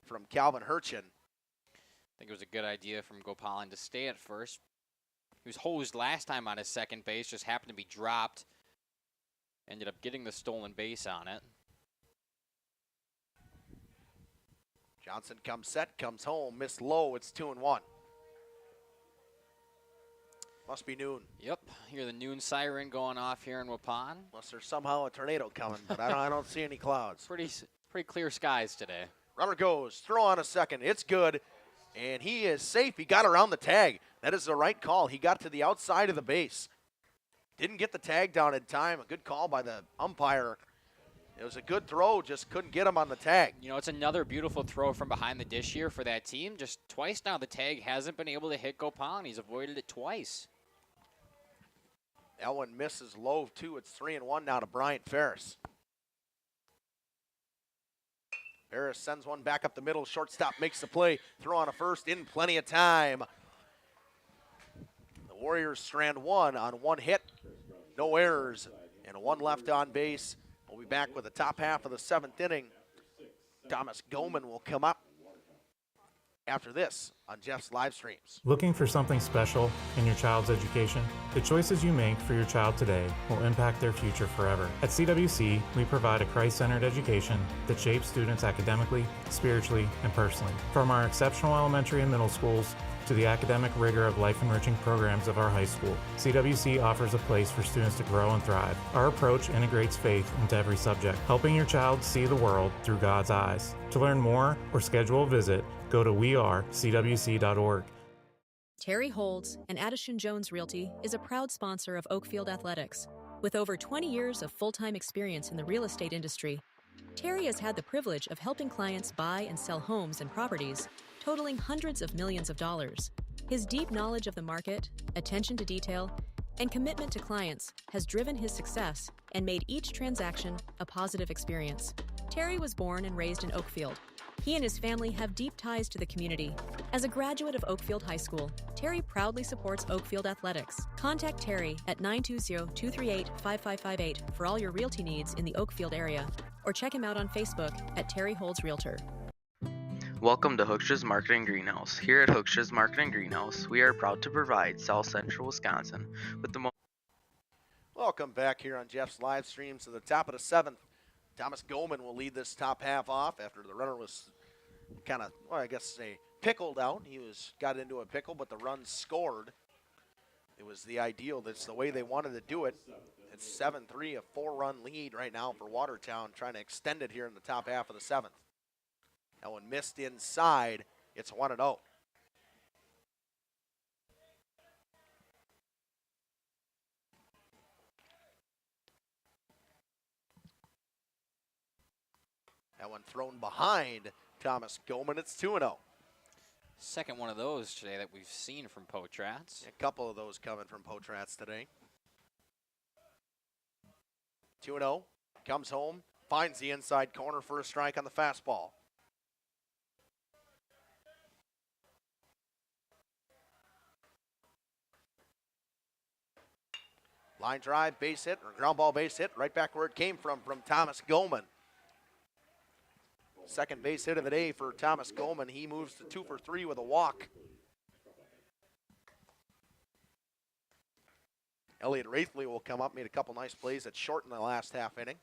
from Calvin Hurchin. I think it was a good idea from Gopalin to stay at first. He was hosed last time on his second base, just happened to be dropped. Ended up getting the stolen base on it. Johnson comes set, comes home, missed low. It's 2-1. Must be noon. Yep, hear the noon siren going off here in Waupun. Unless there's somehow a tornado coming, but I don't see any clouds. Pretty clear skies today. Runner goes, throw on a second. It's good, and he is safe. He got around the tag. That is the right call. He got to the outside of the base. Didn't get the tag down in time. A good call by the umpire. It was a good throw, just couldn't get him on the tag. You know, it's another beautiful throw from behind the dish here for that team. Just twice now the tag hasn't been able to hit Gopalin. He's avoided it twice. That one misses low, too. It's 3-1 now to Bryant Ferris. Ferris sends one back up the middle. Shortstop makes the play. Throw on a first in plenty of time. The Warriors strand one on 1 hit. No errors and 1 left on base. We'll be back with the top half of the 7th inning. Thomas Goman will come up after this on Jeff's live streams. Looking for something special in your child's education? The choices you make for your child today will impact their future forever. At CWC, we provide a Christ-centered education that shapes students academically, spiritually, and personally. From our exceptional elementary and middle schools to the academic rigor of life-enriching programs of our high school, CWC offers a place for students to grow and thrive. Our approach integrates faith into every subject, helping your child see the world through God's eyes. To learn more or schedule a visit, go to wearecwc.org. Terry Holds and Addison Jones Realty is a proud sponsor of Oakfield Athletics. With over 20 years of full-time experience in the real estate industry, Terry has had the privilege of helping clients buy and sell homes and properties totaling hundreds of millions of dollars. His deep knowledge of the market, attention to detail, and commitment to clients has driven his success and made each transaction a positive experience. Terry was born and raised in Oakfield. He and his family have deep ties to the community. As a graduate of Oakfield High School, Terry proudly supports Oakfield Athletics. Contact Terry at 920-238-5558 for all your realty needs in the Oakfield area, or check him out on Facebook at Terry Holds Realtor. Welcome to Hooksha's Marketing Greenhouse. Here at Hooksha's Marketing Greenhouse, we are proud to provide South Central Wisconsin with the most. Welcome back here on Jeff's live streams to the top of the 7th. Thomas Goman will lead this top half off after the runner was kind of, well, I guess say pickled out. He got into a pickle, but the run scored. It was the ideal. That's the way they wanted to do it. It's 7-3, a 4-run lead right now for Watertown, trying to extend it here in the top half of the 7th. That one missed inside. It's 1-0. That one thrown behind Thomas Goman. It's 2-0. Second one of those today that we've seen from Potrats. A couple of those coming from Potrats today. 2-0. Comes home. Finds the inside corner for a strike on the fastball. Line drive, base hit, or ground ball base hit, right back where it came from Thomas Goman. Second base hit of the day for Thomas Goman. He moves to 2 for 3 with a walk. Elliot Wraithley will come up, made a couple nice plays at short in the last half inning.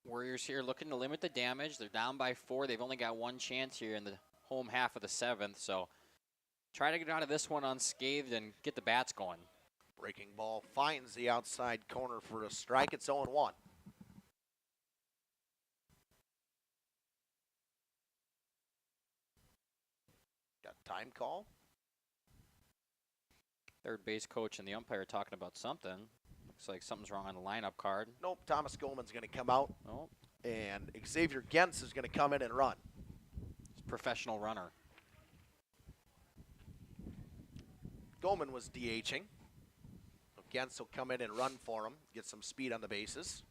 Warriors here looking to limit the damage. They're down by 4. They've only got one chance here in the home half of the 7th, so try to get out of this one unscathed and get the bats going. Breaking ball finds the outside corner for a strike. It's 0-1. Got time call. Third base coach and the umpire talking about something. Looks like something's wrong on the lineup card. Nope, Thomas Goman's going to come out. Oh. And Xavier Gens is going to come in and run. He's a professional runner. Goman was DHing. So Gens will come in and run for him, get some speed on the bases.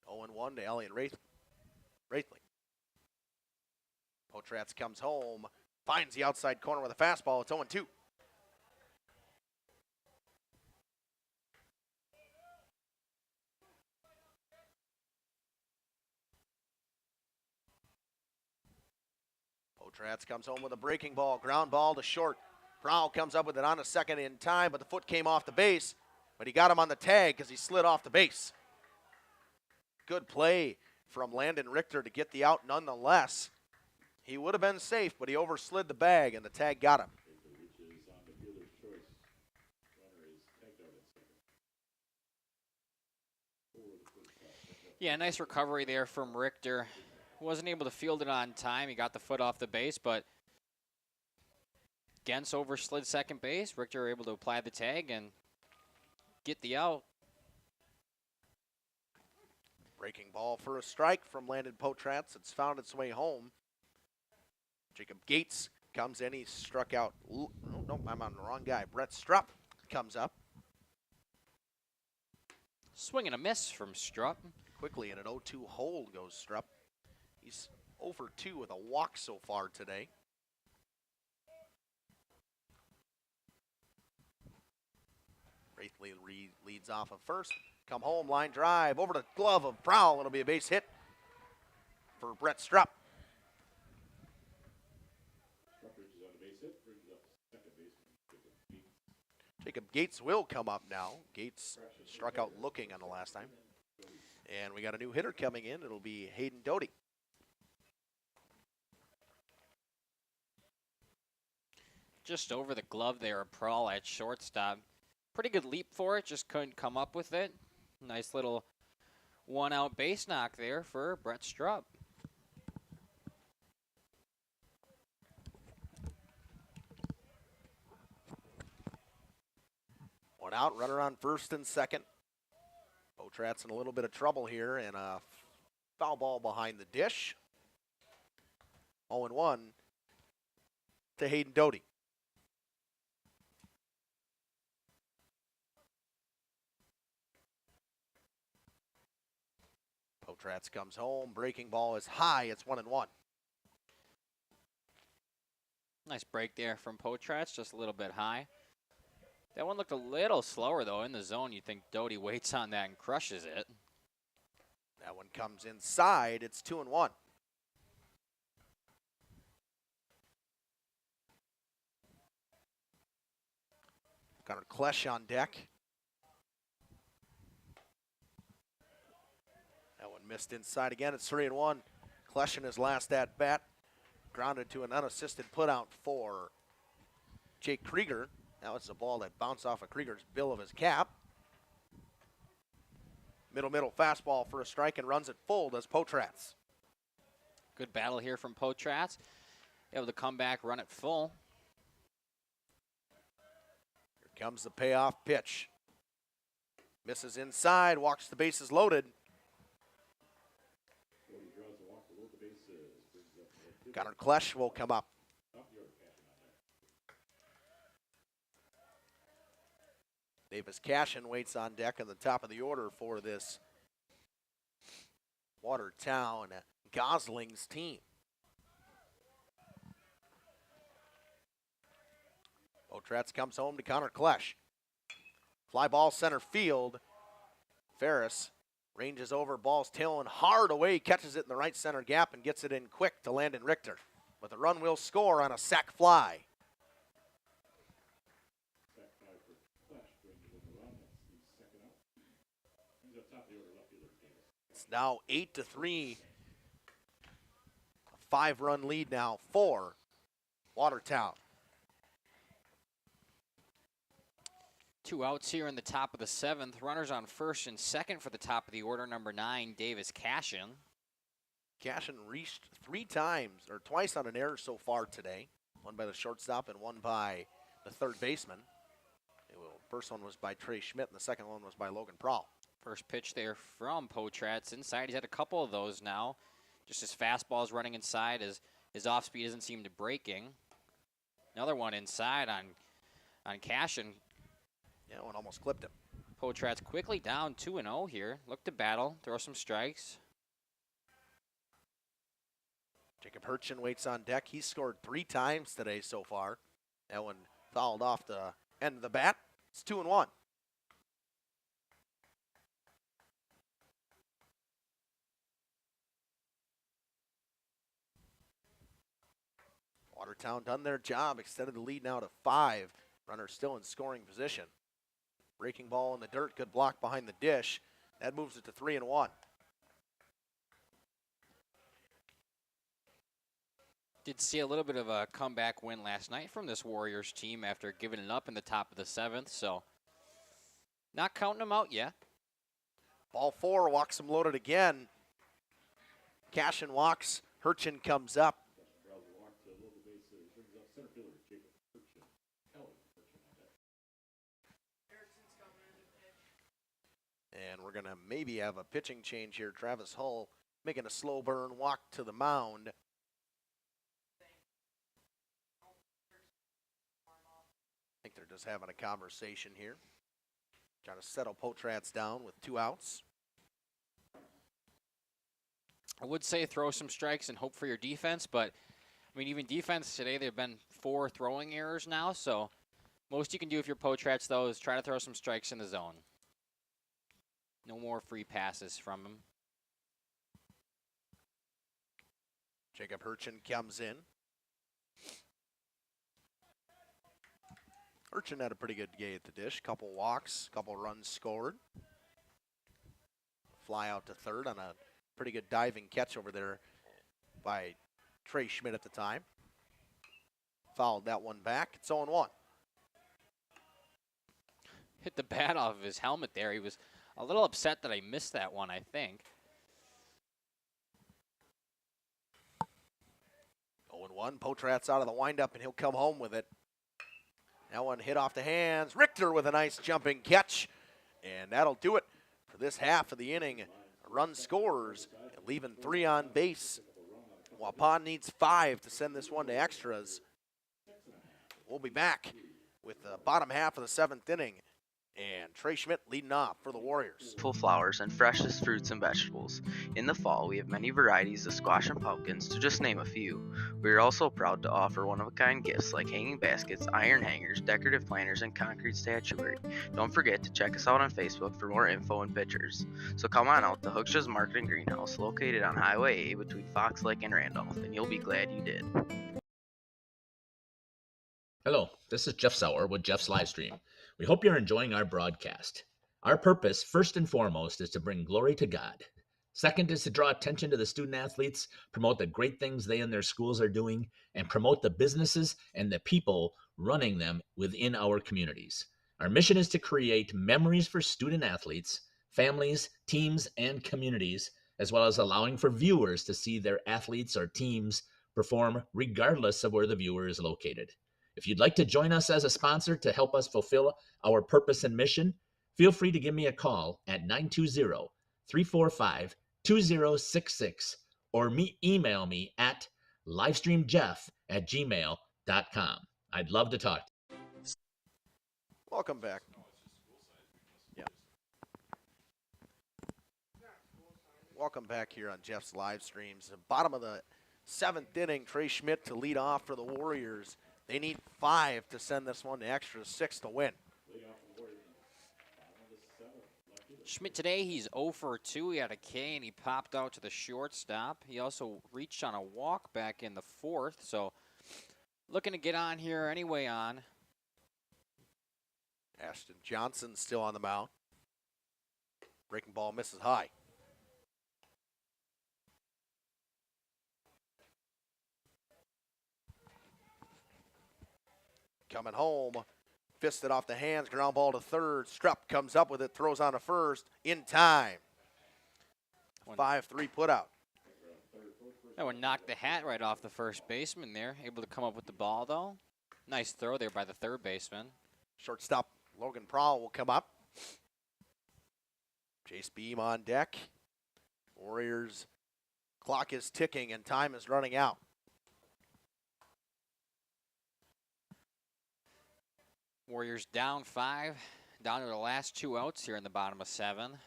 0-1 to Elliot Wraithley. Potrats comes home, finds the outside corner with a fastball. It's 0-2. Potrats comes home with a breaking ball, ground ball to short. Prowl comes up with it on a second in time, but the foot came off the base. But he got him on the tag because he slid off the base. Good play from Landon Richter to get the out nonetheless. He would have been safe, but he overslid the bag, and the tag got him. Yeah, nice recovery there from Richter. Wasn't able to field it on time. He got the foot off the base, but Gens overslid second base. Richter able to apply the tag and get the out. Breaking ball for a strike from Landon Potrats. It's found its way home. Jacob Gates comes in. He struck out. No, I'm on the wrong guy. Brett Strupp comes up. Swing and a miss from Strupp. Quickly in an 0-2 hold goes Strupp. He's 0 for 2 with a walk so far today. Wraithley leads off of first. Come home, line drive, over the glove of Prowl. It'll be a base hit for Brett Strupp. Jacob Gates will come up now. Gates struck out looking on the last time. And we got a new hitter coming in. It'll be Hayden Doty. Just over the glove there, Prowl at shortstop. Pretty good leap for it, just couldn't come up with it. Nice little one-out base knock there for Brett Strupp. One out, runner on first and second. Potrats in a little bit of trouble here, and a foul ball behind the dish. 0-1 to Hayden Doty. Potrats comes home. Breaking ball is high. It's 1-1. Nice break there from Potrats, just a little bit high. That one looked a little slower, though, in the zone. You'd think Doty waits on that and crushes it. That one comes inside. It's 2-1. Connor Klesch on deck. That one missed inside again. It's 3-1. Klesch in his last at bat. Grounded to an unassisted putout for Jake Krieger. That was a ball that bounced off of Krieger's bill of his cap. Middle fastball for a strike and runs it full, does Potrats. Good battle here from Potrats. Able to come back, run it full. Here comes the payoff pitch. Misses inside, walks the bases loaded. Connor Klesch will come up. Davis Cashin waits on deck in the top of the order for this Watertown Goslings team. Potratz comes home to Connor Klesch. Fly ball center field. Ferris ranges over, ball's tailing hard away, catches it in the right center gap and gets it in quick to Landon Richter. But the run will score on a sac fly. It's now 8-3. A 5-run lead now for Watertown. 2 outs here in the top of the 7th. Runners on first and second for the top of the order. Number 9, Davis Cashin. Cashin reached 3 times, or twice on an error so far today. One by the shortstop and one by the third baseman. First one was by Trey Schmidt, and the second one was by Logan Prowl. First pitch there from Potratz inside. He's had a couple of those now. Just his fastball's running inside. His off speed doesn't seem to breaking. Another one inside on Cashin. Yeah, one almost clipped him. Potratz quickly down 2-0 here. Look to battle, throw some strikes. Jacob Hurchin waits on deck. He's scored 3 times today so far. That one fouled off the end of the bat. It's 2-1. Watertown done their job, extended the lead now to 5. Runner still in scoring position. Breaking ball in the dirt, good block behind the dish. That moves it to 3-1. Did see a little bit of a comeback win last night from this Warriors team after giving it up in the top of the 7th, so not counting them out yet. Ball 4, walks him loaded again. Cashin walks, Hurchin comes up. And we're going to maybe have a pitching change here. Travis Hull making a slow burn walk to the mound. I think they're just having a conversation here. Trying to settle Potratz down with 2 outs. I would say throw some strikes and hope for your defense, but I mean, even defense today, there have been 4 throwing errors now, so most you can do if you're Potratz, though, is try to throw some strikes in the zone. No more free passes from him. Jacob Hurchin comes in. Hurchin had a pretty good day at the dish. Couple walks, couple runs scored. Fly out to third on a pretty good diving catch over there by Trey Schmidt at the time. Fouled that one back. It's 0-1. Hit the bat off of his helmet there. He was a little upset that I missed that one, I think. 0-1. Potratz out of the windup, and he'll come home with it. That one hit off the hands. Richter with a nice jumping catch. And that'll do it for this half of the inning. Run scores, leaving 3 on base. Waupun needs 5 to send this one to extras. We'll be back with the bottom half of the 7th inning. And Trey Schmidt leading off for the Warriors. Full flowers and freshest fruits and vegetables. In the fall, we have many varieties of squash and pumpkins, to just name a few. We are also proud to offer one-of-a-kind gifts like hanging baskets, iron hangers, decorative planters, and concrete statuary. Don't forget to check us out on Facebook for more info and pictures. So come on out to Hookshaw's Market and Greenhouse, located on Highway A between Fox Lake and Randolph, and you'll be glad you did. Hello, this is Jeff Sauer with Jeff's Livestream. We hope you're enjoying our broadcast. Our purpose, first and foremost, is to bring glory to God. Second is to draw attention to the student athletes, promote the great things they and their schools are doing, and promote the businesses and the people running them within our communities. Our mission is to create memories for student athletes, families, teams, and communities, as well as allowing for viewers to see their athletes or teams perform regardless of where the viewer is located. If you'd like to join us as a sponsor to help us fulfill our purpose and mission, feel free to give me a call at 920-345-2066 or email me at livestreamjeff@gmail.com. I'd love to talk to you. Welcome back. Yeah. Welcome back here on Jeff's live streams. The bottom of the 7th inning, Trey Schmidt to lead off for the Warriors. They need 5 to send this one to extra 6 to win. Schmidt today, he's 0 for 2. He had a K and he popped out to the shortstop. He also reached on a walk back in the 4th, so looking to get on here anyway on. Ashton Johnson still on the mound. Breaking ball misses high. Coming home, fisted off the hands, ground ball to third. Strupp comes up with it, throws on to first in time. 5-3 put out. That one knocked the hat right off the first baseman there. Able to come up with the ball, though. Nice throw there by the third baseman. Shortstop Logan Prowl will come up. Chase Beam on deck. Warriors clock is ticking and time is running out. Warriors down 5, down to the last 2 outs here in the bottom of 7.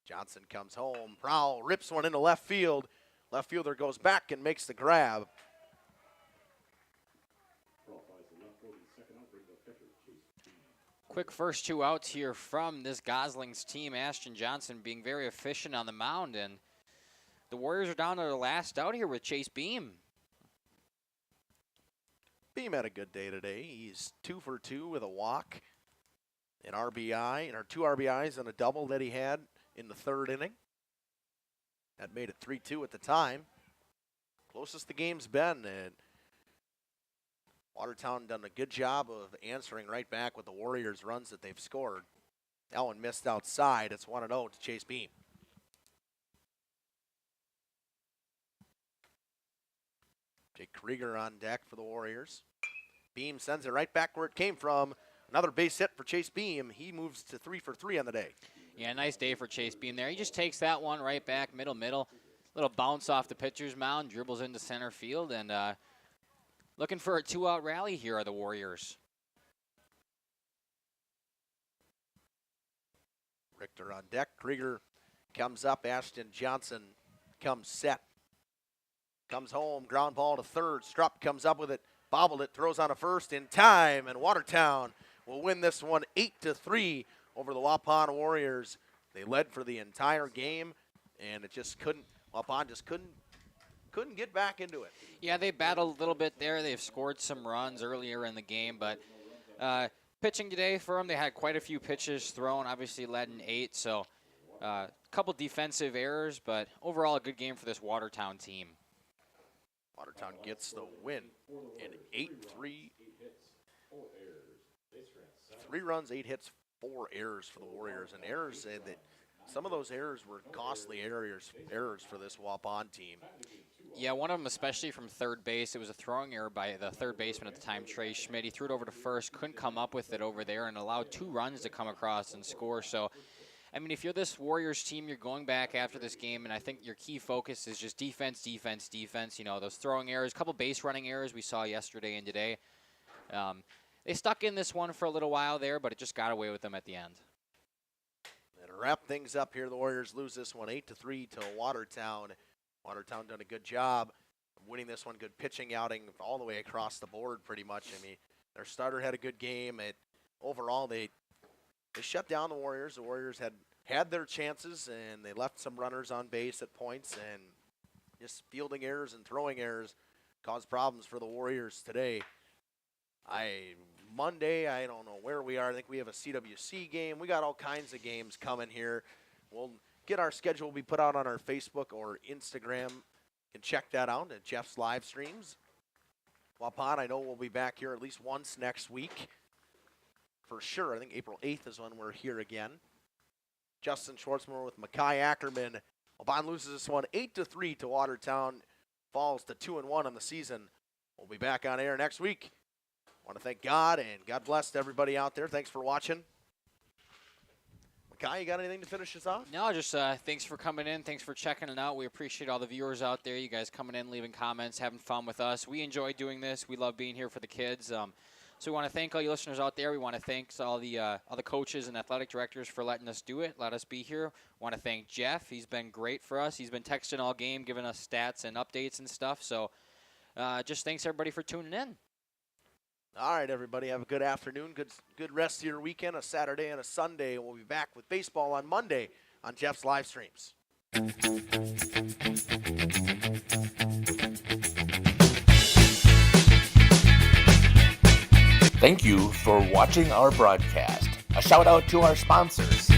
Johnson comes home. Prowl rips one into left field. Left fielder goes back and makes the grab. Quick first 2 outs here from this Goslings team. Ashton Johnson being very efficient on the mound, and the Warriors are down to their last out here with Chase Beam. Beam had a good day today. He's 2 for 2 with a walk, an RBI, or 2 RBIs and a double that he had in the 3rd inning. That made it 3-2 at the time. Closest the game's been, and Watertown done a good job of answering right back with the Warriors' runs that they've scored. That one missed outside. It's 1-0 to Chase Beam. Jake Krieger on deck for the Warriors. Beam sends it right back where it came from. Another base hit for Chase Beam. He moves to 3 for 3 on the day. Yeah, nice day for Chase Beam there. He just takes that one right back, middle. Little bounce off the pitcher's mound, dribbles into center field, and looking for a 2-out rally here are the Warriors. Richter on deck. Krieger comes up. Ashton Johnson comes set. Comes home. Ground ball to third. Strupp comes up with it. Bobbled it. Throws on a first in time. And Watertown will win this one 8-3 over the Waupun Warriors. They led for the entire game, and it just couldn't. Waupun just couldn't get back into it. Yeah, they battled a little bit there. They've scored some runs earlier in the game, but pitching today for them, they had quite a few pitches thrown, obviously led in 8, so a couple defensive errors, but overall a good game for this Watertown team. Watertown gets the win in 8-3. 3 runs, 8 hits, 4 errors for the Warriors, and errors that some of those errors were costly errors for this Waupun team. Yeah, one of them especially from third base. It was a throwing error by the third baseman at the time, Trey Schmidt. He threw it over to first, couldn't come up with it over there, and allowed 2 runs to come across and score. So, I mean, if you're this Warriors team, you're going back after this game, and I think your key focus is just defense. You know, those throwing errors, a couple base running errors we saw yesterday and today. They stuck in this one for a little while there, but it just got away with them at the end. And to wrap things up here, the Warriors lose this one 8-3 to Watertown. Watertown done a good job of winning this one. Good pitching outing all the way across the board pretty much. I mean, their starter had a good game. Overall, they shut down the Warriors. The Warriors had their chances, and they left some runners on base at points, and just fielding errors and throwing errors caused problems for the Warriors today. Monday, I don't know where we are. I think we have a CWC game. We got all kinds of games coming here. We'll get our schedule will be put out on our Facebook or Instagram. You can check that out at Jeff's live streams. Waupun, I know we'll be back here at least once next week. For sure, I think April 8th is when we're here again. Justin Schwartzman with Mackay Ackerman. Waupun loses this one 8-3 to Watertown. Falls to 2-1 on the season. We'll be back on air next week. I want to thank God, and God bless everybody out there. Thanks for watching. Kai, you got anything to finish us off? No, just thanks for coming in. Thanks for checking it out. We appreciate all the viewers out there. You guys coming in, leaving comments, having fun with us. We enjoy doing this. We love being here for the kids. So we want to thank all you listeners out there. We want to thank all the coaches and athletic directors for letting us do it, let us be here. Want to thank Jeff. He's been great for us. He's been texting all game, giving us stats and updates and stuff. So just thanks, everybody, for tuning in. All right, everybody, have a good afternoon, good rest of your weekend, a Saturday and a Sunday. We'll be back with baseball on Monday on Jeff's live streams. Thank you for watching our broadcast. A shout out to our sponsors.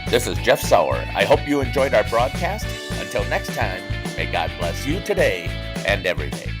This is Jeff Sauer. I hope you enjoyed our broadcast. Until next time, may God bless you today and every day.